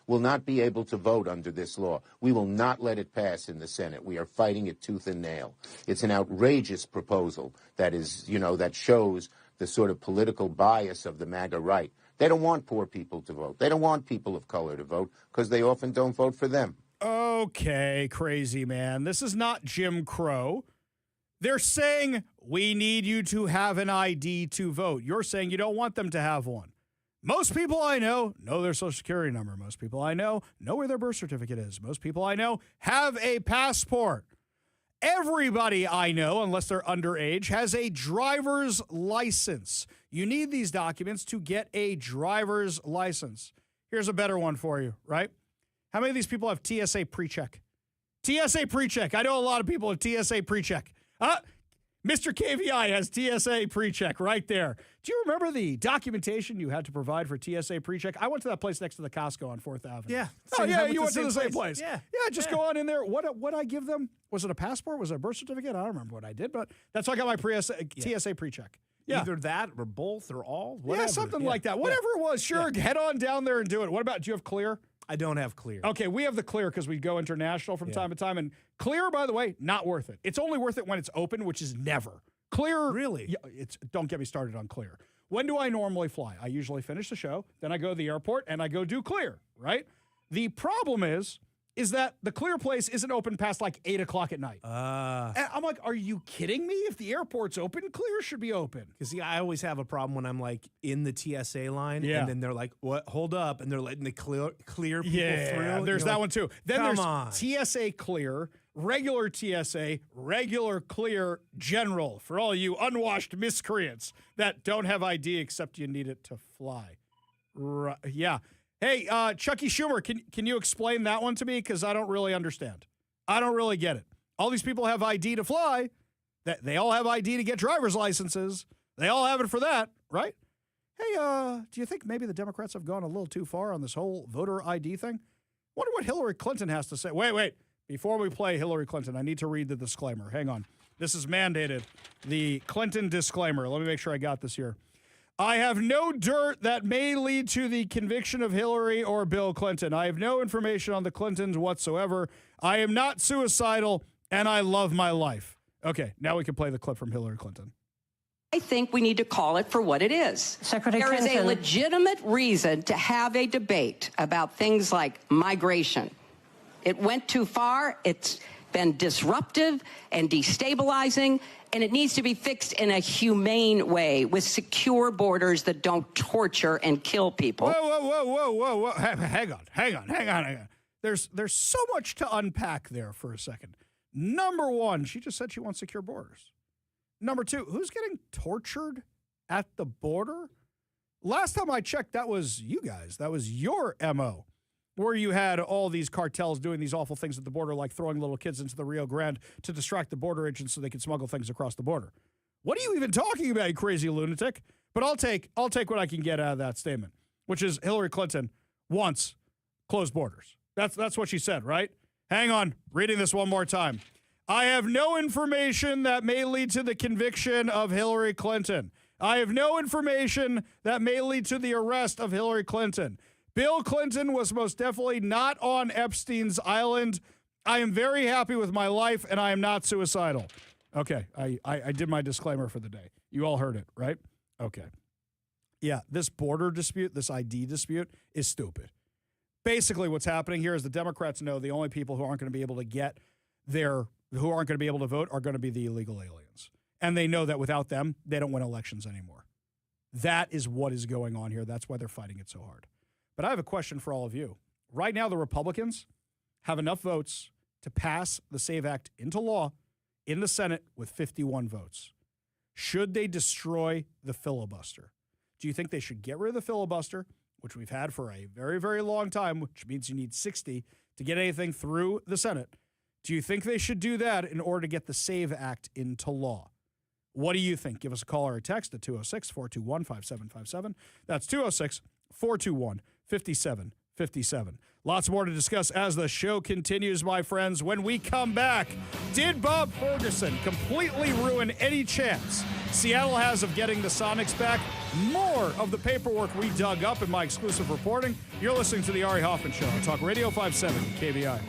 will not be able to vote under this law. We will not let it pass in the Senate. We are fighting it tooth and nail. It's an outrageous proposal that is, that shows the sort of political bias of the MAGA right. They don't want poor people to vote. They don't want people of color to vote because they often don't vote for them. Okay, crazy man. This is not Jim Crow. They're saying we need you to have an ID to vote. You're saying you don't want them to have one. Most people I know their social security number. Most people I know where their birth certificate is. Most people I know have a passport. Everybody I know, unless they're underage, has a driver's license. You need these documents to get a driver's license. Here's a better one for you, right? How many of these people have TSA pre-check? TSA pre-check. I know a lot of people have TSA pre-check. Mr. KVI has TSA pre-check right there. Do you remember the documentation you had to provide for TSA pre-check? I went to that place next to the Costco on 4th Avenue. Yeah. Oh, yeah, you went to the same place. Yeah. Yeah, just go on in there. What I give them? Was it a passport? Was it a birth certificate? I don't remember what I did, but that's how I got my TSA pre-check. Yeah. Either that or both or all. Whatever. Yeah, something like that. Whatever it was, sure, head on down there and do it. What about, do you have Clear? I don't have Clear. Okay, we have the Clear because we go international from time to time. And Clear, by the way, not worth it. It's only worth it when it's open, which is never. Clear. Really? Yeah, don't get me started on Clear. When do I normally fly? I usually finish the show, then I go to the airport, and I go do Clear, right? The problem is that the Clear place isn't open past like 8 o'clock at night. And I'm like, are you kidding me? If the airport's open, Clear should be open. Because I always have a problem when I'm like in the TSA line, and then they're like, "What? Hold up!" and they're letting the clear people through. There's that one too. Then Come there's TSA Clear, regular TSA, regular Clear, general for all you unwashed miscreants that don't have ID except you need it to fly. Yeah. Hey, Chucky Schumer, can you explain that one to me? Because I don't really understand. I don't really get it. All these people have ID to fly. They all have ID to get driver's licenses. They all have it for that, right? Hey, do you think maybe the Democrats have gone a little too far on this whole voter ID thing? Wonder what Hillary Clinton has to say. Wait. Before we play Hillary Clinton, I need to read the disclaimer. Hang on. This is mandated. The Clinton disclaimer. Let me make sure I got this here. I have no dirt that may lead to the conviction of Hillary or Bill Clinton. I have no information on the Clintons whatsoever. I am not suicidal, and I love my life. Okay, now we can play the clip from Hillary Clinton. I think we need to call it for what it is. Secretary There is Clinton. a legitimate reason to have a debate about things like migration. It went too far. It's been disruptive and destabilizing, and it needs to be fixed in a humane way with secure borders that don't torture and kill people. Whoa. Hang on. There's so much to unpack there for a second. Number one, she just said she wants secure borders. Number two, who's getting tortured at the border? Last time I checked, that was you guys. That was your MO, where you had all these cartels doing these awful things at the border, like throwing little kids into the Rio Grande to distract the border agents so they could smuggle things across the border. What are you even talking about, you crazy lunatic? But I'll take what I can get out of that statement, which is Hillary Clinton wants closed borders. That's what she said, right? Hang on, reading this one more time. I have no information that may lead to the conviction of Hillary Clinton. I have no information that may lead to the arrest of Hillary Clinton. Bill Clinton was most definitely not on Epstein's island. I am very happy with my life, and I am not suicidal. Okay, I did my disclaimer for the day. You all heard it, right? Okay. Yeah, this border dispute, this ID dispute is stupid. Basically, what's happening here is the Democrats know the only people who aren't going to be able to vote are going to be the illegal aliens. And they know that without them, they don't win elections anymore. That is what is going on here. That's why they're fighting it so hard. But I have a question for all of you. Right now, the Republicans have enough votes to pass the SAVE Act into law in the Senate with 51 votes. Should they destroy the filibuster? Do you think they should get rid of the filibuster, which we've had for a very, very long time, which means you need 60 to get anything through the Senate? Do you think they should do that in order to get the SAVE Act into law? What do you think? Give us a call or a text at 206-421-5757. That's 206-421-5757. Lots more to discuss as the show continues, my friends. When we come back, did Bob Ferguson completely ruin any chance Seattle has of getting the Sonics back? More of the paperwork we dug up in my exclusive reporting. You're listening to the Ari Hoffman Show on Talk Radio 570 KBI.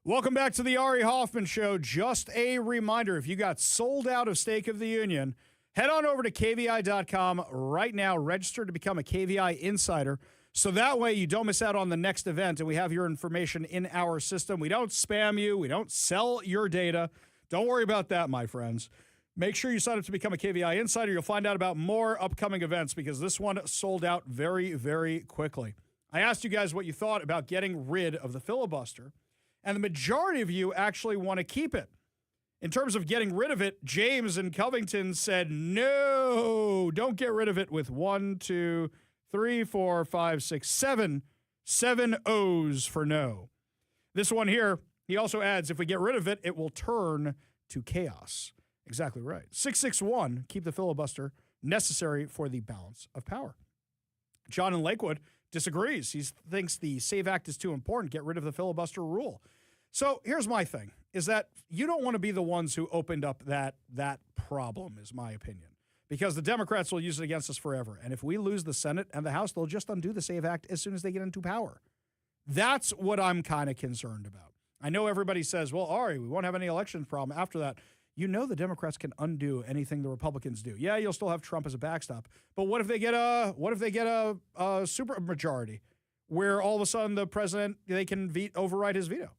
Welcome back to the Ari Hoffman Show. Just a reminder, if you got sold out of State of the Union, head on over to KVI.com right now. Register to become a KVI Insider. So that way you don't miss out on the next event, and we have your information in our system. We don't spam you. We don't sell your data. Don't worry about that, my friends. Make sure you sign up to become a KVI Insider. You'll find out about more upcoming events because this one sold out very, very quickly. I asked you guys what you thought about getting rid of the filibuster, and the majority of you actually want to keep it. In terms of getting rid of it, James in Covington said, no, don't get rid of it with 1, 2, 3, 4, 5, 6, 7. 7 O's for no. This one here, he also adds, if we get rid of it, it will turn to chaos. Exactly right. 661, keep the filibuster necessary for the balance of power. John in Lakewood disagrees. He thinks the SAVE Act is too important. Get rid of the filibuster rule. So here's my thing, is that you don't want to be the ones who opened up that problem, is my opinion, because the Democrats will use it against us forever. And if we lose the Senate and the House, they'll just undo the SAVE Act as soon as they get into power. That's what I'm kind of concerned about. I know everybody says, well, Ari, we won't have any election problem after that. You know the Democrats can undo anything the Republicans do. Yeah, you'll still have Trump as a backstop. But what if they get a super majority where all of a sudden the president, they can override his veto?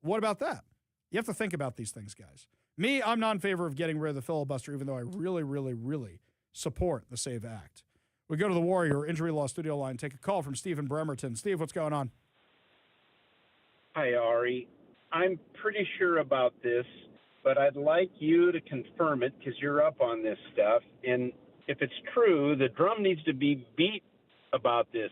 What about that? You have to think about these things, guys. Me, I'm not in favor of getting rid of the filibuster, even though I really, really, really support the SAVE Act. We go to the Warrior Injury Law Studio line, take a call from Steve in Bremerton. Steve, what's going on? Hi, Ari. I'm pretty sure about this, but I'd like you to confirm it because you're up on this stuff. And if it's true, the drum needs to be beat about this.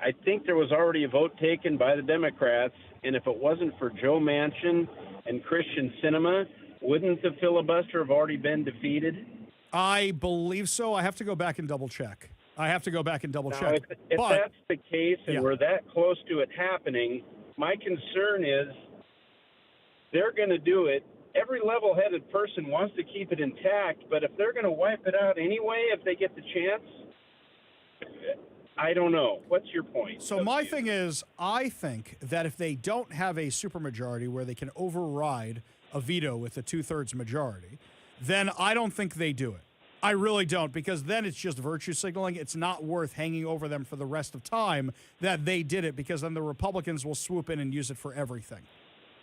I think there was already a vote taken by the Democrats, and if it wasn't for Joe Manchin and Christian Sinema, wouldn't the filibuster have already been defeated? I believe so. I have to go back and double check. Now, if that's the case and we're that close to it happening, my concern is they're going to do it. Every level-headed person wants to keep it intact, but if they're going to wipe it out anyway, if they get the chance, I don't know. What's your point? So my thing is, I think that if they don't have a supermajority where they can override a veto with a 2/3 majority, then I don't think they do it. I really don't, because then it's just virtue signaling. It's not worth hanging over them for the rest of time that they did it, because then the Republicans will swoop in and use it for everything,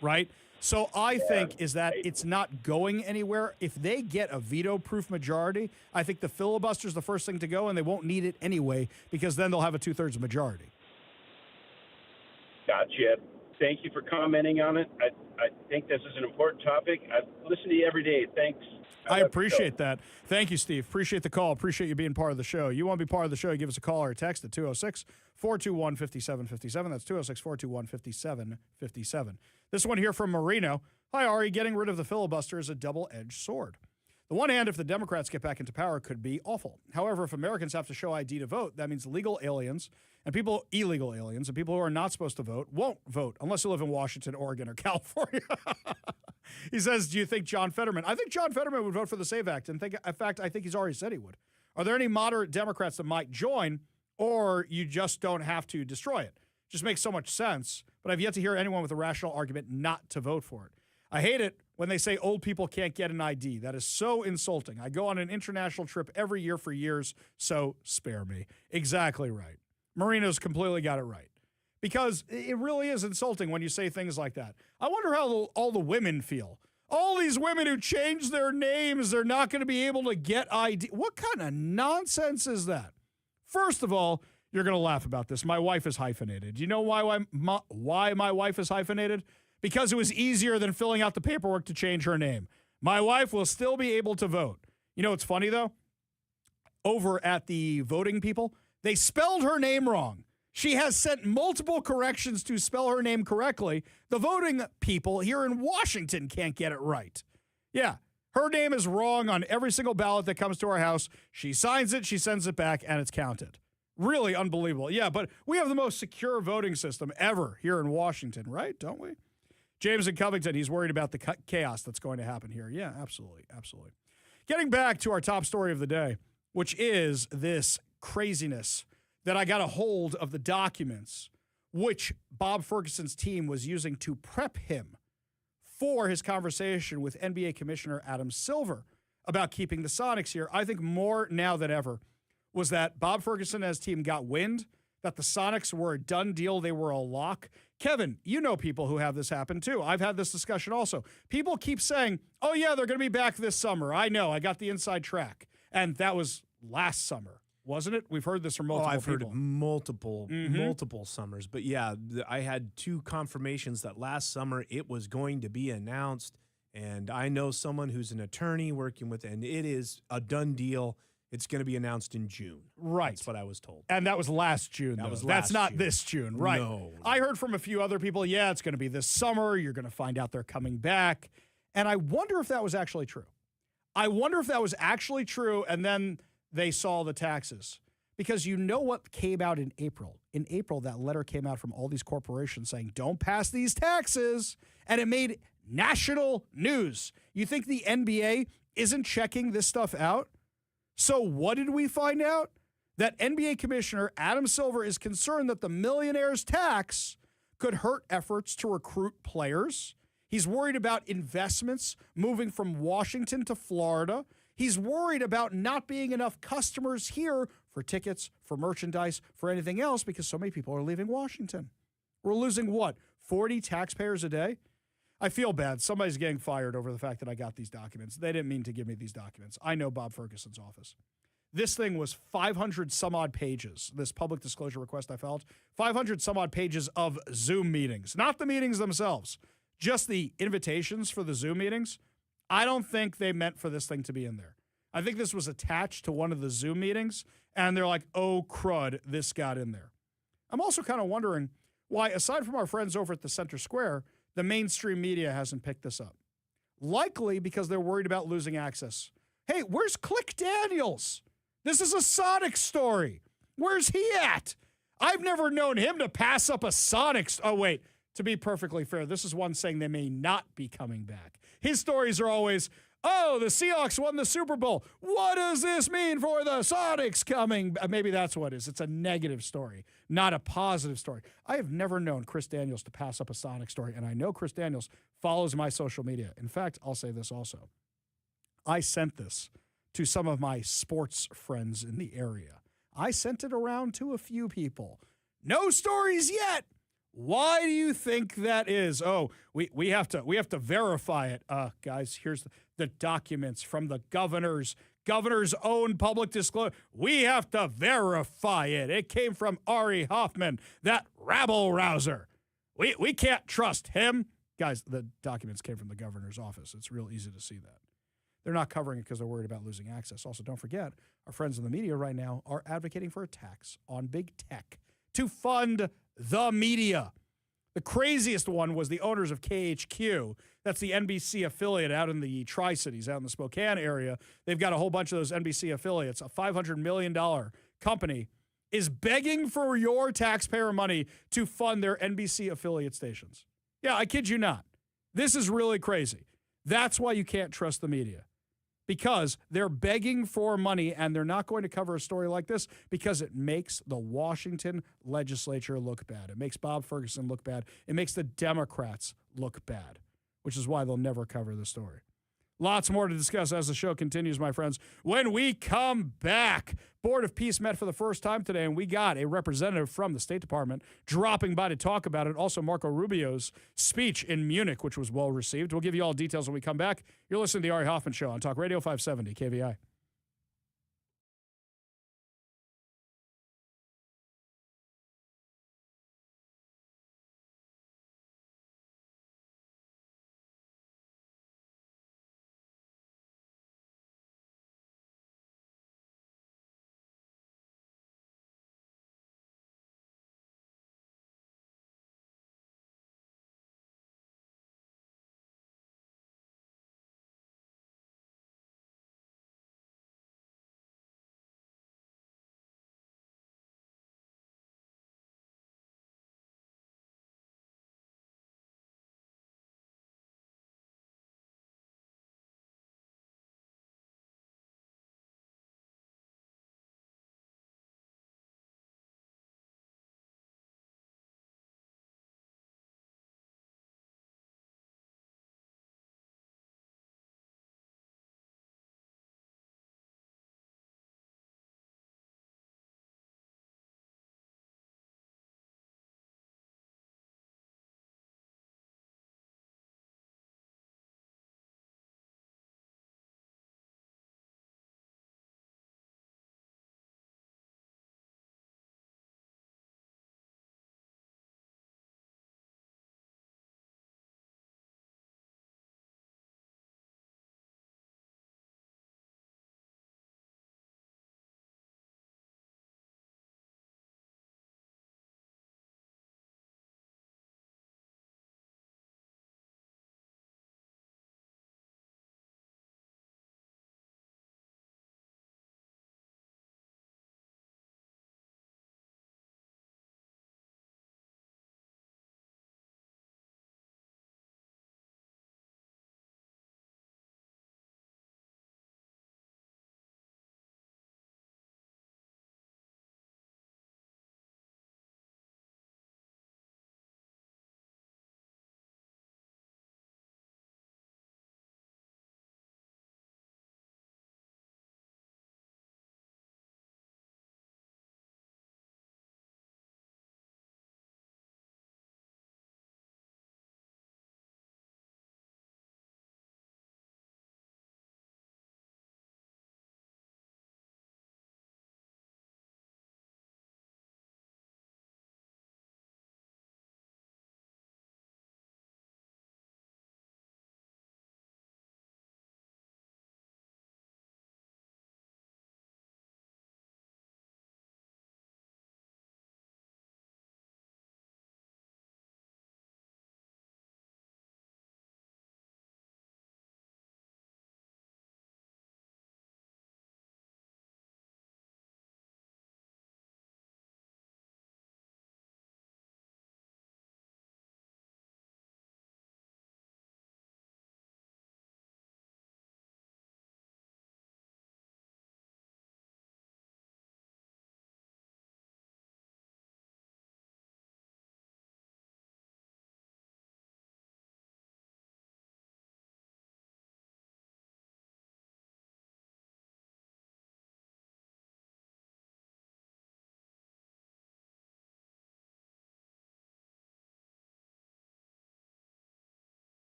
right? So I think is that it's not going anywhere. If they get a veto-proof majority, I think the filibuster is the first thing to go, and they won't need it anyway, because then they'll have a 2/3 majority. Gotcha. Thank you for commenting on it. I think this is an important topic. I listen to you every day. Thanks. I appreciate that. Thank you, Steve. Appreciate the call. Appreciate you being part of the show. You want to be part of the show, give us a call or a text at 206-421-5757. That's 206-421-5757. This one here from Marino. Hi, Ari. Getting rid of the filibuster is a double-edged sword. The one hand, if the Democrats get back into power, could be awful. However, if Americans have to show ID to vote, that means illegal aliens and people who are not supposed to vote won't vote unless you live in Washington, Oregon, or California. He says, do you think John Fetterman? I think John Fetterman would vote for the SAVE Act. In fact, I think he's already said he would. Are there any moderate Democrats that might join, or you just don't have to destroy it? Just makes so much sense, but I've yet to hear anyone with a rational argument not to vote for it. I hate it when they say old people can't get an ID. That is so insulting. I go on an international trip every year for years, so spare me. Exactly right. Marino's completely got it right. Because it really is insulting when you say things like that. I wonder how all the women feel. All these women who changed their names, they're not going to be able to get ID. What kind of nonsense is that? First of all, you're going to laugh about this. My wife is hyphenated. Do you know why my wife is hyphenated? Because it was easier than filling out the paperwork to change her name. My wife will still be able to vote. You know what's funny, though? Over at the voting people, they spelled her name wrong. She has sent multiple corrections to spell her name correctly. The voting people here in Washington can't get it right. Yeah, her name is wrong on every single ballot that comes to our house. She signs it, she sends it back, and it's counted. Really unbelievable. Yeah, but we have the most secure voting system ever here in Washington, right? Don't we? James in Covington, he's worried about the chaos that's going to happen here. Yeah, absolutely, absolutely. Getting back to our top story of the day, which is this craziness that I got a hold of the documents which Bob Ferguson's team was using to prep him for his conversation with NBA Commissioner Adam Silver about keeping the Sonics here. I think more now than ever was that Bob Ferguson and his team got wind that the Sonics were a done deal. They were a lock. Kevin, you know people who have this happen too. I've had this discussion also. People keep saying, oh yeah, they're going to be back this summer. I know, I got the inside track. And that was last summer, wasn't it? We've heard this from multiple I've heard people. it multiple summers. But yeah, I had 2 confirmations that last summer it was going to be announced. And I know someone who's an attorney working with, and it is a done deal. It's going to be announced in June. Right. That's what I was told. And that was last June, though. That's not this June, right? No. I heard from a few other people, yeah, it's going to be this summer. You're going to find out they're coming back. And I wonder if that was actually true. And then they saw the taxes. Because you know what came out in April? In April, that letter came out from all these corporations saying, don't pass these taxes. And it made national news. You think the NBA isn't checking this stuff out? So what did we find out? That NBA Commissioner Adam Silver is concerned that the millionaire's tax could hurt efforts to recruit players. He's worried about investments moving from Washington to Florida. He's worried about not being enough customers here for tickets, for merchandise, for anything else because so many people are leaving Washington. We're losing what, 40 taxpayers a day? I feel bad. Somebody's getting fired over the fact that I got these documents. They didn't mean to give me these documents. I know Bob Ferguson's office. This thing was 500 some odd pages, this public disclosure request I filed, 500 some odd pages of Zoom meetings, not the meetings themselves, just the invitations for the Zoom meetings. I don't think they meant for this thing to be in there. I think this was attached to one of the Zoom meetings, and they're like, oh, crud, this got in there. I'm also kind of wondering why, aside from our friends over at the Center Square, the mainstream media hasn't picked this up. Likely because they're worried about losing access. Hey, where's Click Daniels? This is a Sonic story. Where's he at? I've never known him to pass up a Sonics. Oh, wait. To be perfectly fair, this is one saying they may not be coming back. His stories are always, oh, the Seahawks won the Super Bowl. What does this mean for the Sonics coming? Maybe that's what it is. It's a negative story, not a positive story. I have never known Chris Daniels to pass up a Sonic story, and I know Chris Daniels follows my social media. In fact, I'll say this also. I sent this to some of my sports friends in the area. I sent it around to a few people. No stories yet. Why do you think that is? Oh, we have to verify it. Guys, here's the documents from the governor's own public disclosure. We have to verify it. It came from Ari Hoffman, that rabble rouser. We can't trust him. Guys, the documents came from the governor's office. It's real easy to see that. They're not covering it because they're worried about losing access. Also, don't forget, our friends in the media right now are advocating for a tax on big tech to fund the media. The craziest one was the owners of KHQ. That's the NBC affiliate out in the Tri-Cities, out in the Spokane area. They've got a whole bunch of those NBC affiliates. A $500 million company is begging for your taxpayer money to fund their NBC affiliate stations. Yeah, I kid you not. This is really crazy. That's why you can't trust the media. Because they're begging for money and they're not going to cover a story like this because it makes the Washington legislature look bad. It makes Bob Ferguson look bad. It makes the Democrats look bad, which is why they'll never cover the story. Lots more to discuss as the show continues, my friends. When we come back, Board of Peace met for the first time today, and we got a representative from the State Department dropping by to talk about it. Also, Marco Rubio's speech in Munich, which was well received. We'll give you all details when we come back. You're listening to the Ari Hoffman Show on Talk Radio 570 KVI.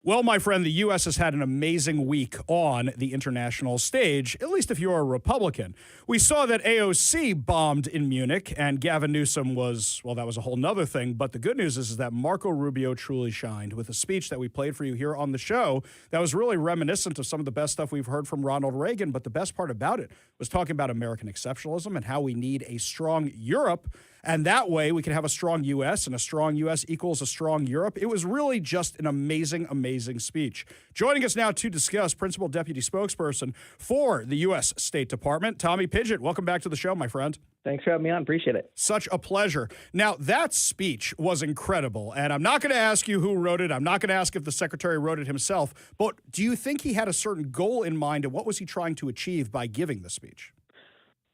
Well, my friend, the U.S. has had an amazing week on the international stage, at least if you're a Republican. We saw that AOC bombed in Munich, and Gavin Newsom was, well, that was a whole nother thing. But the good news is that Marco Rubio truly shined with a speech that we played for you here on the show that was really reminiscent of some of the best stuff we've heard from Ronald Reagan. But the best part about it was talking about American exceptionalism and how we need a strong Europe. And that way we can have a strong U.S., and a strong U.S. equals a strong Europe. It was really just an amazing, amazing speech. Joining us now to discuss, Principal Deputy Spokesperson for the U.S. State Department, Tommy Pidgett. Welcome back to the show, my friend. Thanks for having me on. Appreciate it. Such a pleasure. Now, that speech was incredible, and I'm not going to ask you who wrote it. I'm not going to ask if the secretary wrote it himself, but do you think he had a certain goal in mind, and what was he trying to achieve by giving the speech?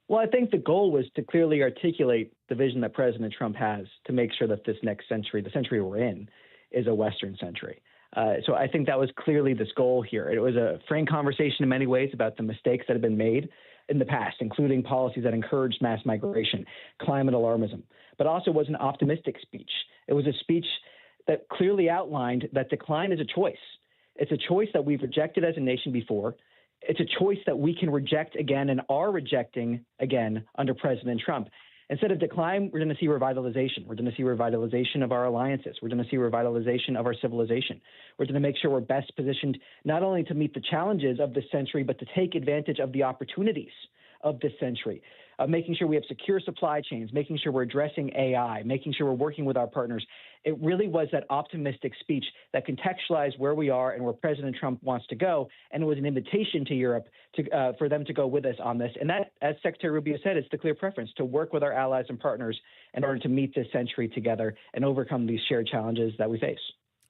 Well, I think the goal was to clearly articulate the vision that President Trump has to make sure that this next century, the century we're in, is a Western century. So I think that was clearly this goal here. It was a frank conversation in many ways about the mistakes that have been made in the past, including policies that encouraged mass migration, climate alarmism, but also was an optimistic speech. It was a speech that clearly outlined that decline is a choice. It's a choice that we've rejected as a nation before. It's a choice that we can reject again and are rejecting again under President Trump. Instead of decline, we're going to see revitalization. We're going to see revitalization of our alliances. We're going to see revitalization of our civilization. We're going to make sure we're best positioned not only to meet the challenges of this century, but to take advantage of the opportunities of this century. Making sure we have secure supply chains, making sure we're addressing AI, making sure we're working with our partners. It really was that optimistic speech that contextualized where we are and where President Trump wants to go, and it was an invitation to Europe for them to go with us on this. And that, as Secretary Rubio said, it's the clear preference to work with our allies and partners in order to meet this century together and overcome these shared challenges that we face.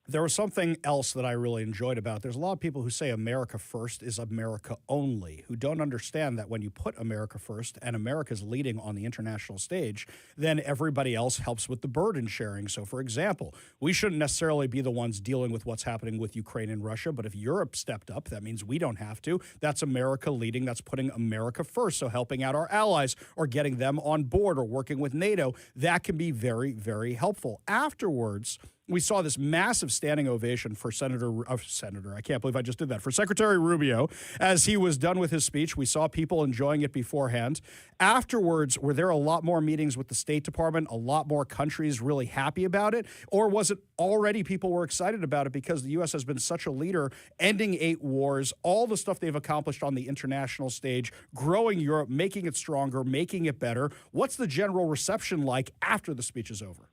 There was something else that I really enjoyed about it. There's a lot of people who say America first is America only, who don't understand that when you put America first and America's leading on the international stage, then everybody else helps with the burden sharing. So, for example, we shouldn't necessarily be the ones dealing with what's happening with Ukraine and Russia, but if Europe stepped up, that means we don't have to. That's America leading. That's putting America first. So helping out our allies or getting them on board or working with NATO, that can be very, very helpful. Afterwards, we saw this massive standing ovation for I can't believe I just did that, for Secretary Rubio as he was done with his speech. We saw people enjoying it beforehand. Afterwards, were there a lot more meetings with the State Department, a lot more countries really happy about it? Or was it already people were excited about it because the U.S. has been such a leader, ending 8 wars, all the stuff they've accomplished on the international stage, growing Europe, making it stronger, making it better? What's the general reception like after the speech is over?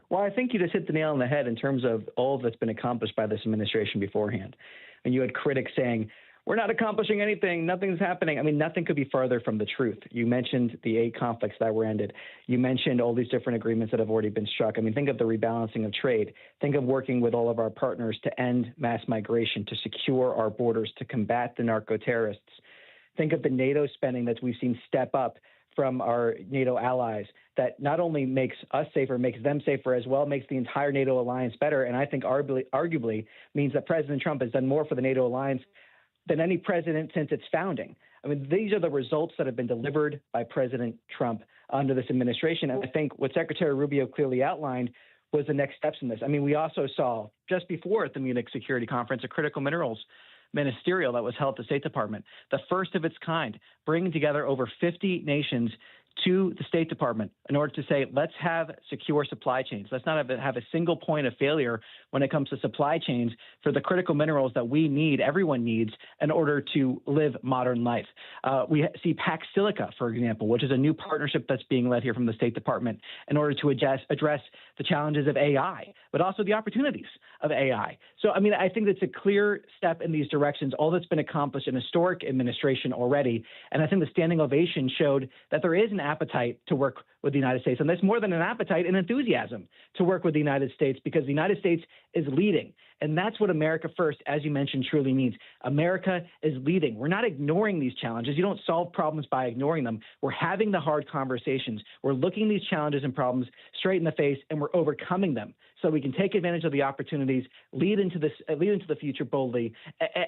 Well, I think you just hit the nail on the head in terms of all that's been accomplished by this administration beforehand. And you had critics saying, we're not accomplishing anything, nothing's happening. I mean, nothing could be farther from the truth. You mentioned the 8 conflicts that were ended. You mentioned all these different agreements that have already been struck. I mean, think of the rebalancing of trade. Think of working with all of our partners to end mass migration, to secure our borders, to combat the narco-terrorists. Think of the NATO spending that we've seen step up from our NATO allies that not only makes us safer, makes them safer as well, makes the entire NATO alliance better, and I think arguably means that President Trump has done more for the NATO alliance than any president since its founding. I mean, these are the results that have been delivered by President Trump under this administration, and I think what Secretary Rubio clearly outlined was the next steps in this. I mean, we also saw, just before at the Munich Security Conference, a critical minerals ministerial that was held at the State Department, the first of its kind, bringing together over 50 nations to the State Department in order to say, let's have secure supply chains. Let's not have a single point of failure when it comes to supply chains for the critical minerals that we need, everyone needs, in order to live modern life. We see Pax Silica, for example, which is a new partnership that's being led here from the State Department in order to address the challenges of AI, but also the opportunities of AI. So, I mean, I think that's a clear step in these directions, all that's been accomplished in historic administration already. And I think the standing ovation showed that there is an appetite to work with the United States. And that's more than an appetite, an enthusiasm to work with the United States, because the United States is leading. And that's what America first, as you mentioned, truly means. America is leading. We're not ignoring these challenges. You don't solve problems by ignoring them. We're having the hard conversations. We're looking these challenges and problems straight in the face, and we're overcoming them so we can take advantage of the opportunities, lead into the future boldly,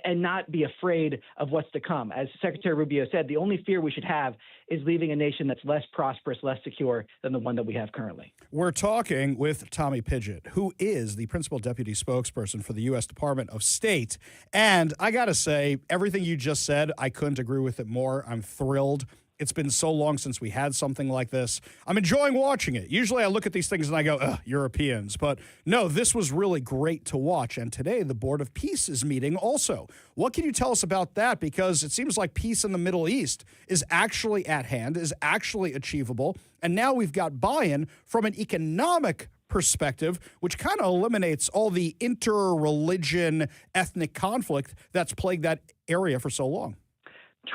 and not be afraid of what's to come. As Secretary Rubio said, the only fear we should have is leaving a nation that's less prosperous, less secure than the one that we have currently. We're talking with Tommy Pidgett, who is the principal deputy spokesperson for the U.S. Department of State. And I got to say, everything you just said, I couldn't agree with it more. I'm thrilled. It's been so long since we had something like this. I'm enjoying watching it. Usually I look at these things and I go, ugh, Europeans. But no, this was really great to watch. And today the Board of Peace is meeting also. What can you tell us about that? Because it seems like peace in the Middle East is actually at hand, is actually achievable. And now we've got buy-in from an economic perspective, which kind of eliminates all the inter-religion ethnic conflict that's plagued that area for so long.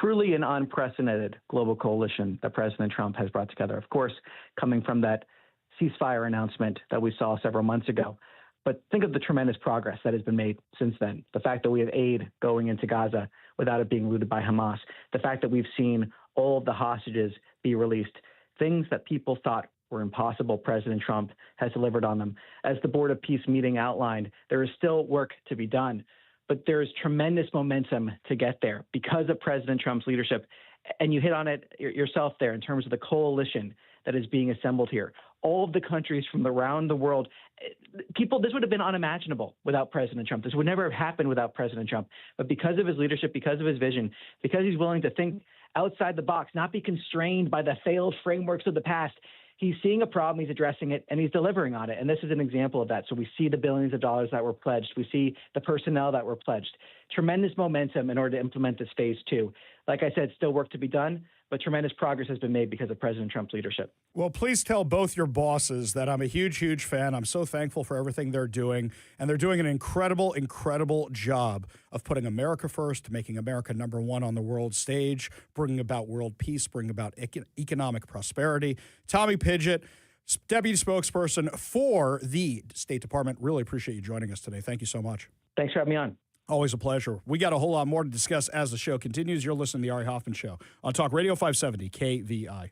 Truly an unprecedented global coalition that President Trump has brought together. Of course, coming from that ceasefire announcement that we saw several months ago. But think of the tremendous progress that has been made since then. The fact that we have aid going into Gaza without it being looted by Hamas. The fact that we've seen all of the hostages be released. Things that people thought were impossible, President Trump has delivered on them. As the Board of Peace meeting outlined, there is still work to be done. But there is tremendous momentum to get there because of President Trump's leadership. And you hit on it yourself there in terms of the coalition that is being assembled here. All of the countries from around the world, this would have been unimaginable without President Trump. This would never have happened without President Trump. But because of his leadership, because of his vision, because he's willing to think outside the box, not be constrained by the failed frameworks of the past, he's seeing a problem, he's addressing it, and he's delivering on it. And this is an example of that. So we see the billions of dollars that were pledged. We see the personnel that were pledged. Tremendous momentum in order to implement this phase two. Like I said, still work to be done, but tremendous progress has been made because of President Trump's leadership. Well, please tell both your bosses that I'm a huge, huge fan. I'm so thankful for everything they're doing, and they're doing an incredible, incredible job of putting America first, making America number one on the world stage, bringing about world peace, bringing about economic prosperity. Tommy Pidgett, deputy spokesperson for the State Department. Really appreciate you joining us today. Thank you so much. Thanks for having me on. Always a pleasure. We got a whole lot more to discuss as the show continues. You're listening to The Ari Hoffman Show on Talk Radio 570 KVI.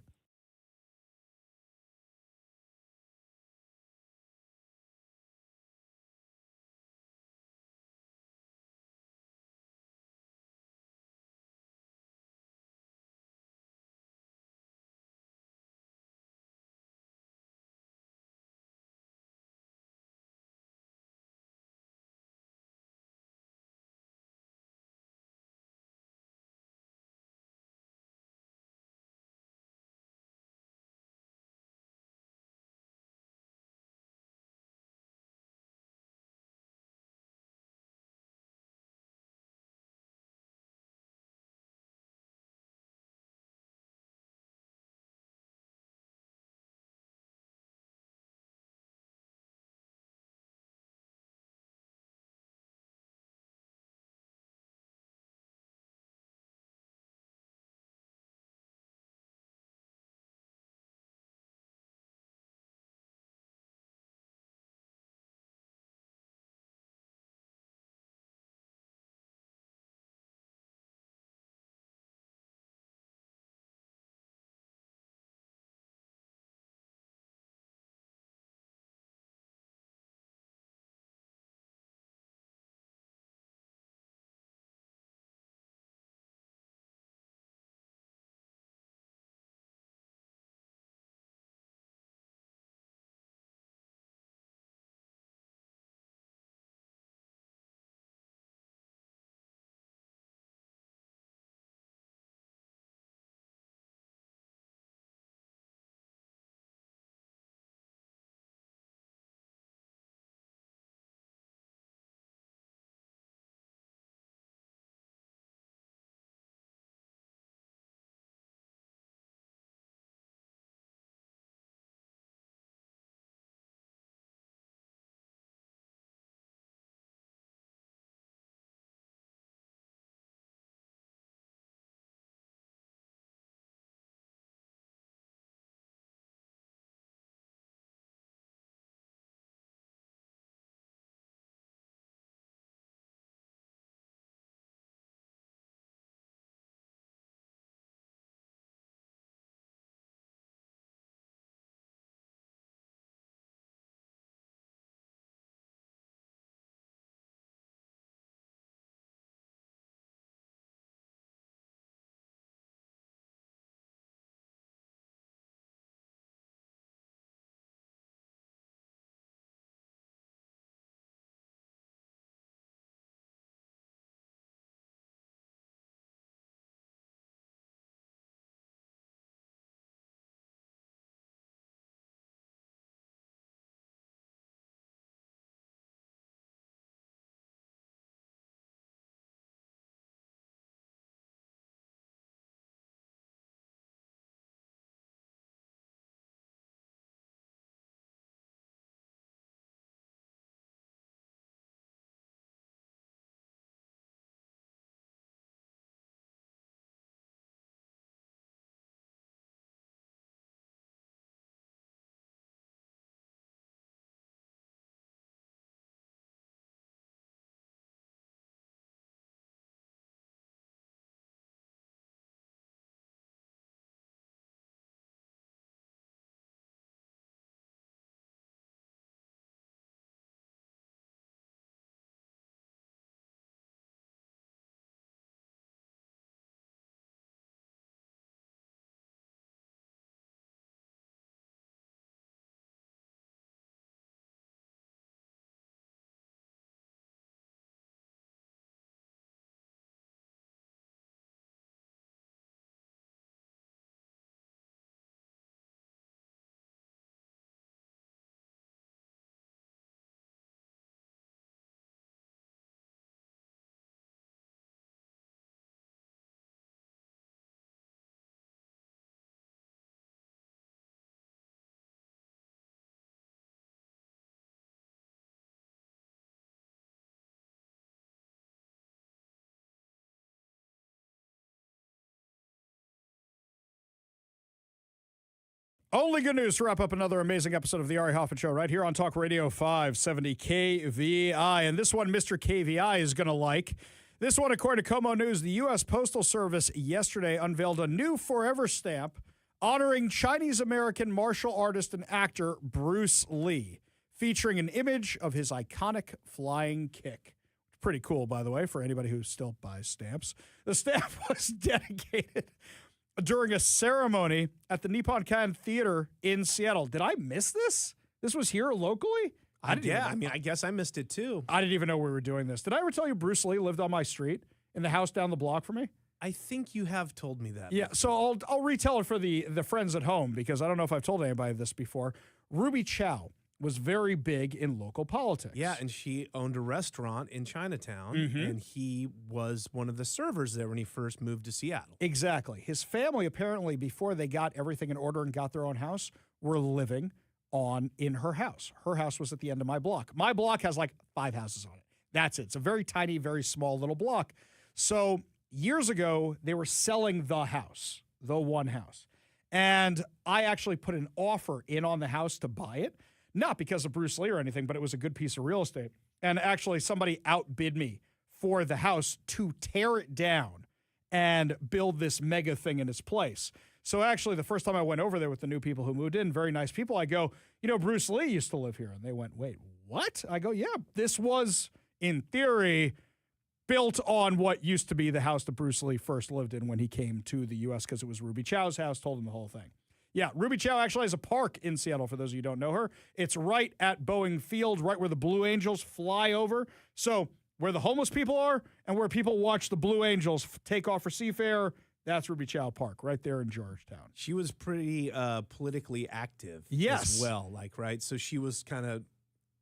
Only good news to wrap up another amazing episode of the Ari Hoffman Show right here on Talk Radio 570 KVI. And this one, Mr. KVI is going to like. This one, according to Como News, the U.S. Postal Service yesterday unveiled a new forever stamp honoring Chinese-American martial artist and actor Bruce Lee, featuring an image of his iconic flying kick. Pretty cool, by the way, for anybody who still buys stamps. The stamp was dedicated during a ceremony at the Nippon Kan Theater in Seattle. Did I miss this? This was here locally? I guess I missed it too. I didn't even know we were doing this. Did I ever tell you Bruce Lee lived on my street in the house down the block from me? I think you have told me that. Yeah, so I'll retell it for the friends at home because I don't know if I've told anybody this before. Ruby Chow was very big in local politics. Yeah, and she owned a restaurant in Chinatown, and he was one of the servers there when he first moved to Seattle. Exactly. His family, apparently, before they got everything in order and got their own house, were living in her house. Her house was at the end of my block. My block has like 5 houses on it. That's it. It's a very tiny, very small little block. So years ago, they were selling the house, the one house. And I actually put an offer in on the house to buy it. Not because of Bruce Lee or anything, but it was a good piece of real estate. And actually, somebody outbid me for the house to tear it down and build this mega thing in its place. So actually, the first time I went over there with the new people who moved in, very nice people, I go, Bruce Lee used to live here. And they went, wait, what? I go, yeah, this was, in theory, built on what used to be the house that Bruce Lee first lived in when he came to the U.S. because it was Ruby Chow's house, told him the whole thing. Yeah, Ruby Chow actually has a park in Seattle, for those of you who don't know her. It's right at Boeing Field, right where the Blue Angels fly over. So where the homeless people are and where people watch the Blue Angels take off for Seafair, that's Ruby Chow Park, right there in Georgetown. She was pretty politically active as well, right? So she was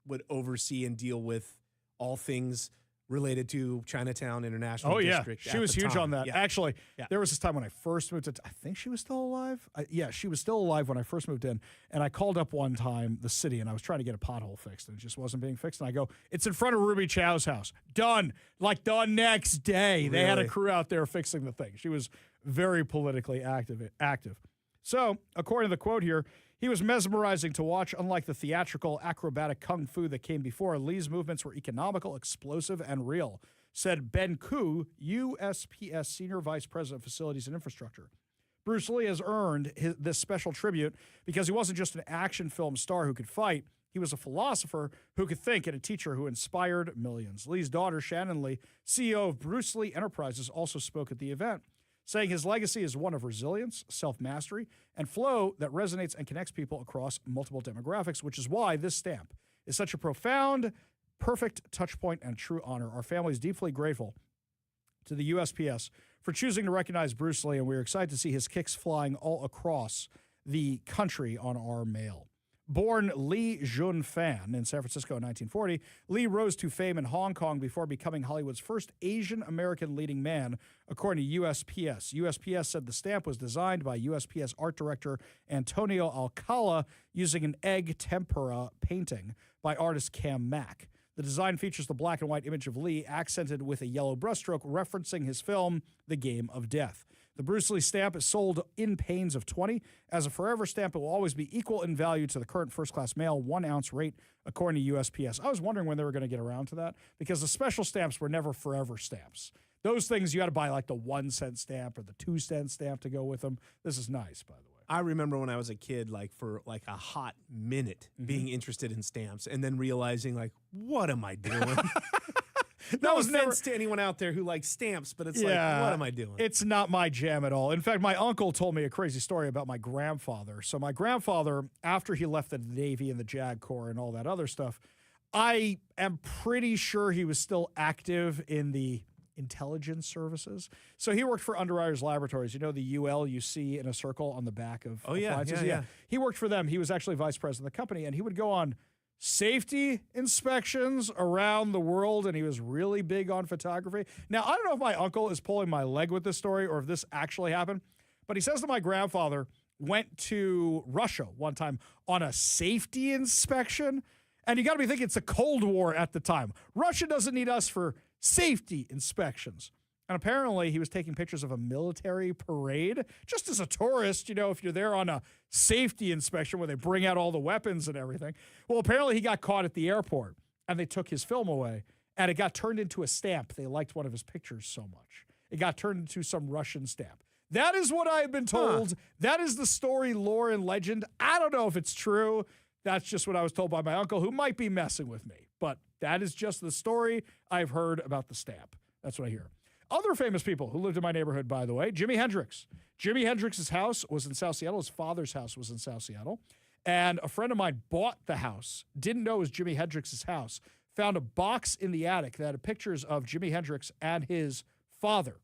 would oversee and deal with all things related to Chinatown International District. She was huge on that. Yeah. Actually, there was this time when I first moved to, I think she was still alive. She was still alive when I first moved in. And I called up one time the city and I was trying to get a pothole fixed and it just wasn't being fixed. And I go, it's in front of Ruby Chow's house. Done. Like the next day. They had a crew out there fixing the thing. She was very politically active. So, according to the quote here, he was mesmerizing to watch. Unlike the theatrical, acrobatic kung fu that came before, Lee's movements were economical, explosive, and real, said Ben Koo, USPS Senior Vice President of Facilities and Infrastructure. Bruce Lee has earned this special tribute because he wasn't just an action film star who could fight. He was a philosopher who could think and a teacher who inspired millions. Lee's daughter, Shannon Lee, CEO of Bruce Lee Enterprises, also spoke at the event, saying his legacy is one of resilience, self-mastery, and flow that resonates and connects people across multiple demographics, which is why this stamp is such a profound, perfect touch point and true honor. Our family is deeply grateful to the USPS for choosing to recognize Bruce Lee, and we're excited to see his kicks flying all across the country on our mail. Born Lee Jun-fan in San Francisco in 1940, Lee rose to fame in Hong Kong before becoming Hollywood's first Asian-American leading man, according to USPS. USPS said the stamp was designed by USPS art director Antonio Alcala using an egg tempera painting by artist Cam Mack. The design features the black and white image of Lee accented with a yellow brushstroke referencing his film, The Game of Death. The Bruce Lee stamp is sold in panes of 20. As a forever stamp, it will always be equal in value to the current first-class mail 1-ounce rate, according to USPS. I was wondering when they were going to get around to that because the special stamps were never forever stamps. Those things, you had to buy like the 1-cent stamp or the 2-cent stamp to go with them. This is nice, by the way. I remember when I was a kid, for a hot minute, being interested in stamps and then realizing, what am I doing? No offense to anyone out there who likes stamps, but it's what am I doing? It's not my jam at all. In fact, my uncle told me a crazy story about my grandfather. So my grandfather, after he left the Navy and the JAG Corps and all that other stuff, I am pretty sure he was still active in the intelligence services. So he worked for Underwriters Laboratories. You know the UL you see in a circle on the back of appliances? Yeah. He worked for them. He was actually vice president of the company, and he would go on safety inspections around the world, and he was really big on photography. Now, I don't know if my uncle is pulling my leg with this story or if this actually happened, but he says that my grandfather went to Russia one time on a safety inspection, and you got to be thinking it's a Cold War at the time. Russia doesn't need us for safety inspections. And apparently he was taking pictures of a military parade just as a tourist, if you're there on a safety inspection where they bring out all the weapons and everything. Well, apparently he got caught at the airport and they took his film away and it got turned into a stamp. They liked one of his pictures so much. It got turned into some Russian stamp. That is what I've been told. That is the story, lore, and legend. I don't know if it's true. That's just what I was told by my uncle, who might be messing with me. But that is just the story I've heard about the stamp. That's what I hear. Other famous people who lived in my neighborhood, by the way, Jimi Hendrix. Jimi Hendrix's house was in South Seattle. His father's house was in South Seattle. And a friend of mine bought the house, didn't know it was Jimi Hendrix's house, found a box in the attic that had pictures of Jimi Hendrix and his father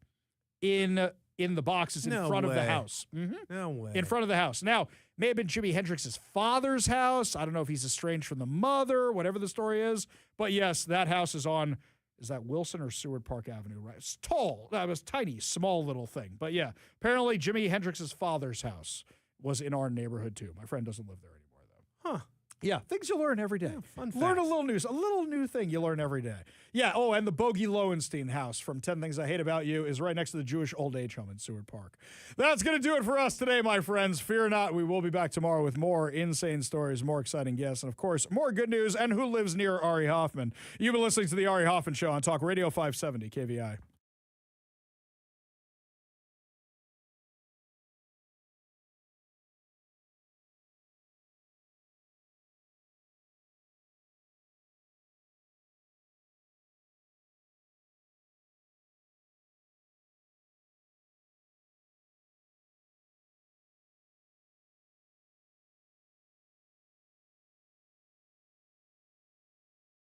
in the boxes in front of the house. No way. In front of the house. Now, may have been Jimi Hendrix's father's house. I don't know if he's estranged from the mother, whatever the story is. But yes, that house is on... Is that Wilson or Seward Park Avenue, right? It's tall. That was tiny, small little thing. But yeah, apparently Jimi Hendrix's father's house was in our neighborhood too. My friend doesn't live there anymore, though. Huh. Yeah, things you learn every day. Yeah, fun learn facts. a little new thing you learn every day. Yeah, and the Bogey Lowenstein house from 10 Things I Hate About You is right next to the Jewish old age home in Seward Park. That's going to do it for us today, my friends. Fear not, we will be back tomorrow with more insane stories, more exciting guests, and of course, more good news and who lives near Ari Hoffman. You've been listening to The Ari Hoffman Show on Talk Radio 570 KVI.